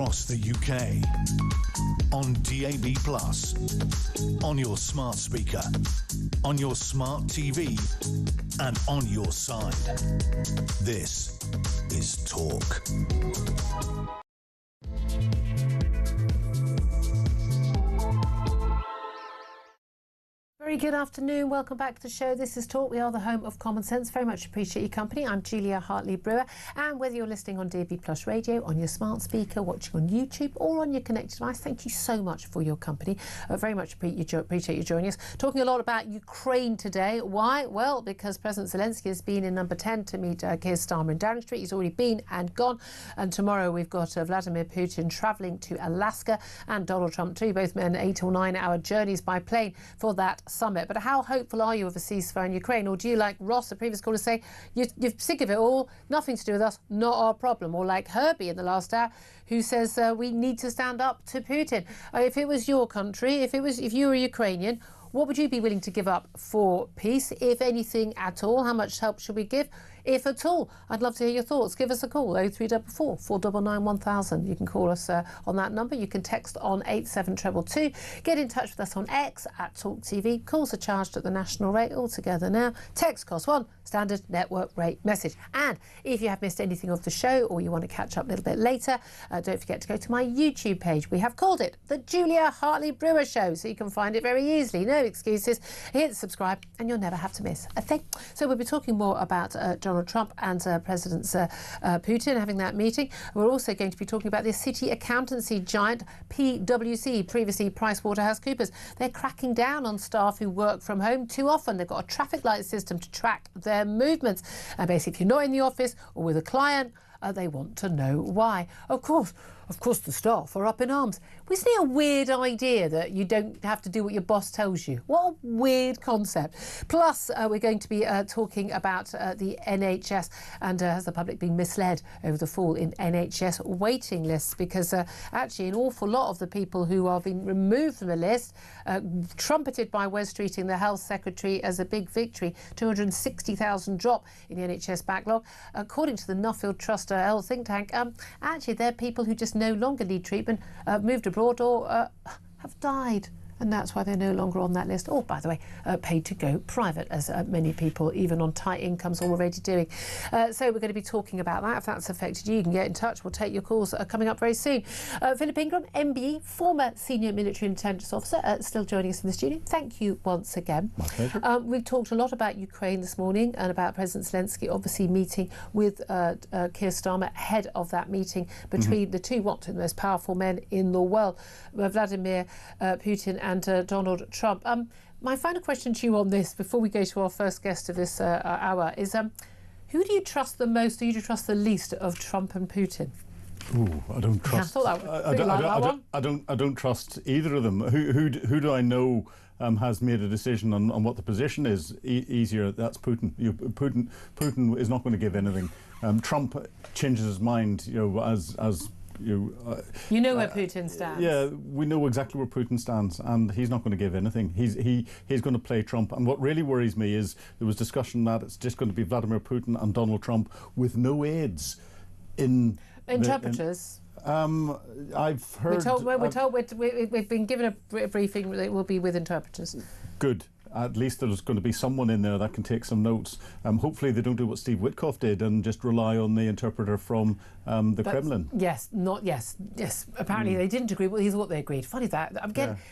across the UK, on DAB+, on your smart speaker, on your smart TV, and on your side. This is Talk. Very good afternoon. Welcome back to the show. This is Talk. We are the home of common sense. Very much appreciate your company. I'm Julia Hartley-Brewer. And whether you're listening on DAB+ radio, on your smart speaker, watching on YouTube, or on your connected device, thank you so much for your company. Very much appreciate you joining us. Talking a lot about Ukraine today. Why? Well, because President Zelensky has been in number 10 to meet Keir Starmer in Downing Street. He's already been and gone. And tomorrow we've got Vladimir Putin travelling to Alaska, and Donald Trump too. Both men 8 or 9 hour journeys by plane for that summit. But how hopeful are you of a ceasefire in Ukraine? Or do you, like Ross, the previous caller, say you're sick of it all, nothing to do with us, not our problem? Or like Herbie in the last hour, who says we need to stand up to Putin. If it was your country, if you were Ukrainian, what would you be willing to give up for peace, if anything at all? How much help should we give, if at all? I'd love to hear your thoughts. Give us a call, 0344 499 1000. You can call us on that number. You can text on 87222. Get in touch with us on X at talkTV. Calls are charged at the national rate altogether now. Text costs £1, standard network rate message. And if you have missed anything of the show, or you want to catch up a little bit later, don't forget to go to my YouTube page. We have called it The Julia Hartley-Brewer Show, so you can find it very easily. No excuses. Hit subscribe and you'll never have to miss a thing. So we'll be talking more about Donald Trump and President Putin having that meeting. We're also going to be talking about the city accountancy giant PwC, previously PricewaterhouseCoopers. They're cracking down on staff who work from home too often. They've got a traffic light system to track their movements. And basically, if you're not in the office or with a client, they want to know why. Of course, the staff are up in arms. Isn't it a weird idea that you don't have to do what your boss tells you? What a weird concept. Plus, we're going to be talking about the NHS and has the public been misled over the fall in NHS waiting lists? Because actually an awful lot of the people who are being removed from the list, trumpeted by Wes Streeting, the Health Secretary, as a big victory, 260,000 drop in the NHS backlog. According to the Nuffield Trust Health think tank, actually they're people who just no longer need treatment, moved abroad or have died. And that's why they're no longer on that list. Or, by the way, paid to go private, as many people, even on tight incomes, are already doing. So we're going to be talking about that. If that's affected you, you can get in touch. We'll take your calls coming up very soon. Philip Ingram, MBE, former senior military intelligence officer, still joining us in the studio. Thank you once again. My pleasure. We've talked a lot about Ukraine this morning and about President Zelensky obviously meeting with Keir Starmer, head of that meeting between the two, the most powerful men in the world, Vladimir Putin and Donald Trump. My final question to you on this, before we go to our first guest of this hour, is who do you trust the most, or who do you trust the least of Trump and Putin? Ooh, I don't trust. I thought that would I don't trust either of them. Who do I know has made a decision on what the position is easier? That's Putin. Putin is not going to give anything. Trump changes his mind, as you know where Putin stands. Yeah, we know exactly where Putin stands, and he's not going to give anything. He's going to play Trump. And what really worries me is there was discussion that it's just going to be Vladimir Putin and Donald Trump with no aides in interpreters. I've heard. We've been given a briefing that it will be with interpreters. Good. At least there's going to be someone in there that can take some notes. Hopefully they don't do what Steve Witkoff did and just rely on the interpreter from the Kremlin. Yes. Apparently they didn't agree. Well, here's what they agreed. Funny that.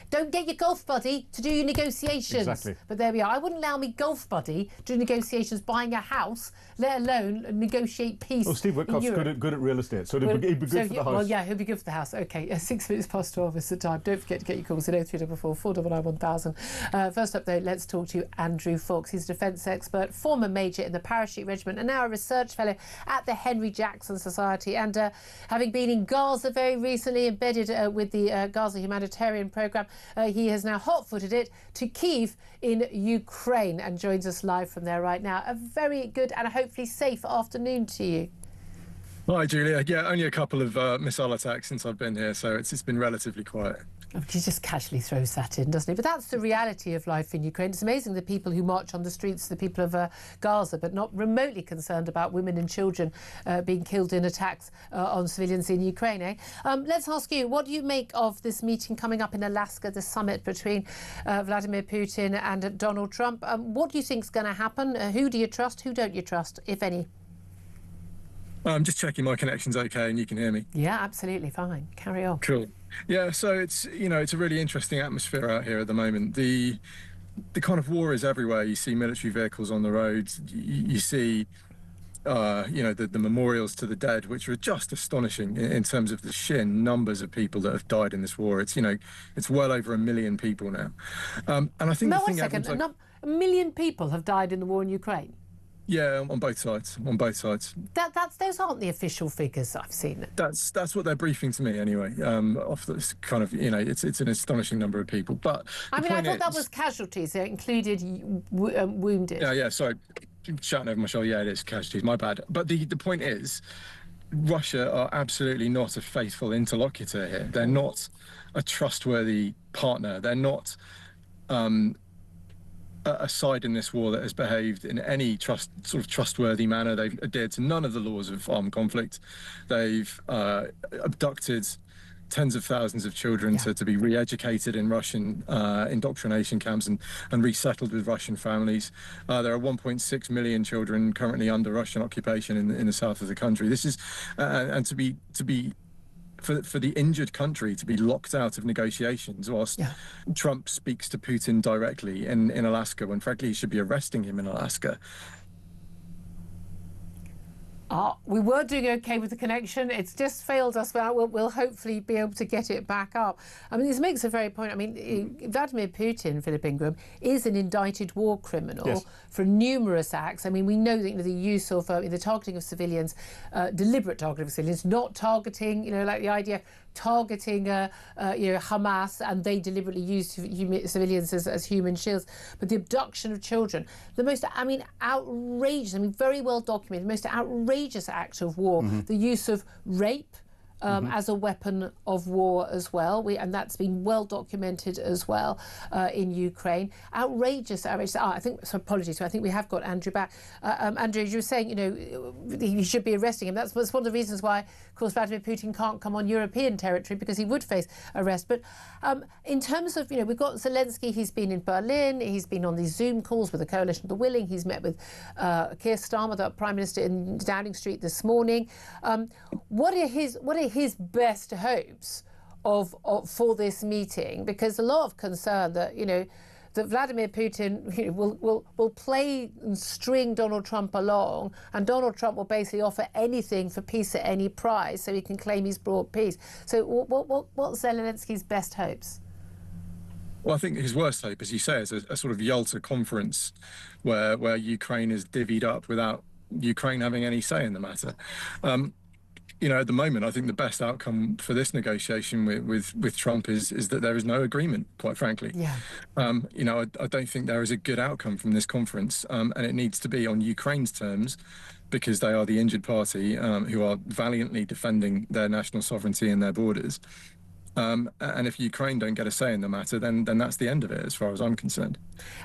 Don't get your golf buddy to do your negotiations. Exactly. But there we are. I wouldn't allow me golf buddy to do negotiations buying a house, let alone negotiate peace. Oh, Steve Witkoff's good at real estate, so he'd be good for the house. Well, yeah, he'll be good for the house. Okay, 6 minutes past 12 is the time. Don't forget to get your calls at 0344 499 1000. First up, though, let's talk to Andrew Fox. He's a defence expert, former major in the Parachute Regiment, and now a research fellow at the Henry Jackson Society. And having been in Gaza very recently, embedded with the Gaza humanitarian programme, he has now hot-footed it to Kyiv in Ukraine and joins us live from there right now. A very good and hopefully safe afternoon to you. Hi, Julia. Yeah, only a couple of missile attacks since I've been here, so it's been relatively quiet. He just casually throws that in, doesn't he? But that's the reality of life in Ukraine. It's amazing the people who march on the streets, the people of Gaza, but not remotely concerned about women and children being killed in attacks on civilians in Ukraine. Let's ask you, what do you make of this meeting coming up in Alaska, the summit between Vladimir Putin and Donald Trump? What do you think is going to happen? Who do you trust? Who don't you trust, if any? I'm just checking my connection's okay and you can hear me. Yeah, absolutely fine. Carry on. Cool. Yeah, so it's a really interesting atmosphere out here at the moment. The kind of war is everywhere. You see military vehicles on the roads. You see, the memorials to the dead, which are just astonishing in terms of the sheer numbers of people that have died in this war. It's well over 1 million people now. And I think No, 1 second. 1 million people have died in the war in Ukraine. Yeah, on both sides. Those aren't the official figures I've seen. That's what they're briefing to me anyway. Off this kind of, it's an astonishing number of people. But I thought that was casualties. It included wounded. Yeah. Sorry, shouting over my shoulder. Yeah, it is casualties. My bad. But the point is, Russia are absolutely not a faithful interlocutor here. They're not a trustworthy partner. They're not a side in this war that has behaved in any trustworthy manner. They've adhered to none of the laws of armed conflict. They've abducted tens of thousands of children to be re-educated in Russian indoctrination camps and resettled with Russian families. There are 1.6 million children currently under Russian occupation in the south of the country. This is and to be for the injured country to be locked out of negotiations whilst Trump speaks to Putin directly in Alaska, when frankly he should be arresting him in Alaska. We were doing okay with the connection. It's just failed us, but we'll hopefully be able to get it back up. I mean, this makes a very point. I mean, Vladimir Putin, Philip Ingram, is an indicted war criminal for numerous acts. I mean, we know that the use of the targeting of civilians, deliberate targeting of civilians, not targeting, like the idea targeting Hamas, and they deliberately used civilians as human shields, but the abduction of children, the most outrageous, very well documented, most outrageous act of war, the use of rape as a weapon of war as well, and that's been well documented as well in Ukraine. Outrageous. Apologies. I think we have got Andrew back. Andrew, you were saying, you should be arresting him. That's one of the reasons why, of course, Vladimir Putin can't come on European territory, because he would face arrest. But in terms of, we've got Zelensky. He's been in Berlin. He's been on these Zoom calls with the Coalition of the Willing. He's met with Keir Starmer, the Prime Minister, in Downing Street this morning. What are his best hopes for this meeting? Because a lot of concern that that Vladimir Putin will play and string Donald Trump along, and Donald Trump will basically offer anything for peace at any price, so he can claim he's brought peace. So what's Zelensky's best hopes? Well, I think his worst hope, as you say, is a sort of Yalta conference where Ukraine is divvied up without Ukraine having any say in the matter. At the moment, I think the best outcome for this negotiation with Trump is that there is no agreement, quite frankly. I don't think there is a good outcome from this conference, and it needs to be on Ukraine's terms, because they are the injured party who are valiantly defending their national sovereignty and their borders. And if Ukraine don't get a say in the matter, then that's the end of it, as far as I'm concerned.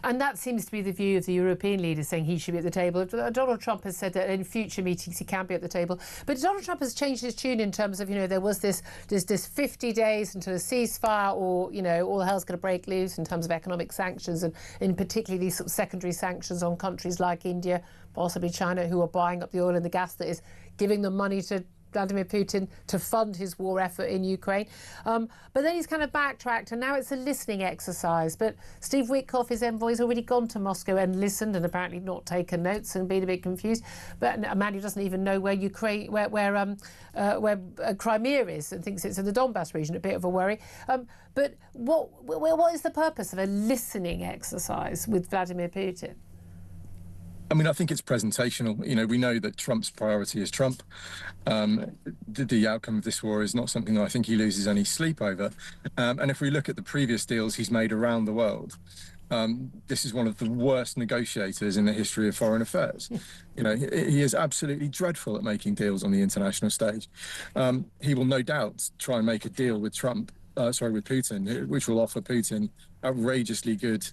And that seems to be the view of the European leaders, saying he should be at the table. Donald Trump has said that in future meetings he can be at the table. But Donald Trump has changed his tune in terms of, there was this 50 days until a ceasefire, or, all hell's going to break loose in terms of economic sanctions, and in particularly these sort of secondary sanctions on countries like India, possibly China, who are buying up the oil and the gas that is giving them money to Vladimir Putin to fund his war effort in Ukraine. But then he's kind of backtracked, and now it's a listening exercise. But Steve Witkoff, his envoy, has already gone to Moscow and listened, and apparently not taken notes and been a bit confused. But a man who doesn't even know where Crimea is, and thinks it's in the Donbass region, a bit of a worry. But what is the purpose of a listening exercise with Vladimir Putin? I think it's presentational. We know that Trump's priority is Trump. The outcome of this war is not something that I think he loses any sleep over. And if we look at the previous deals he's made around the world, This is one of the worst negotiators in the history of foreign affairs. You know, he is absolutely dreadful at making deals on the international stage. He will no doubt try and make a deal with with Putin, which will offer Putin outrageously good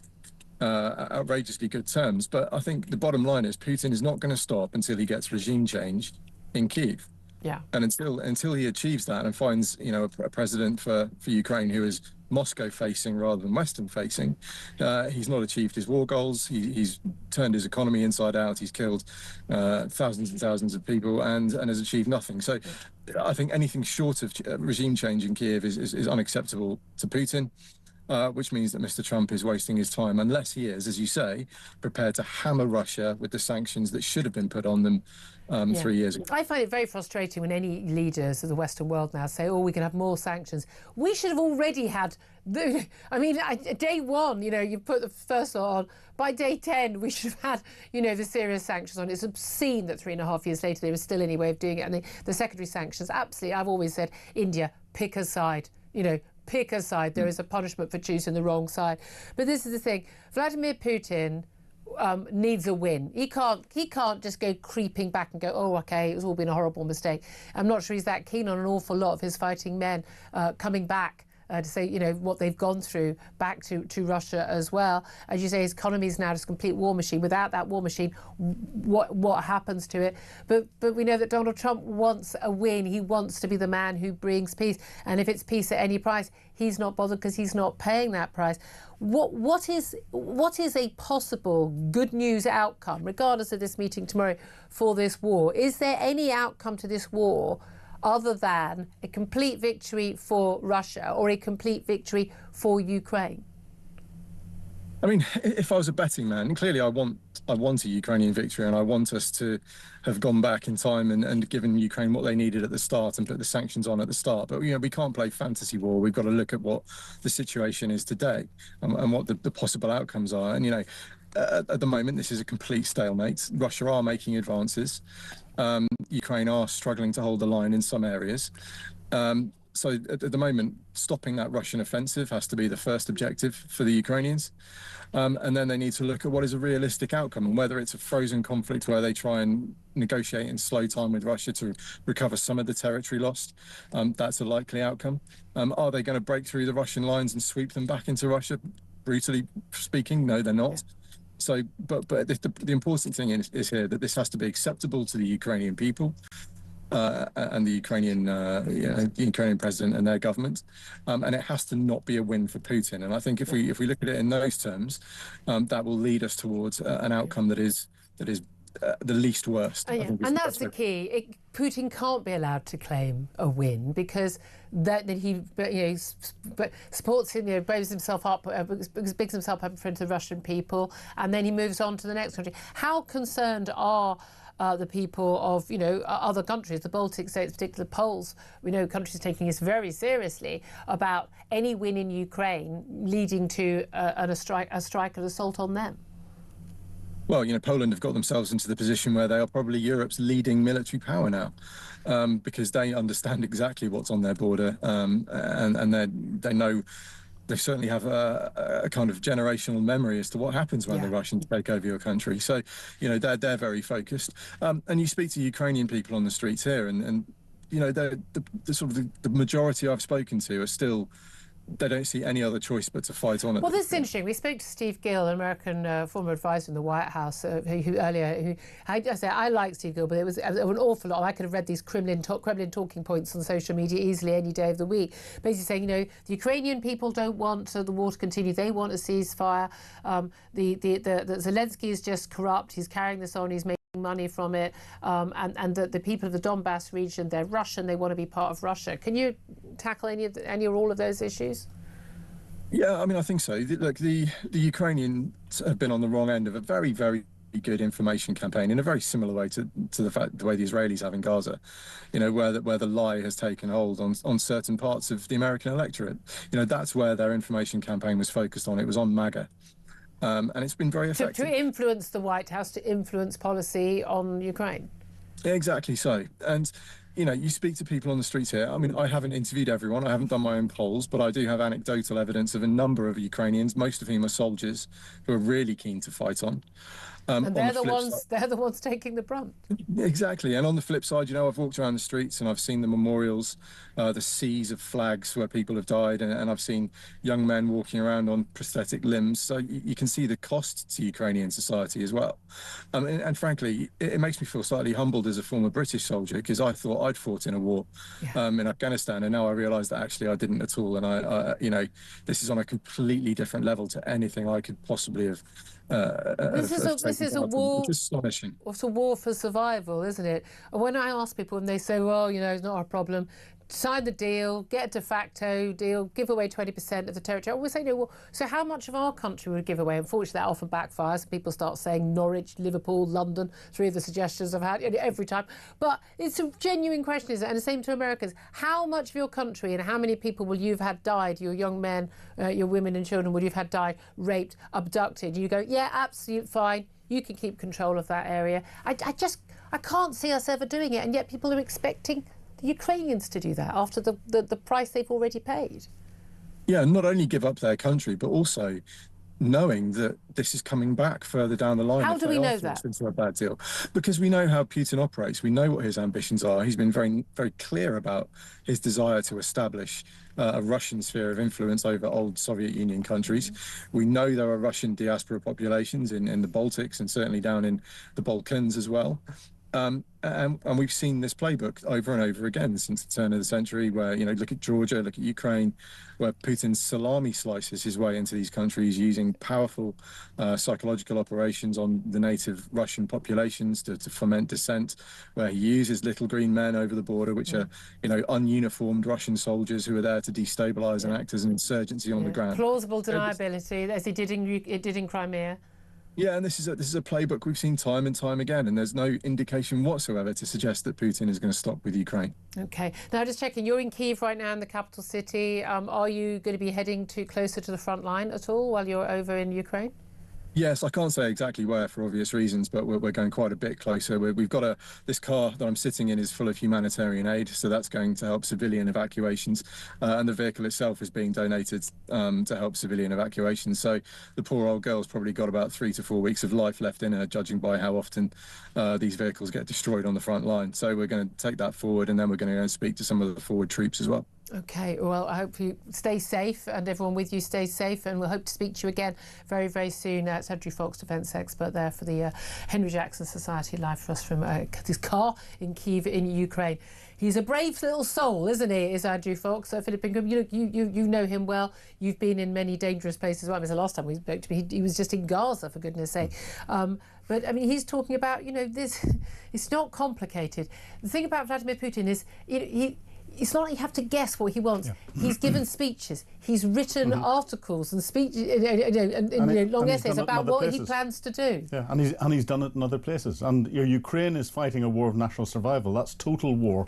terms. But I think the bottom line is Putin is not going to stop until he gets regime change in Kyiv. Yeah. And until he achieves that and finds, you know, a president for Ukraine who is Moscow facing rather than Western facing, he's not achieved his war goals. He's turned his economy inside out. He's killed thousands and thousands of people and has achieved nothing. So I think anything short of regime change in Kyiv is unacceptable to Putin. Which means that Mr. Trump is wasting his time, unless he is, as you say, prepared to hammer Russia with the sanctions that should have been put on them 3 years ago. I find it very frustrating when any leaders of the Western world now say, oh, we can have more sanctions. We should have already had, day one, you know, you put the first lot on. By day 10, we should have had, you know, the serious sanctions on. It's obscene that 3.5 years later there was still any way of doing it. And the secondary sanctions, absolutely, I've always said, India, pick a side, you know, pick a side. There is a punishment for choosing the wrong side. But this is the thing. Vladimir Putin needs a win. He can't just go creeping back and go, oh, OK, it's all been a horrible mistake. I'm not sure he's that keen on an awful lot of his fighting men coming back to say, you know, what they've gone through back to Russia as well. As you say, his economy is now just a complete war machine. Without that war machine, what happens to it? But we know that Donald Trump wants a win. He wants to be the man who brings peace. And if it's peace at any price, he's not bothered because he's not paying that price. What is a possible good news outcome, regardless of this meeting tomorrow, for this war? Is there any outcome to this war other than a complete victory for Russia or a complete victory for Ukraine? I mean, if I was a betting man, clearly I want a Ukrainian victory, and I want us to have gone back in time and given Ukraine what they needed at the start and put the sanctions on at the start. But, you know, we can't play fantasy war. We've got to look at what the situation is today and what the possible outcomes are. And, you know, at the moment, this is a complete stalemate. Russia are making advances. Ukraine are struggling to hold the line in some areas. So at the moment, stopping that Russian offensive has to be the first objective for the Ukrainians. And then they need to look at what is a realistic outcome, and whether it's a frozen conflict where they try and negotiate in slow time with Russia to recover some of the territory lost. That's a likely outcome. Are they going to break through the Russian lines and sweep them back into Russia? Brutally speaking, no, they're not. So, but the important thing is here that this has to be acceptable to the Ukrainian people and the Ukrainian president and their government, and it has to not be a win for Putin. And I think if we look at it in those terms, that will lead us towards an outcome that is the least worst. And that's the key. Putin can't be allowed to claim a win because that he supports him, bigs himself up in front of the Russian people, and then he moves on to the next country. How concerned are the people of, other countries, the Baltic states, particularly the Poles? We know countries taking this very seriously about any win in Ukraine leading to a strike and assault on them. Well, Poland have got themselves into the position where they are probably Europe's leading military power now, because they understand exactly what's on their border, and they know. They certainly have a kind of generational memory as to what happens when the Russians take over your country. So, they're very focused. And you speak to Ukrainian people on the streets here, and the majority I've spoken to are still. They don't see any other choice but to fight on it. Well, this is interesting. We spoke to Steve Gill, an American former advisor in the White House, I like Steve Gill, but it was an awful lot. I could have read these Kremlin talking points on social media easily any day of the week, basically saying, the Ukrainian people don't want the war to continue. They want a ceasefire. The Zelensky is just corrupt. He's carrying this on. He's making money from it, and the people of the Donbass region, they're Russian, they want to be part of Russia. Can you tackle any or all of those issues? Yeah, I mean, I think so. Look, the Ukrainians have been on the wrong end of a very, very good information campaign in a very similar way to the way the Israelis have in Gaza, where the lie has taken hold on certain parts of the American electorate. That's where their information campaign was focused on. It was on MAGA. And it's been very effective. To influence the White House, to influence policy on Ukraine. Exactly so. And, you know, you speak to people on the streets here. I mean, I haven't interviewed everyone. I haven't done my own polls, but I do have anecdotal evidence of a number of Ukrainians, most of whom are soldiers, who are really keen to fight on. And they're the ones taking the brunt. Exactly. And on the flip side, you know, I've walked around the streets and I've seen the memorials, the seas of flags where people have died, and I've seen young men walking around on prosthetic limbs. So you can see the cost to Ukrainian society as well. And frankly, it makes me feel slightly humbled as a former British soldier, because I thought I'd fought in a war in Afghanistan, and now I realise that actually I didn't at all. And I you know, this is on a completely different level to anything I could possibly have. This is a war. It's astonishing. It's a war for survival, isn't it? And when I ask people, and they say, "Well, you know, it's not our problem. Sign the deal, get a de facto deal, give away 20% of the territory." I always say, no, well, so how much of our country would give away? Unfortunately, that often backfires. People start saying Norwich, Liverpool, London, 3 of the suggestions I've had every time. But it's a genuine question, is it? And the same to Americans. How much of your country and how many people will you have had died, your young men, your women and children, will you have had died, raped, abducted? You go, yeah, absolutely fine. You can keep control of that area. I can't see us ever doing it, and yet people are expecting the Ukrainians to do that after the price they've already paid. Yeah, not only give up their country, but also knowing that this is coming back further down the line. How do we know that? Into a bad deal. Because we know how Putin operates. We know what his ambitions are. He's been very, very clear about his desire to establish a Russian sphere of influence over old Soviet Union countries. We know there are Russian diaspora populations in the Baltics and certainly down in the Balkans as well. And we've seen this playbook over and over again since the turn of the century, where, you know, look at Georgia, look at Ukraine, where Putin salami slices his way into these countries using powerful psychological operations on the native Russian populations to foment dissent, where he uses little green men over the border, which are, you know, ununiformed Russian soldiers who are there to destabilize and act as an insurgency on the ground. Plausible deniability, as it did in Crimea. Yeah, and this is a playbook we've seen time and time again, and there's no indication whatsoever to suggest that Putin is going to stop with Ukraine. Okay. Now, just checking, you're in Kyiv right now, in the capital city. Are you going to be heading closer to the front line at all while you're over in Ukraine? Yes, I can't say exactly where for obvious reasons, but we're going quite a bit closer. We've got this car that I'm sitting in is full of humanitarian aid, so that's going to help civilian evacuations, and the vehicle itself is being donated to help civilian evacuations. So the poor old girl's probably got about 3 to 4 weeks of life left in her, judging by how often these vehicles get destroyed on the front line. So we're going to take that forward, and then we're going to go and speak to some of the forward troops as well. Okay, well, I hope you stay safe and everyone with you stays safe, and we'll hope to speak to you again very, very soon. It's Andrew Fox, defence expert there for the Henry Jackson Society, live for us from his car in Kyiv in Ukraine. He's a brave little soul, isn't he, is Andrew Fox? Philip Ingram, you know him well. You've been in many dangerous places. Well, I mean, the last time we spoke to him, he was just in Gaza, for goodness sake. But, I mean, he's talking about, you know, this. It's not complicated. The thing about Vladimir Putin is it's not like you have to guess what he wants. Yeah. He's given speeches. He's written articles and speeches, long essays about what he plans to do. Yeah, and he's done it in other places. And Ukraine is fighting a war of national survival. That's total war.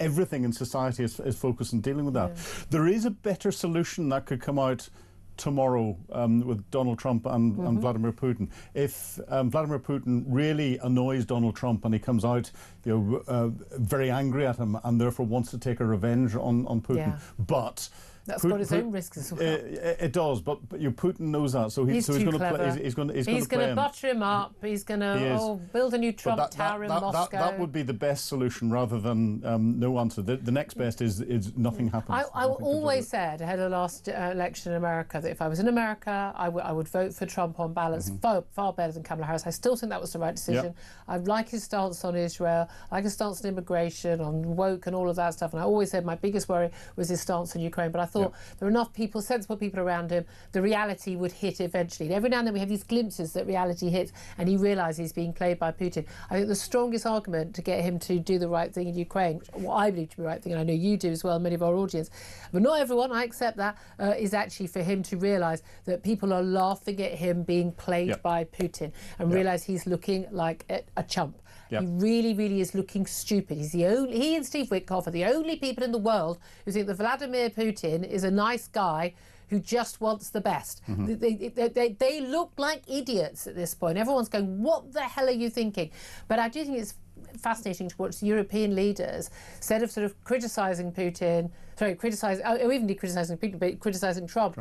Everything in society is focused on dealing with that. Yeah. There is a better solution that could come out tomorrow with Donald Trump and Vladimir Putin. If Vladimir Putin really annoys Donald Trump and he comes out, very angry at him and therefore wants to take a revenge on Putin, but that's got its own risks as well. It does, but Putin knows that, so he's going to play. He's going to butter him up. He's going to build a new Trump Tower in Moscow. That would be the best solution, rather than no answer. The next best is nothing happens. I always said ahead of the last election in America that if I was in America, I would vote for Trump on balance, far better than Kamala Harris. I still think that was the right decision. Yep. I like his stance on Israel. I like his stance on immigration, on woke, and all of that stuff. And I always said my biggest worry was his stance on Ukraine. But I thought there were enough people, sensible people around him, the reality would hit eventually. And every now and then we have these glimpses that reality hits and he realises he's being played by Putin. I think the strongest argument to get him to do the right thing in Ukraine, which what I believe to be the right thing, and I know you do as well, many of our audience, but not everyone, I accept that, is actually for him to realise that people are laughing at him being played by Putin and realise he's looking like a chump. Yep. He really, really is looking stupid. He and Steve Witkoff are the only people in the world who think that Vladimir Putin is a nice guy who just wants the best. They look like idiots at this point. Everyone's going, what the hell are you thinking? But I do think it's fascinating to watch the European leaders, instead of sort of criticising Putin, even criticising Putin, but criticising Trump.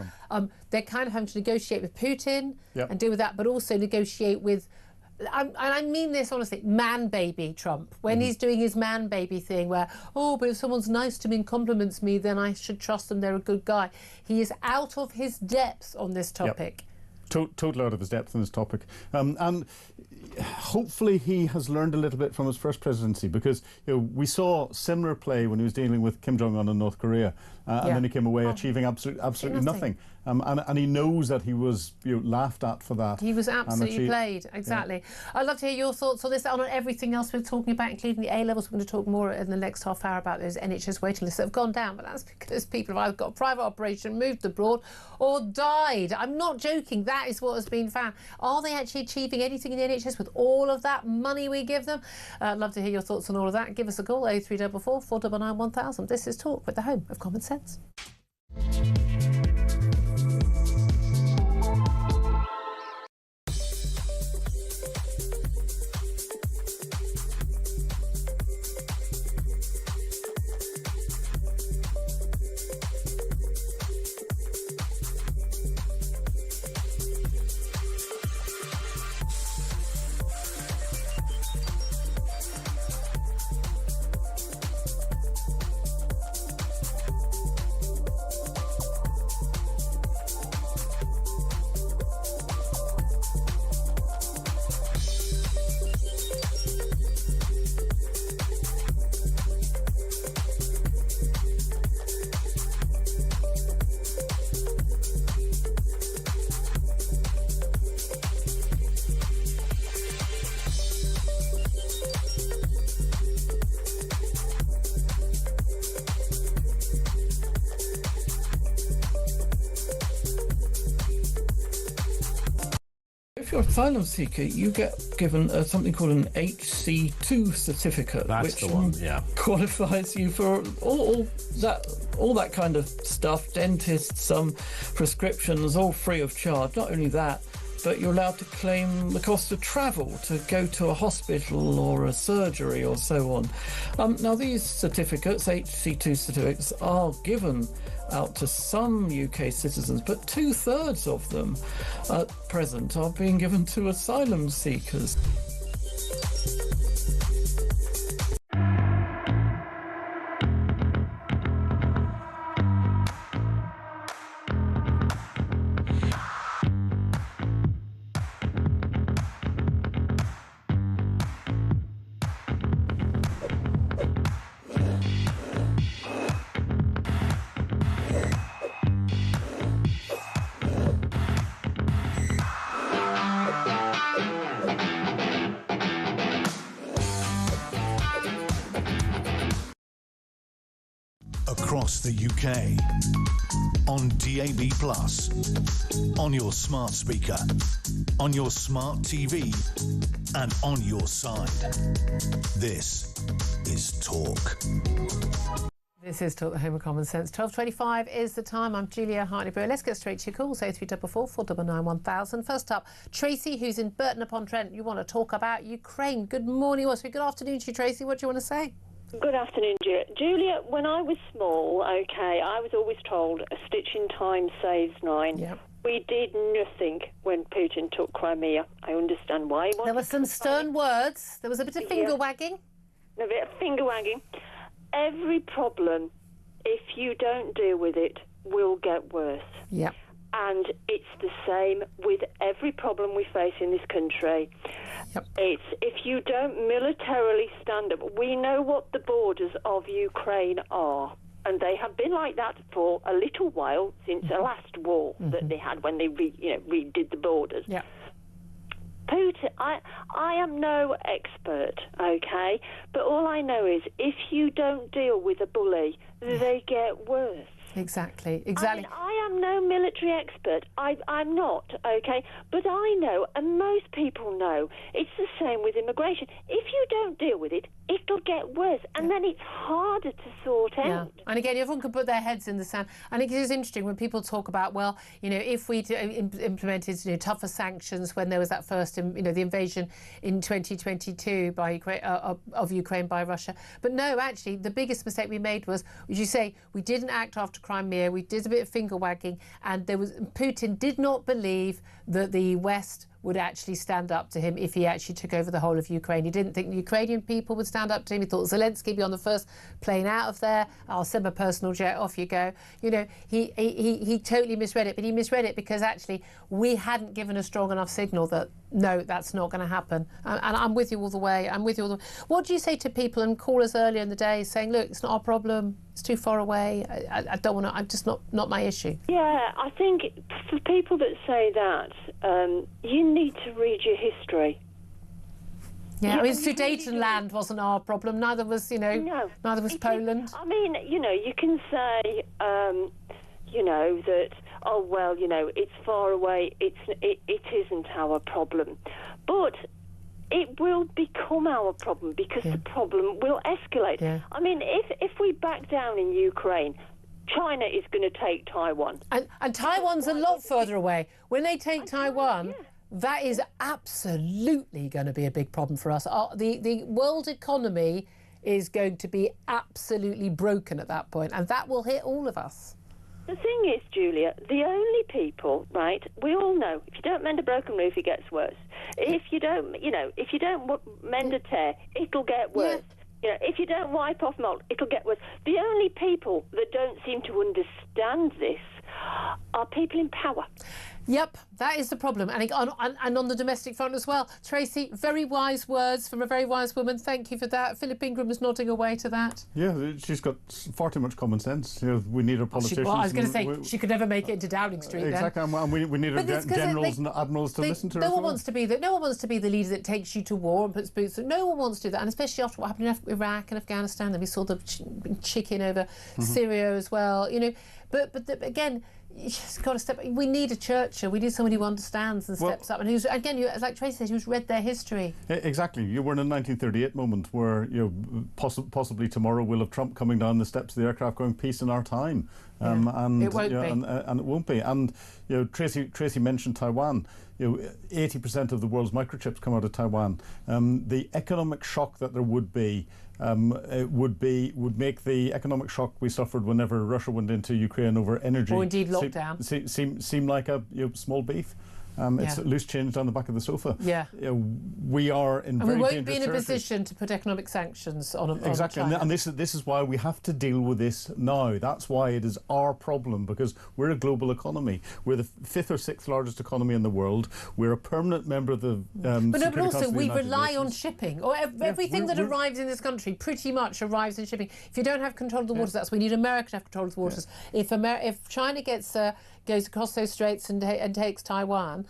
They're kind of having to negotiate with Putin and deal with that, but also negotiate with, and I mean this honestly, man-baby Trump. When he's doing his man-baby thing where, oh, but if someone's nice to me and compliments me, then I should trust them, they're a good guy. He is out of his depth on this topic. Totally out of his depth on this topic. And hopefully he has learned a little bit from his first presidency, because we saw similar play when he was dealing with Kim Jong-un in North Korea, and then he came away achieving absolutely nothing. And he knows that he was laughed at for that. He was absolutely played, exactly. Yeah. I'd love to hear your thoughts on this, on everything else we're talking about, including the A-levels. We're going to talk more in the next half hour about those NHS waiting lists that have gone down, but that's because people have either got a private operation, moved abroad, or died. I'm not joking, that is what has been found. Are they actually achieving anything in the NHS with all of that money we give them? I'd love to hear your thoughts on all of that. Give us a call, 0344 499 1000. This is Talk with the home of common sense. If you're an asylum seeker, you get given something called an HC2 certificate, which qualifies you for all that kind of stuff, dentists, prescriptions, all free of charge. Not only that, but you're allowed to claim the cost of travel to go to a hospital or a surgery or so on. Now, these certificates, HC2 certificates, are given out to some UK citizens, but 2/3 of them at present are being given to asylum seekers. Across the UK, on DAB+, on your smart speaker, on your smart TV, and on your side. This is Talk. This is Talk, the home of common sense. 12:25 is the time. I'm Julia Hartley-Brewer. Let's get straight to your calls. 0344 499 1000. First up, Tracy, who's in Burton-upon-Trent. You want to talk about Ukraine. Good morning, or good afternoon to you, Tracy. What do you want to say? Good afternoon, Julia. Julia, when I was small, I was always told a stitch in time saves 9. Yep. We did nothing when Putin took Crimea. I understand why. There were some stern words. There was a bit of finger wagging. A bit of finger wagging. Every problem, if you don't deal with it, will get worse. Yeah. And it's the same with every problem we face in this country. Yep. It's if you don't militarily stand up. We know what the borders of Ukraine are, and they have been like that for a little while since the last war that they had when they redid the borders. Yeah. Putin, I am no expert, okay, but all I know is if you don't deal with a bully, they get worse. Exactly. I mean, I am no military expert. I'm not, okay? But I know, and most people know, it's the same with immigration. If you don't deal with it, it'll get worse, and then it's harder to sort out. And again, everyone can put their heads in the sand. I think it is interesting when people talk about, well, if we implemented tougher sanctions when there was that first, the invasion in 2022 by Ukraine, of Ukraine by Russia. But no, actually, the biggest mistake we made was, as you say, we didn't act after Crimea. We did a bit of finger wagging, and Putin did not believe that the West would actually stand up to him if he actually took over the whole of Ukraine. He didn't think the Ukrainian people would stand up to him. He thought Zelensky would be on the first plane out of there. I'll send my personal jet, off you go. He totally misread it, but he misread it because actually we hadn't given a strong enough signal that, no, that's not going to happen. And I'm with you all the way. What do you say to people and callers earlier in the day saying, look, it's not our problem, it's too far away, I don't want to, I'm just not my issue? Yeah, I think for people that say that, you need to read your history. Yeah, I mean, Sudetenland wasn't our problem. Neither was, neither was Poland. I mean, you can say, that, oh well, it's far away. It isn't our problem, but it will become our problem because the problem will escalate. Yeah. I mean, if we back down in Ukraine, China is going to take Taiwan. And Taiwan's a lot further away. When they take Taiwan, that is absolutely going to be a big problem for us. The world economy is going to be absolutely broken at that point, and that will hit all of us. The thing is, Julia, the only people, right, we all know, if you don't mend a broken roof, it gets worse. If you don't, if you don't mend a tear, it'll get worse. Yeah. If you don't wipe off mold, it'll get worse. The only people that don't seem to understand this are people in power. Yep, that is the problem. And on the domestic front as well. Tracy, very wise words from a very wise woman. Thank you for that. Philip Ingram was nodding away to that. Yeah, she's got far too much common sense. We need our politicians. I was going to say, she could never make it into Downing Street. Exactly, and we need our generals and admirals to listen to her. No one wants to be the leader that takes you to war and puts boots. No one wants to do that, and especially after what happened in Iraq and Afghanistan. Then we saw the chicken over Syria as well. But again, you just got to step. We need a Churchill. We need somebody who understands and steps up, and who's, again, like Tracy says, who's read their history. Exactly. You were in a 1938 moment where possibly tomorrow we'll have Trump coming down the steps of the aircraft going, "Peace in our time," and it won't be. And it won't be. And Tracy mentioned Taiwan. 80% of the world's microchips come out of Taiwan. The economic shock that there would be. Would make the economic shock we suffered whenever Russia went into Ukraine over energy, or indeed lockdown, seem like a small beef. It's loose change down the back of the sofa. Yeah, we are in very dangerous territory. We won't be in a position to put economic sanctions on exactly, on China. And this is why we have to deal with this now. That's why it is our problem, because we're a global economy. We're the 5th or 6th largest economy in the world. We're a permanent member of the. But also we rely on shipping. Or everything that arrives in this country pretty much arrives in shipping. If you don't have control of the waters, that's we need America to have control of the waters. If China goes across those straits and takes Taiwan,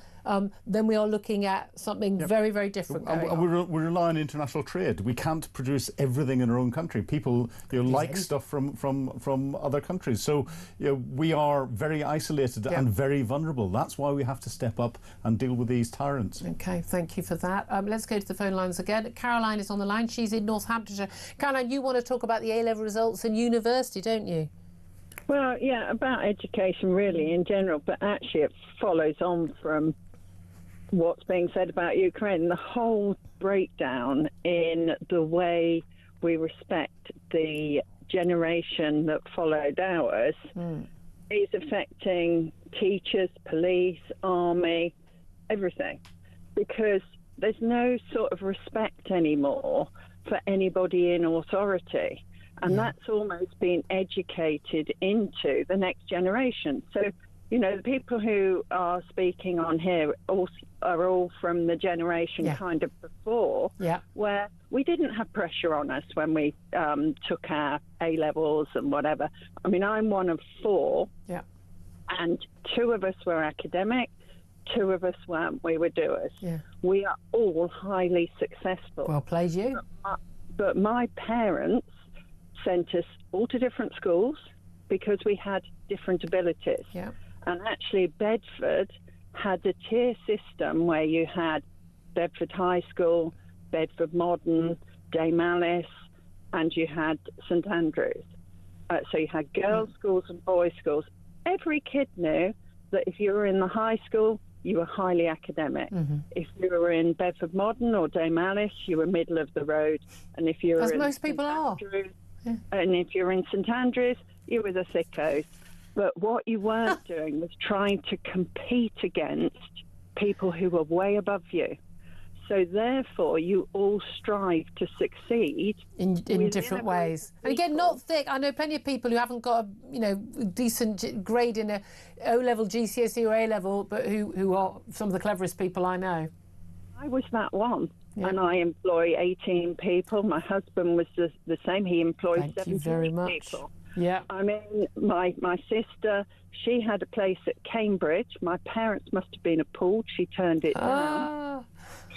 then we are looking at something very, very different. And we rely on international trade. We can't produce everything in our own country. People like stuff from other countries. So we are very isolated and very vulnerable. That's why we have to step up and deal with these tyrants. OK, thank you for that. Let's go to the phone lines again. Caroline is on the line. She's in Northamptonshire. Caroline, you want to talk about the A-level results in university, don't you? Well, yeah, about education really in general, but actually it follows on from what's being said about Ukraine. The whole breakdown in the way we respect the generation that followed ours is affecting teachers, police, army, everything, because there's no sort of respect anymore for anybody in authority. And that's almost been educated into the next generation. So, the people who are speaking on here are all from the generation kind of before, where we didn't have pressure on us when we took our A-levels and whatever. I mean, I'm one of 4, and 2 of us were academic, 2 of us weren't. We were doers. We are all highly successful. Well played, you. But my parents sent us all to different schools because we had different abilities. And actually Bedford had a tier system where you had Bedford High School, Bedford Modern, Dame Alice, and you had St Andrews. So you had girls' schools and boys' schools. Every kid knew that if you were in the high school, you were highly academic. If you were in Bedford Modern or Dame Alice, you were middle of the road. And if you were As in most people are. And if you're in St Andrews, you were the thickos. But what you weren't doing was trying to compete against people who were way above you. So therefore, you all strive to succeed in different ways. And again, not thick. I know plenty of people who haven't got a decent grade in a O-level, GCSE or A-level, but who are some of the cleverest people I know. I was that one. And I employ 18 people. My husband was the same. He employed 17 Thank you very much. people. Yeah. I mean, my sister, she had a place at Cambridge. My parents must have been appalled. She turned it down.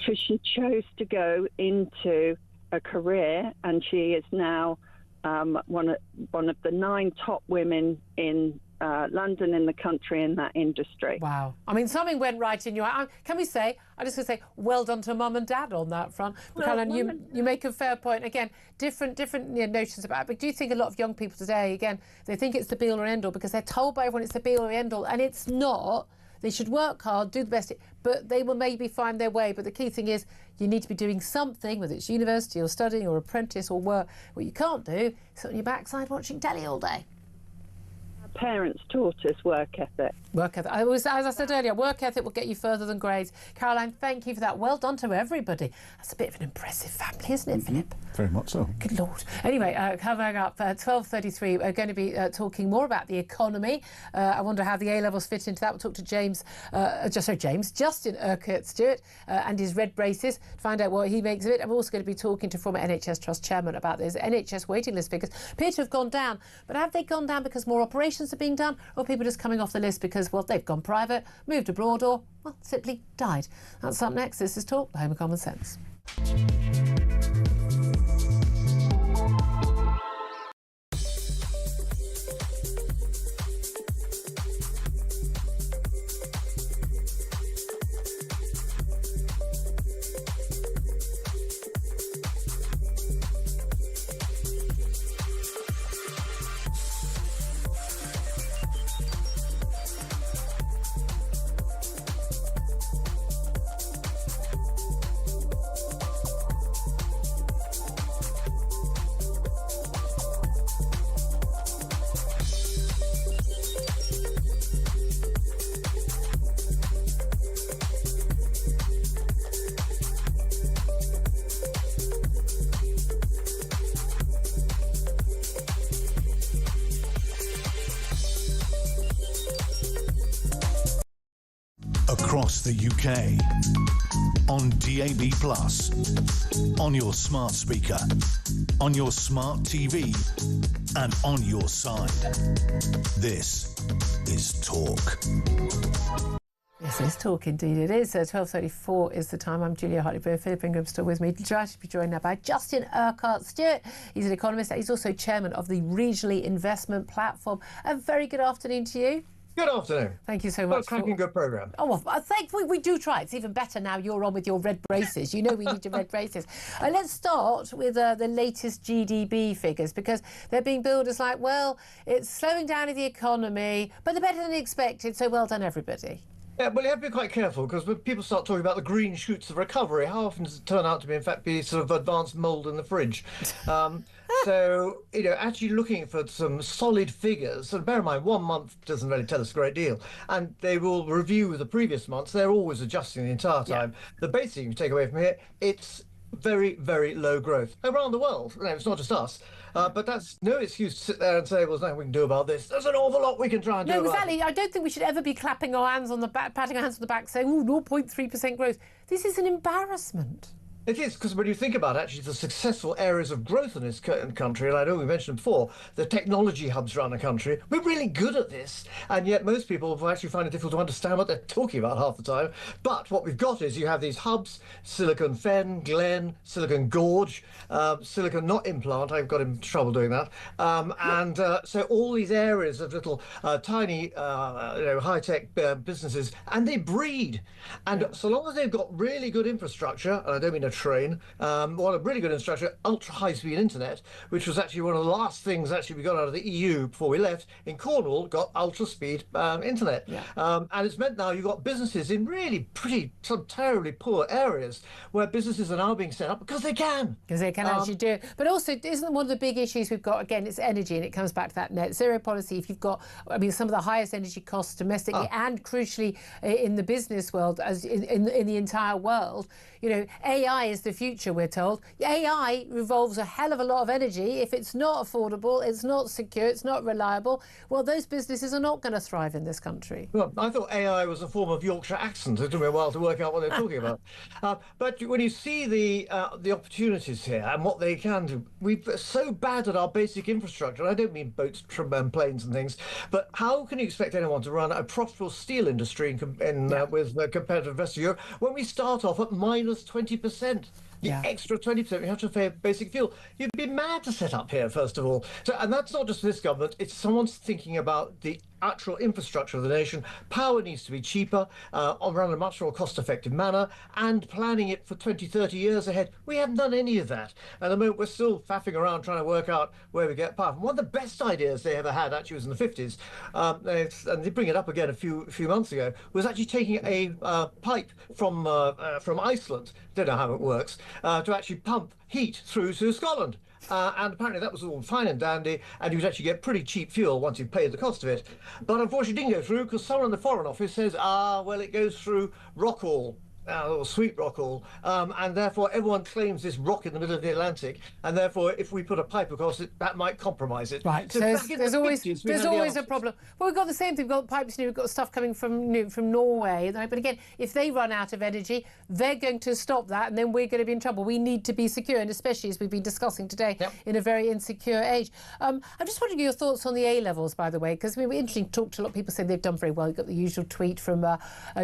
So she chose to go into a career, and she is now one of the 9 top women in London, in the country, in that industry. Wow. I mean, something went right in your... Can we say, I'm just going to say, well done to Mum and Dad on that front. But Caroline, you make a fair point. Again, different notions about it. But do you think a lot of young people today, again, they think it's the be-all or end-all because they're told by everyone it's the be-all or end-all, and it's not. They should work hard, do the best, but they will maybe find their way. But the key thing is you need to be doing something, whether it's university or studying or apprentice or work. What you can't do is sit on your backside watching telly all day. Parents taught us work ethic. Work ethic. As I said earlier, work ethic will get you further than grades. Caroline, thank you for that. Well done to everybody. That's a bit of an impressive family, isn't it, Philip? Very much so. Good Lord. Anyway, coming up at 12:33, we're going to be talking more about the economy. I wonder how the A-levels fit into that. We'll talk to Justin Urquhart-Stewart and his red braces to find out what he makes of it. I'm also going to be talking to former NHS Trust Chairman about those NHS waiting list figures. Appear to have gone down, but have they gone down because more operations are being done, or people just coming off the list because, well, they've gone private, moved abroad, or, well, simply died? That's up next. This is Talk, the Home of Common Sense. Across the UK, on DAB+, on your smart speaker, on your smart TV, and on your side. This is Talk. This is Talk, indeed it is. 12:34 is the time. I'm Julia Hartley-Brewer. Philip Ingram's still with me. Delighted to be joined now by Justin Urquhart-Stewart. He's an economist. He's also chairman of the Regionally Investment Platform. A very good afternoon to you. Good afternoon. Thank you so much. Cracking good programme. Oh, well, thankfully we do try. It's even better now you're on with your red braces. You know we need your red braces. Let's start with the latest GDP figures, because they're being billed as like, well, it's slowing down in the economy, but they're better than expected, so well done, everybody. Yeah, well, you have to be quite careful, because when people start talking about the green shoots of recovery, how often does it turn out to be, in fact, be sort of advanced mould in the fridge? So, actually looking for some solid figures, so bear in mind, 1 month doesn't really tell us a great deal, and they will review the previous months. They're always adjusting the entire time. The basic thing you take away from here, it's very, very low growth around the world. It's not just us. But that's no excuse to sit there and say, well, there's nothing we can do about this. There's an awful lot we can try and do about it. No, exactly. I don't think we should ever be clapping our hands on the back, patting our hands on the back, saying, oh, 0.3% growth. This is an embarrassment. It is, because when you think about actually the successful areas of growth in this country, and I know we mentioned before, the technology hubs around the country, we're really good at this, and yet most people will actually find it difficult to understand what they're talking about half the time. But what we've got is you have these hubs, Silicon Fen, Glen, Silicon Gorge, Silicon not implant, I've got in trouble doing that, so all these areas of little tiny high-tech businesses, and they breed. And so long as they've got really good infrastructure, and I don't mean a train. One a really good infrastructure, ultra high-speed internet, which was actually one of the last things actually we got out of the EU before we left. In Cornwall, got ultra-speed internet, and it's meant now you've got businesses in really pretty, some terribly poor areas where businesses are now being set up because they can. Because they can actually do it. But also, isn't one of the big issues we've got, again, it's energy, and it comes back to that net zero policy. If you've got, I mean, some of the highest energy costs domestically and crucially in the business world, as in the entire world, you know, AI is the future, we're told. AI revolves a hell of a lot of energy. If it's not affordable, it's not secure, it's not reliable, well, those businesses are not going to thrive in this country. Well, I thought AI was a form of Yorkshire accent. It took me a while to work out what they're talking about. But when you see the opportunities here and what they can do, we're so bad at our basic infrastructure. I don't mean boats, planes and things, but how can you expect anyone to run a profitable steel industry with compared to the rest of Europe when we start off at minus 20%? The extra 20% we have to pay basic fuel. You'd be mad to set up here, first of all. So, and that's not just this government. It's someone's thinking about the actual infrastructure of the nation. Power needs to be cheaper, run a much more cost-effective manner, and planning it for 20, 30 years ahead. We haven't done any of that. At the moment, we're still faffing around trying to work out where we get power. And one of the best ideas they ever had, actually, was in the 50s, and they bring it up again a few months ago, was actually taking a pipe from Iceland, don't know how it works, to actually pump heat through to Scotland. And apparently that was all fine and dandy, and you would actually get pretty cheap fuel once you paid the cost of it. But unfortunately it didn't go through because someone in the Foreign Office says, well, it goes through Rockall. Or Sweet Rockall, and therefore everyone claims this rock in the middle of the Atlantic, and therefore if we put a pipe across it, that might compromise it. Right, so there's always a problem. Well, we've got the same thing. We've got pipes, we've got stuff coming from Norway, but again, if they run out of energy, they're going to stop that, and then we're going to be in trouble. We need to be secure, and especially as we've been discussing today, in a very insecure age. I'm just wondering your thoughts on the A-levels, by the way, because we're interesting to talk to a lot of people saying they've done very well. You've got the usual tweet from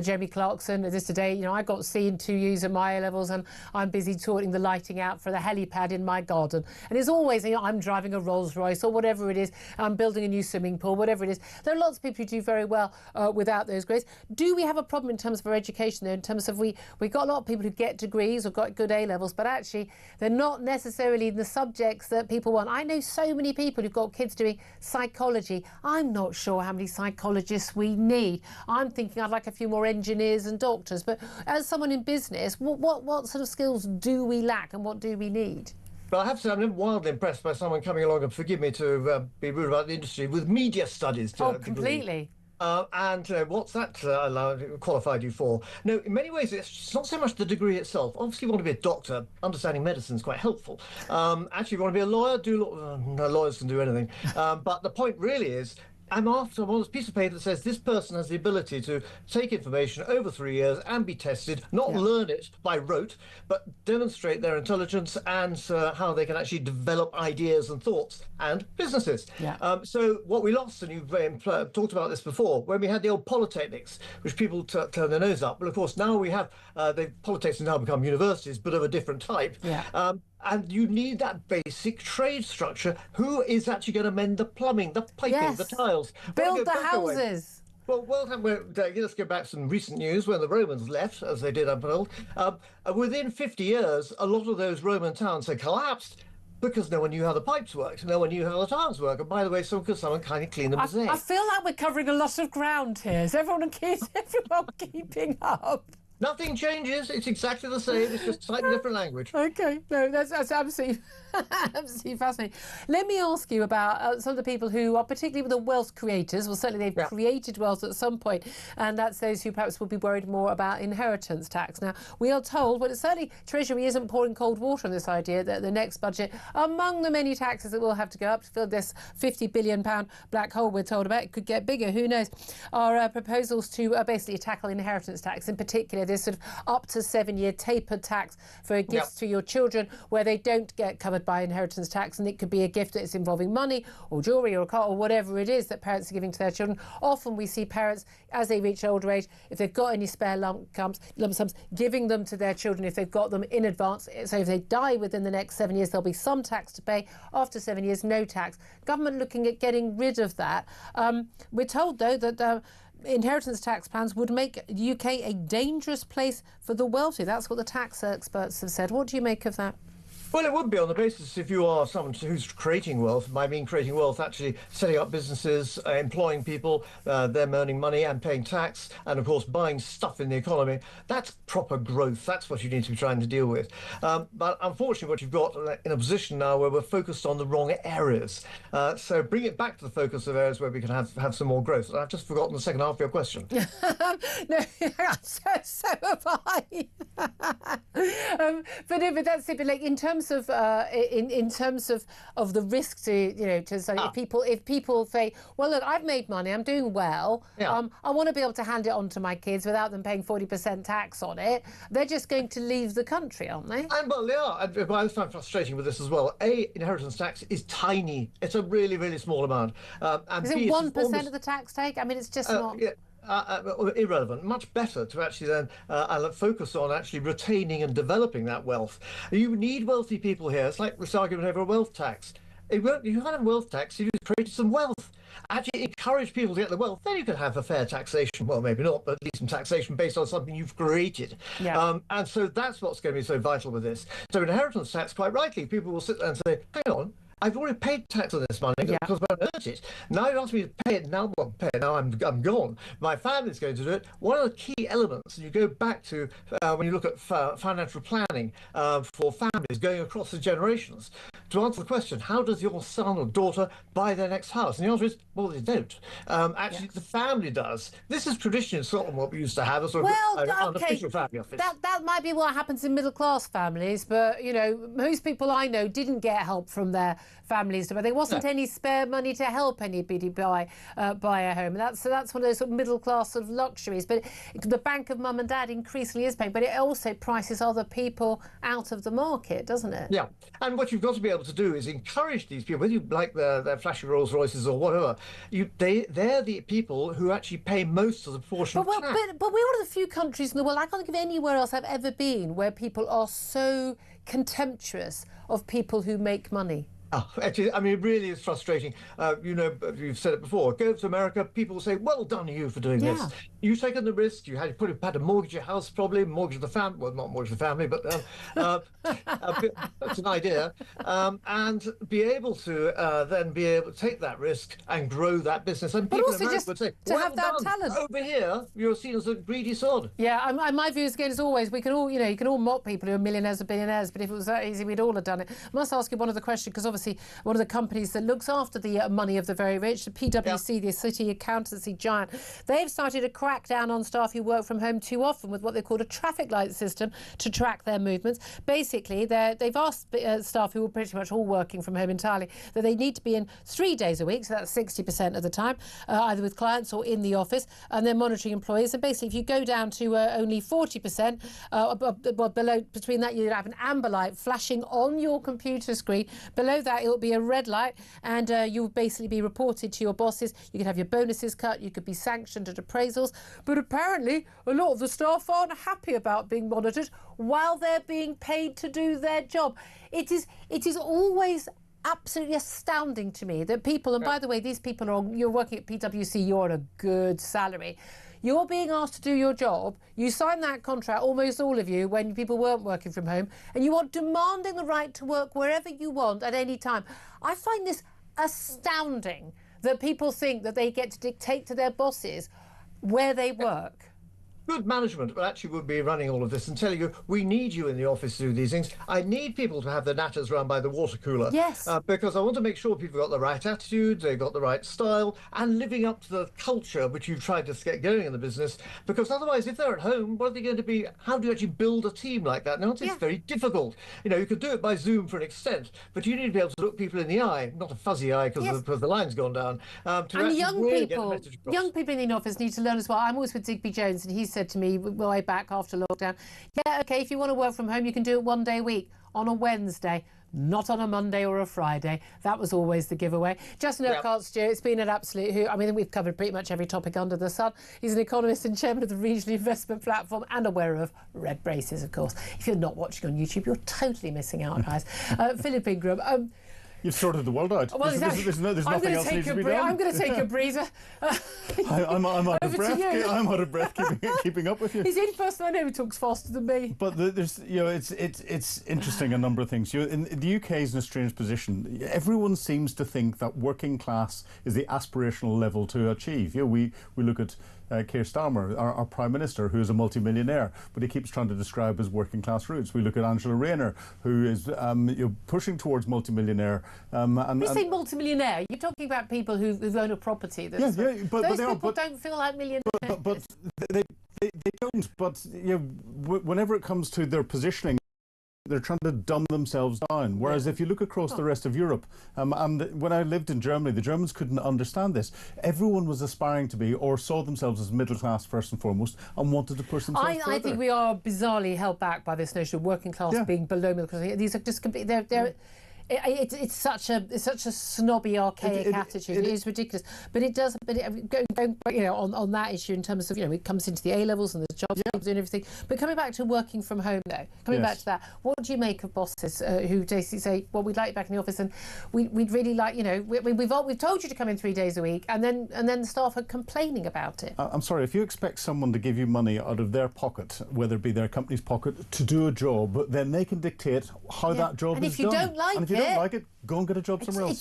Jeremy Clarkson this today. You know, I got C and 2 U's at my A-levels, and I'm busy sorting the lighting out for the helipad in my garden. And it's always, you know, I'm driving a Rolls Royce or whatever it is. I'm building a new swimming pool, whatever it is. There are lots of people who do very well without those grades. Do we have a problem in terms of our education, though, in terms of we've got a lot of people who get degrees or got good A-levels, but actually they're not necessarily the subjects that people want. I know so many people who've got kids doing psychology. I'm not sure how many psychologists we need. I'm thinking I'd like a few more engineers and doctors, but as someone in business, what sort of skills do we lack and what do we need? But I have to say, I'm wildly impressed by someone coming along, and forgive me to be rude about the industry, with media studies. Completely. And what's that qualified you for? No, in many ways, it's not so much the degree itself. Obviously, you want to be a doctor. Understanding medicine is quite helpful. Actually, you want to be a lawyer? No, lawyers can do anything. But the point really is, I'm after a piece of paper that says this person has the ability to take information over 3 years and be tested, not learn it by rote, but demonstrate their intelligence and how they can actually develop ideas and thoughts and businesses. So what we lost, and you've talked about this before, when we had the old polytechnics, which people turn their nose up. But of course, now we have the polytechnics now become universities, but of a different type. And you need that basic trade structure. Who is actually going to mend the plumbing, the piping, the tiles? Build the houses. Well, let's go back to some recent news when the Romans left, as they did, I'm told. Within 50 years, a lot of those Roman towns had collapsed because no one knew how the pipes worked, no one knew how the tiles work. And by the way, someone kind of clean them as they. I feel like we're covering a lot of ground here. Is everyone keeping up? Nothing changes. It's exactly the same. It's just slightly different language. Okay. No, that's absolutely, absolutely fascinating. Let me ask you about some of the people who are particularly with the wealth creators. Well, certainly they've created wealth at some point, and that's those who perhaps will be worried more about inheritance tax. Now, we are told, well, certainly Treasury isn't pouring cold water on this idea that the next budget, among the many taxes that will have to go up to fill this £50 billion black hole we're told about, it could get bigger, who knows, are proposals to basically tackle inheritance tax, in particular this sort of up to 7-year tapered tax for gifts to your children where they don't get covered by inheritance tax, and it could be a gift that's involving money or jewellery or a car or whatever it is that parents are giving to their children. Often we see parents, as they reach older age, if they've got any spare lump sums, giving them to their children if they've got them in advance. So if they die within the next 7 years, there'll be some tax to pay. After 7 years, no tax. Government looking at getting rid of that. We're told, though, that inheritance tax plans would make the UK a dangerous place for the wealthy. That's what the tax experts have said. What do you make of that? Well, it would be on the basis if you are someone who's creating wealth. By mean creating wealth, actually setting up businesses, employing people, them earning money and paying tax, and of course buying stuff in the economy. That's proper growth. That's what you need to be trying to deal with. But unfortunately, what you've got in a position now where we're focused on the wrong areas. So bring it back to the focus of areas where we can have some more growth. I've just forgotten the second half of your question. No, so have I. But that's it. But like in terms of in terms of the risk to say if people say, well, look, I've made money, I'm doing well, I want to be able to hand it on to my kids without them paying 40% tax on it. They're just going to leave the country, aren't they? And well, they are. And I find frustrating with this as well. Inheritance tax is tiny. It's a really, really small amount. And is it 1% of the tax take? I mean, it's just not. Yeah. Irrelevant. Much better to actually then focus on actually retaining and developing that wealth. You need wealthy people here. It's like this argument over a wealth tax. You can't have a wealth tax if you've created some wealth. Actually encourage people to get the wealth, then you can have a fair taxation. Well, maybe not, but at least some taxation based on something you've created. Yeah. And so that's what's going to be so vital with this. So inheritance tax, quite rightly, people will sit there and say, hang on, I've already paid tax on this money because I earned it. Now you ask me to pay it. Now I'm gone. My family's going to do it. One of the key elements, and you go back to when you look at financial planning for families going across the generations, to answer the question, how does your son or daughter buy their next house? And the answer is, well, they don't. Actually, the family does. This is traditionally in Scotland what we used to have, a sort of unofficial family office. That might be what happens in middle-class families, but, most people I know didn't get help from their families. But there wasn't any spare money to help anybody buy a home. And that's one of those sort of middle-class sort of luxuries. But the bank of mum and dad increasingly is paying, but it also prices other people out of the market, doesn't it? Yeah. And what you've got to be able to do is encourage these people, whether you like their flashy Rolls Royces or whatever, they're the people who actually pay most of the proportion of tax. But we're one of the few countries in the world, I can't think of anywhere else I've ever been, where people are so contemptuous of people who make money. Actually, I mean, it really is frustrating. You've said it before. Go to America, people will say, well done you for doing this. You've taken the risk. You had to mortgage your house, probably, mortgage the family. Well, not mortgage the family, but that's an idea. And be able to then be able to take that risk and grow that business. And people in America would say, well have that done. talent. Over here, you're seen as a greedy sod. Yeah, my view is, again, as always, we can all, you can all mock people who are millionaires or billionaires, but if it was that easy, we'd all have done it. I must ask you one other question, because obviously one of the companies that looks after the money of the very rich, the PwC, the city accountancy giant, they've started a crackdown on staff who work from home too often with what they call a traffic light system to track their movements. Basically, they've asked staff who are pretty much all working from home entirely that they need to be in 3 days a week, so that's 60% of the time, either with clients or in the office, and they're monitoring employees. And basically, if you go down to only 40%, below, between that, you'd have an amber light flashing on your computer screen. Below that, it'll be a red light, and you'll basically be reported to your bosses. You could have your bonuses cut, you could be sanctioned at appraisals. But apparently, a lot of the staff aren't happy about being monitored while they're being paid to do their job. It is always absolutely astounding to me that people, and by the way, these people you're working at PwC, you're on a good salary. You're being asked to do your job. You signed that contract, almost all of you, when people weren't working from home, and you are demanding the right to work wherever you want at any time. I find this astounding that people think that they get to dictate to their bosses where they work. Good management actually would be running all of this and telling you, we need you in the office to do these things. I need people to have their natters run by the water cooler. Yes. Because I want to make sure people got the right attitude, they've got the right style, and living up to the culture which you've tried to get going in the business. Because otherwise, if they're at home, what are they going to be? How do you actually build a team like that? Now, it's very difficult. You could do it by Zoom for an extent, but you need to be able to look people in the eye, not a fuzzy eye because the line's gone down. And young people in the office need to learn as well. I'm always with Digby Jones, and he said to me way back after lockdown, okay, if you want to work from home, you can do it 1 day a week on a Wednesday, not on a Monday or a Friday. That was always the giveaway. Justin Urquhart, Stuart, it's been an absolute hoot. I mean, we've covered pretty much every topic under the sun. He's an economist and chairman of the Regional Investment Platform and a wearer of red braces, of course. If you're not watching on YouTube, you're totally missing out, guys. Philip Ingram, You've sorted the world out. Well, exactly. There's nothing else needs to be done. I'm going to take a breather. I'm out of breath. I'm out of breath keeping up with you. He's the only person I know who talks faster than me. But there's, it's interesting, a number of things. In the UK is in a strange position. Everyone seems to think that working class is the aspirational level to achieve. We look at Keir Starmer, our Prime Minister, who is a multimillionaire, but he keeps trying to describe his working class roots. We look at Angela Rayner, who is pushing towards multimillionaire. When you say multimillionaire, you're talking about people who've owned a property. But those people don't feel like millionaires. But they don't. But whenever it comes to their positioning, they're trying to dumb themselves down. Whereas if you look across the rest of Europe, and when I lived in Germany, the Germans couldn't understand this. Everyone was aspiring to be, or saw themselves as middle class first and foremost, and wanted to push themselves further. I think we are bizarrely held back by this notion of working class being below middle class. These are just it's such a snobby, archaic attitude. It is ridiculous, but it does. But going on that issue in terms of it comes into the A levels and the jobs and everything. But coming back to working from home, though, back to that, what do you make of bosses who basically say, "Well, we'd like you back in the office, and we'd really like we've told you to come in 3 days a week," and then the staff are complaining about it. I'm sorry, if you expect someone to give you money out of their pocket, whether it be their company's pocket, to do a job, then they can dictate how that job is done. And if you don't like it, go and get a job somewhere else.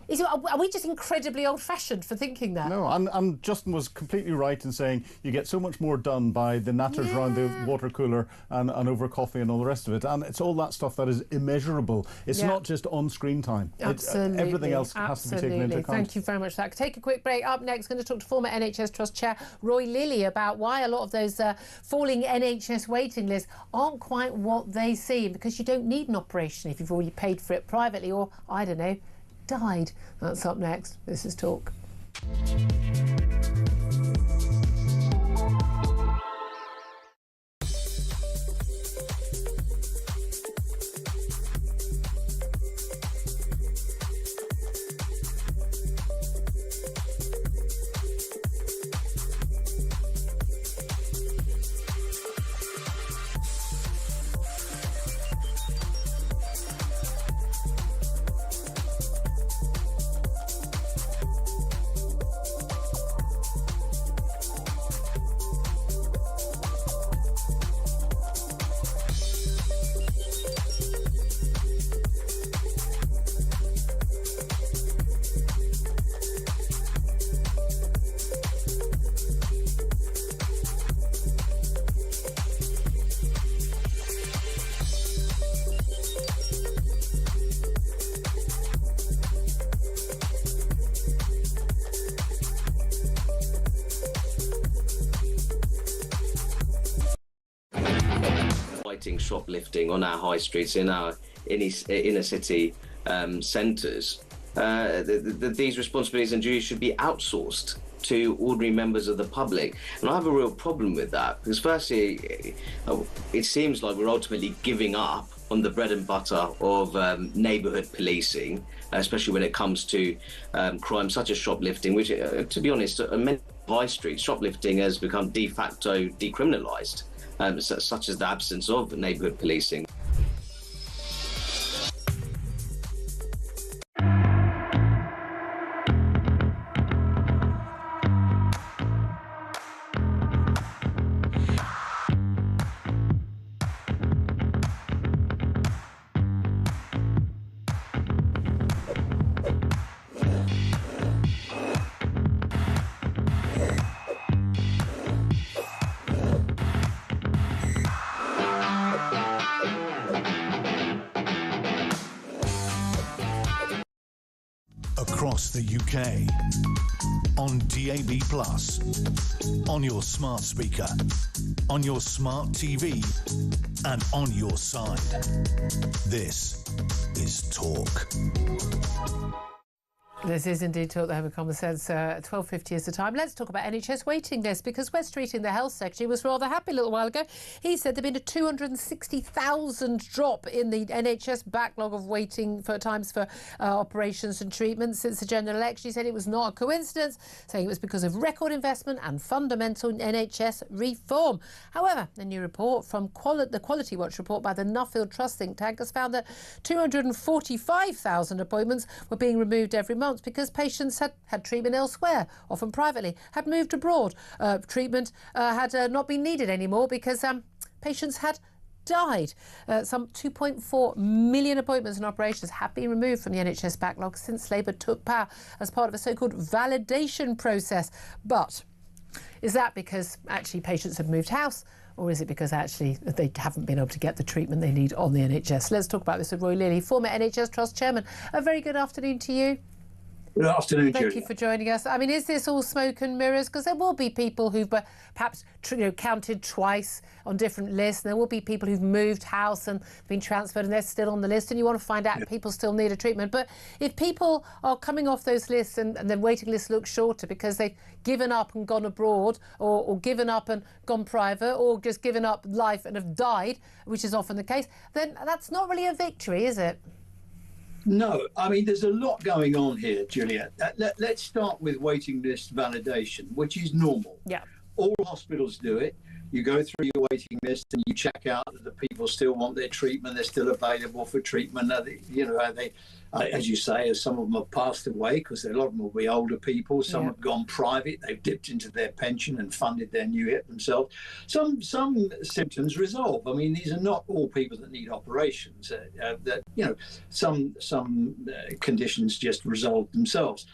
Are we just incredibly old-fashioned for thinking that? No, and Justin was completely right in saying you get so much more done by the natters around the water cooler and over coffee and all the rest of it. And it's all that stuff that is immeasurable. It's not just on-screen time. Absolutely. Everything else has to be taken into account. Thank you very much for that. Take a quick break. Up next, going to talk to former NHS Trust Chair Roy Lilly about why a lot of those falling NHS waiting lists aren't quite what they seem, because you don't need an operation if you've already paid for it privately or, I don't know, died. That's up next. This is Talk. Shoplifting on our high streets, in our inner city centres. These responsibilities and duties should be outsourced to ordinary members of the public. And I have a real problem with that, because firstly, it seems like we're ultimately giving up on the bread and butter of neighbourhood policing, especially when it comes to crime such as shoplifting, which, to be honest, on many high streets, shoplifting has become de facto decriminalised. Such as the absence of neighbourhood policing. Across the UK, on DAB+, on your smart speaker, on your smart TV, and on your side. This is Talk. This is indeed Talk the Home of Common Sense. 12:50 is the time. Let's talk about NHS waiting lists, because Wes Streeting, the Health Secretary, was rather happy a little while ago. He said there'd been a 260,000 drop in the NHS backlog of waiting for times for operations and treatments since the general election. He said it was not a coincidence, saying it was because of record investment and fundamental NHS reform. However, a new report from the Quality Watch report by the Nuffield Trust think tank has found that 245,000 appointments were being removed every month because patients had treatment elsewhere, often privately, had moved abroad. Treatment had not been needed anymore because patients had died. Some 2.4 million appointments and operations have been removed from the NHS backlog since Labour took power as part of a so-called validation process. But is that because actually patients have moved house, or is it because actually they haven't been able to get the treatment they need on the NHS? Let's talk about this with Roy Lilly, former NHS Trust Chairman. A very good afternoon to you. Good afternoon, Julia. Thank you for joining us. I mean, is this all smoke and mirrors? Because there will be people who've perhaps counted twice on different lists, and there will be people who've moved house and been transferred and they're still on the list, and you want to find out if people still need a treatment. But if people are coming off those lists and the waiting list looks shorter because they've given up and gone abroad, or given up and gone private, or just given up life and have died, which is often the case, then that's not really a victory, is it? No, I mean, there's a lot going on here, Julia. Let's start with waiting list validation, which is normal. Yeah. All hospitals do it. You go through your waiting list and you check out that the people still want their treatment, they're still available for treatment. As you say, some of them have passed away because a lot of them will be older people. Some have gone private. They've dipped into their pension and funded their new hip themselves. Some symptoms resolve. I mean, these are not all people that need operations. Some conditions just resolve themselves.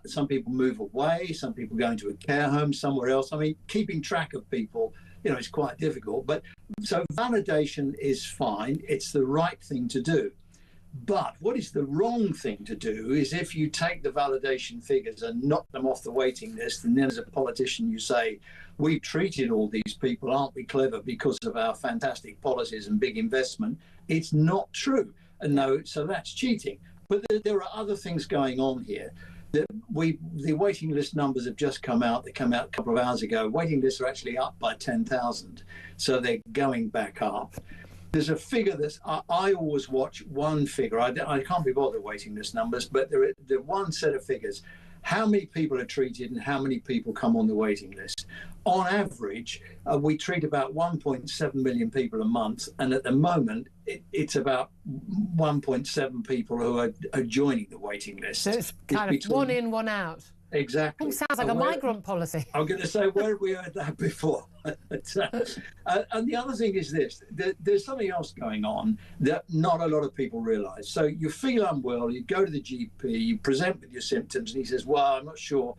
Some people move away. Some people go into a care home somewhere else. I mean, keeping track of people, is quite difficult. But so validation is fine. It's the right thing to do. But what is the wrong thing to do is if you take the validation figures and knock them off the waiting list, and then as a politician you say, we've treated all these people, aren't we clever, because of our fantastic policies and big investment. It's not true. And no, so that's cheating. But there are other things going on here. The waiting list numbers have just come out. They came out a couple of hours ago. Waiting lists are actually up by 10,000. So they're going back up. There's a figure that's, I always watch one figure. I can't be bothered waiting list numbers, but there are one set of figures. How many people are treated and how many people come on the waiting list? On average, we treat about 1.7 million people a month. And at the moment, it's about 1.7 people who are joining the waiting list. So it's kind of one in, one out. Exactly. It sounds like a migrant policy. I'm going to say, where have we heard that before? And the other thing is this, there's something else going on that not a lot of people realise. So you feel unwell, you go to the GP, you present with your symptoms, and he says, well, I'm not sure.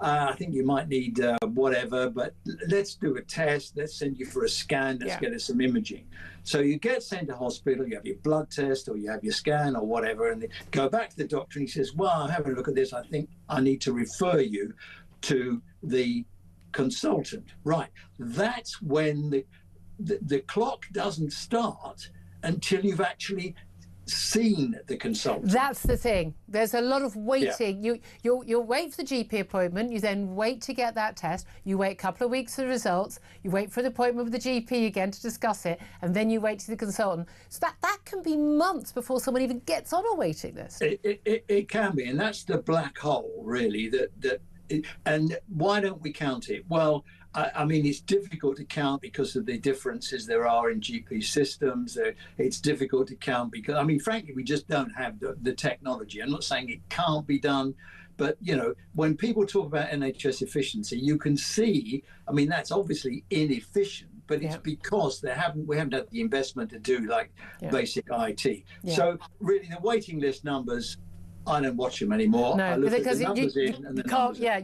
I think you might need whatever, but let's do a test. Let's send you for a scan. Let's get us some imaging. So you get sent to hospital, you have your blood test or you have your scan or whatever, and they go back to the doctor and he says, well, I'm having a look at this. I think I need to refer you to the consultant. Right. That's when the clock doesn't start until you've actually seen the consultant. That's the thing. There's a lot of waiting. You'll wait for the GP appointment. You then wait to get that test. You wait a couple of weeks for the results. You wait for the appointment with the GP again to discuss it, and then you wait to the consultant. So that can be months before someone even gets on a waiting list. It can be, and that's the black hole, really. And why don't we count it? Well, I mean, it's difficult to count because of the differences there are in GP systems. It's difficult to count because, I mean, frankly, we just don't have the technology. I'm not saying it can't be done, but, when people talk about NHS efficiency, you can see, I mean, that's obviously inefficient, but it's because we haven't had the investment to do basic IT. So really the waiting list numbers, I don't watch them anymore. No, I look because at the numbers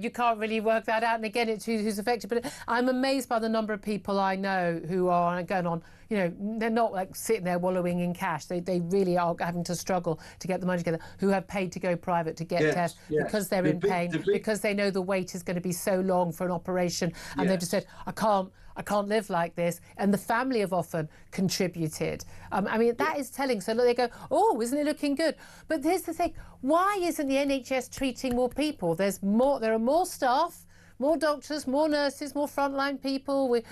you can't really work that out. And again, it's who's affected. But I'm amazed by the number of people I know who are going on. They're not like sitting there wallowing in cash. They really are having to struggle to get the money together. Who have paid to go private to get tests because they're in pain, because they know the wait is going to be so long for an operation, and they've just said, I I can't live like this, and the family have often contributed. I mean, that is telling. So they go, oh, isn't it looking good? But here's the thing, why isn't the NHS treating more people? There are more staff, more doctors, more nurses, more frontline people, with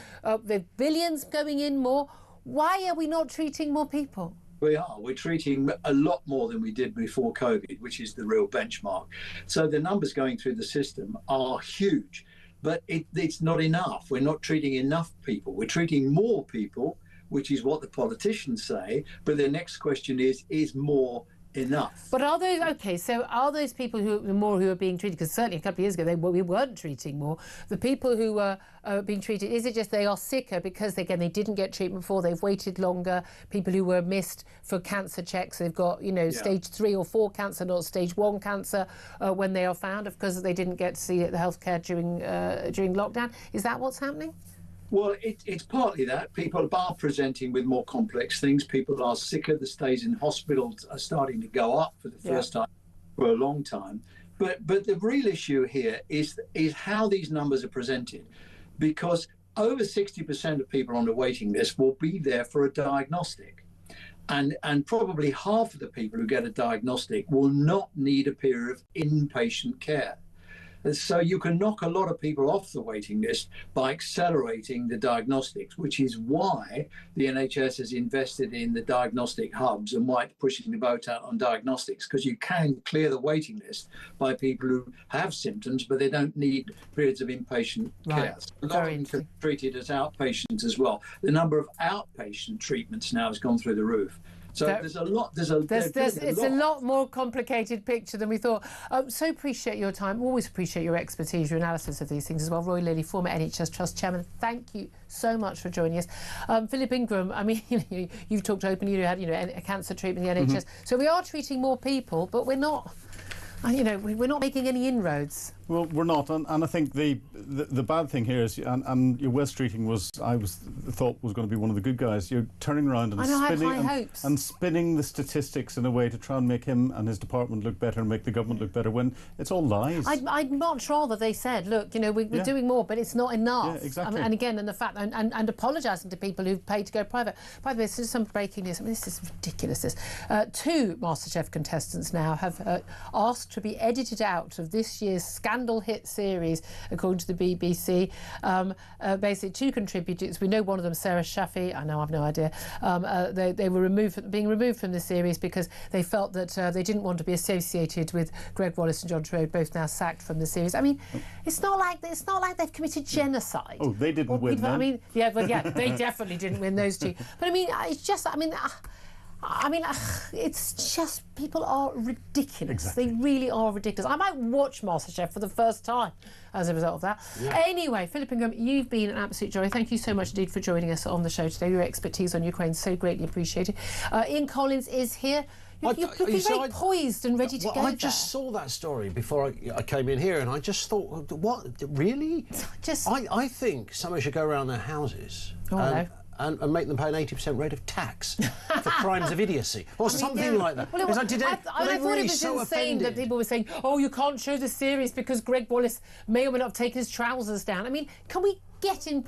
billions going in more. Why are we not treating more people? We are. We're treating a lot more than we did before COVID, which is the real benchmark. So the numbers going through the system are huge, but it's not enough. We're not treating enough people. We're treating more people, which is what the politicians say. But the next question is more enough? But are those, okay, so are those people who are being treated, because certainly a couple of years ago we weren't treating more, the people who were being treated, is it just they are sicker because, again, they didn't get treatment before, they've waited longer, people who were missed for cancer checks, they've got, stage 3 or 4 cancer, not stage 1 cancer when they are found, because they didn't get to see the healthcare during lockdown? Is that what's happening? Well, it's partly that. People are presenting with more complex things. People are sicker. The stays in hospitals are starting to go up for the first time for a long time. But the real issue here is how these numbers are presented, because over 60% of people on the waiting list will be there for a diagnostic. And probably half of the people who get a diagnostic will not need a period of inpatient care. So you can knock a lot of people off the waiting list by accelerating the diagnostics, which is why the NHS has invested in the diagnostic hubs and why it's pushing the boat out on diagnostics, because you can clear the waiting list by people who have symptoms, but they don't need periods of inpatient care. So a lot of them can be treated as outpatients as well. The number of outpatient treatments now has gone through the roof. So there's a lot. It's a lot more complicated picture than we thought. So appreciate your time. Always appreciate your expertise, your analysis of these things as well. Roy Lilly, former NHS Trust Chairman, thank you so much for joining us. Philip Ingram, I mean, you've talked openly. You had a cancer treatment in the NHS. So we are treating more people, but we're not. We're not making any inroads. Well, we're not, and I think the bad thing here is, and your West Streeting thought was going to be one of the good guys. You're turning around and spinning the statistics in a way to try and make him and his department look better and make the government look better, when it's all lies. I'd much rather they said, look, we're doing more, but it's not enough. Yeah, exactly. And again, and the fact and apologising to people who've paid to go private. By the way, this is some breaking news. I mean, this is ridiculous. 2 MasterChef contestants now have asked to be edited out of this year's scandal hit series, according to the BBC. Basically, 2 contributors. We know one of them, Sarah Shafi. I know, I've no idea. They were being removed from the series because they felt that they didn't want to be associated with Greg Wallace and John Trode, both now sacked from the series. I mean, it's not like they've committed genocide. Oh, they didn't win. I mean, they definitely didn't win, those 2. But I mean, it's just, it's just, people are ridiculous. Exactly. They really are ridiculous. I might watch MasterChef for the first time as a result of that. Yeah. Anyway, Philip Ingram, you've been an absolute joy. Thank you so much indeed for joining us on the show today. Your expertise on Ukraine is so greatly appreciated. Ian Collins is here. You're looking very poised and ready to go. I just saw that story before I came in here, and I just thought, what, really? I think somebody should go around their houses and make them pay an 80% rate of tax for crimes of idiocy, or something like that. Well, I thought it was insane that people were saying, oh, you can't show the series because Greg Wallace may or may not have taken his trousers down. I mean, can we get in